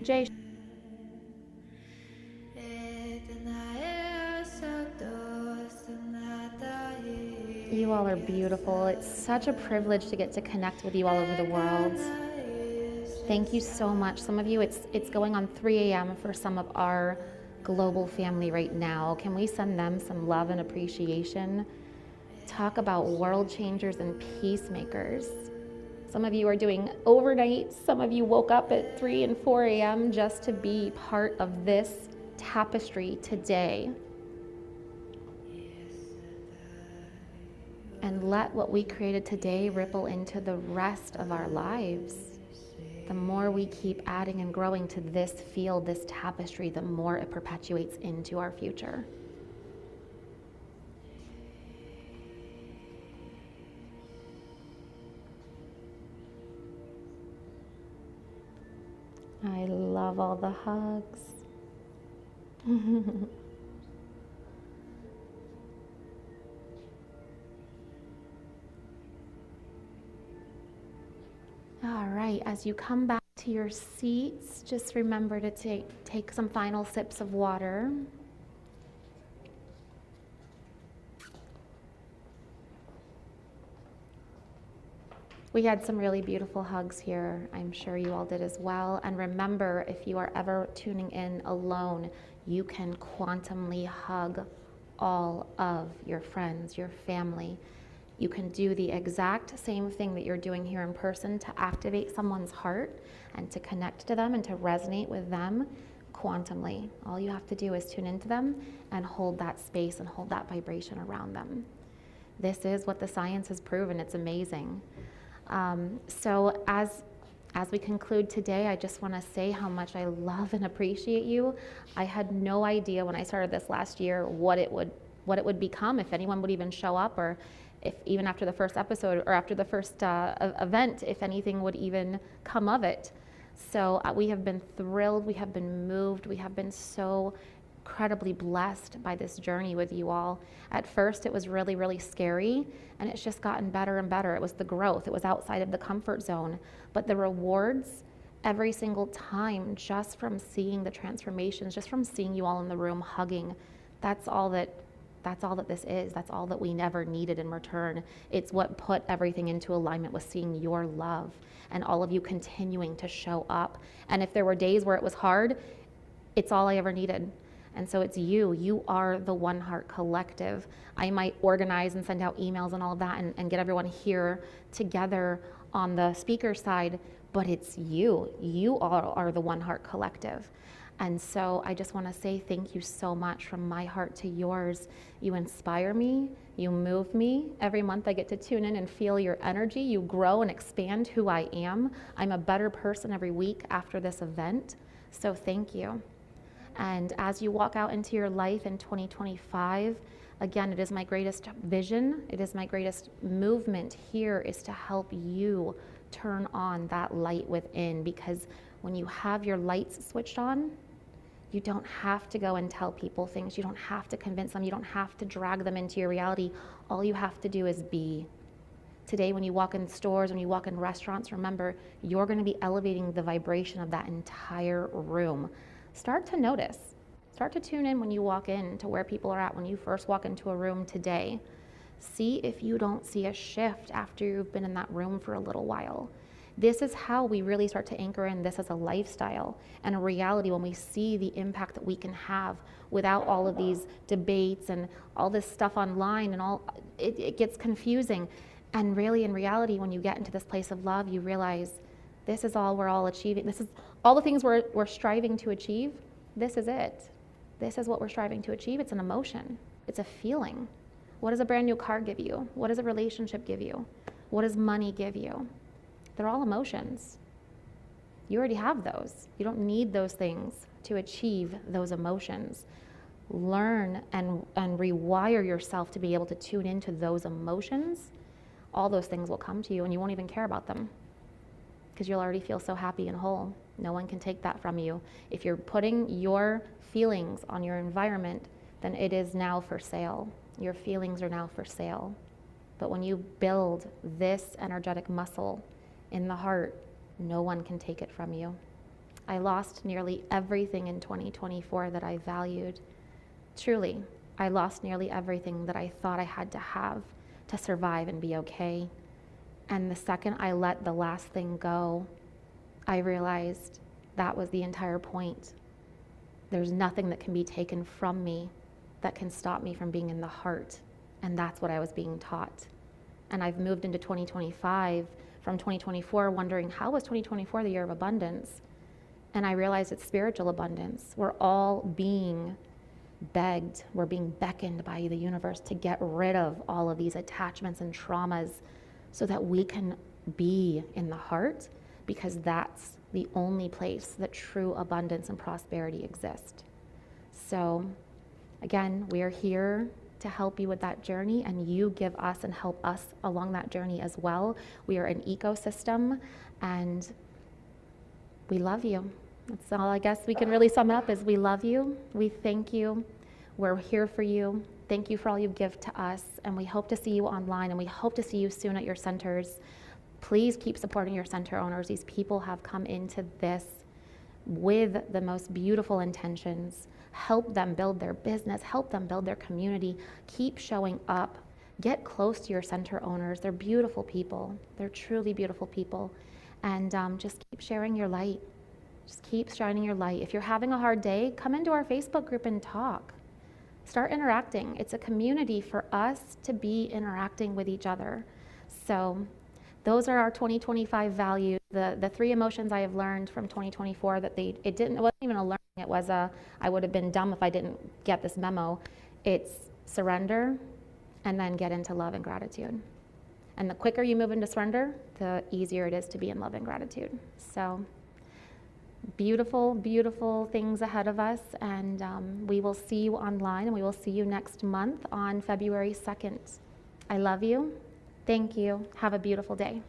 Jay. You all are beautiful. It's such a privilege to get to connect with you all over the world. Thank you so much. Some of you, it's going on 3 a.m. for some of our global family right now. Can we send them some love and appreciation? Talk about world changers and peacemakers. Some of you are doing overnight. Some of you woke up at 3 and 4 a.m. just to be part of this tapestry today. And let what we created today ripple into the rest of our lives. The more we keep adding and growing to this field, this tapestry, the more it perpetuates into our future. I love all the hugs. All right, as you come back to your seats, just remember to take some final sips of water. We had some really beautiful hugs here. I'm sure you all did as well. And remember, if you are ever tuning in alone, you can quantumly hug all of your friends, your family. You can do the exact same thing that you're doing here in person to activate someone's heart and to connect to them and to resonate with them quantumly. All you have to do is tune into them and hold that space and hold that vibration around them. This is what the science has proven. It's amazing. So as we conclude today, I just want to say how much I love and appreciate you. I had no idea when I started this last year what it would become, if anyone would even show up, or if even after the first episode or after the first event, if anything would even come of it. So we have been thrilled, we have been moved, we have been so incredibly blessed by this journey with you all. At first it was really, really scary, and it's just gotten better and better. It was the growth, it was outside of the comfort zone, but the rewards every single time, just from seeing the transformations, just from seeing you all in the room hugging, that's all that this is. That's all that we never needed in return. It's what put everything into alignment with seeing your love and all of you continuing to show up. And if there were days where it was hard, it's all I ever needed. And so it's you. You are the One Heart Collective. I might organize and send out emails and all of that and get everyone here together on the speaker side, but it's you. You all are the One Heart Collective. And so I just want to say thank you so much from my heart to yours. You inspire me. You move me. Every month I get to tune in and feel your energy. You grow and expand who I am. I'm a better person every week after this event. So thank you. And as you walk out into your life in 2025, again, it is my greatest vision. It is my greatest movement here is to help you turn on that light within, because when you have your lights switched on, you don't have to go and tell people things. You don't have to convince them. You don't have to drag them into your reality. All you have to do is be. Today, when you walk in stores, when you walk in restaurants, remember, you're going to be elevating the vibration of that entire room. Start to notice. Start to tune in when you walk in to where people are at when you first walk into a room today. See if you don't see a shift after you've been in that room for a little while. This is how we really start to anchor in this as a lifestyle and a reality, when we see the impact that we can have without all of these debates and all this stuff online and all. It gets confusing. And really, in reality, when you get into this place of love, you realize this is all we're all achieving. This is all the things we're striving to achieve. This is it. This is what we're striving to achieve. It's an emotion. It's a feeling. What does a brand new car give you? What does a relationship give you? What does money give you? They're all emotions. You already have those. You don't need those things to achieve those emotions. Learn and rewire yourself to be able to tune into those emotions. All those things will come to you and you won't even care about them because you'll already feel so happy and whole. No one can take that from you. If you're putting your feelings on your environment, then it is now for sale. Your feelings are now for sale. But when you build this energetic muscle in the heart, no one can take it from you. I lost nearly everything in 2024 that I valued. Truly, I lost nearly everything that I thought I had to have to survive and be okay. And the second I let the last thing go, I realized that was the entire point. There's nothing that can be taken from me that can stop me from being in the heart. And that's what I was being taught. And I've moved into 2025 from 2024 wondering, how was 2024 the year of abundance? And I realized it's spiritual abundance. We're all being begged, we're being beckoned by the universe to get rid of all of these attachments and traumas so that we can be in the heart, because that's the only place that true abundance and prosperity exist. So again, we are here to help you with that journey, and you give us and help us along that journey as well. We are an ecosystem, and we love you. That's all I guess we can really sum it up is we love you. We thank you. We're here for you. Thank you for all you give to us, and we hope to see you online, and we hope to see you soon at your centers. Please keep supporting your center owners. These people have come into this with the most beautiful intentions. Help them build their business, help them build their community. Keep showing up get close to your center owners. They're beautiful people. They're truly beautiful people. And just keep sharing your light. Just keep shining your light. If you're having a hard day, come into our Facebook group and talk. Start interacting. It's a community for us to be interacting with each other. So those are our 2025 values. The 3 emotions I have learned from 2024 that it wasn't even a learning, it was I would have been dumb if I didn't get this memo. It's surrender, and then get into love and gratitude. And the quicker you move into surrender, the easier it is to be in love and gratitude. So beautiful, beautiful things ahead of us, and we will see you online, and we will see you next month on February 2nd. I love you. Thank you. Have a beautiful day.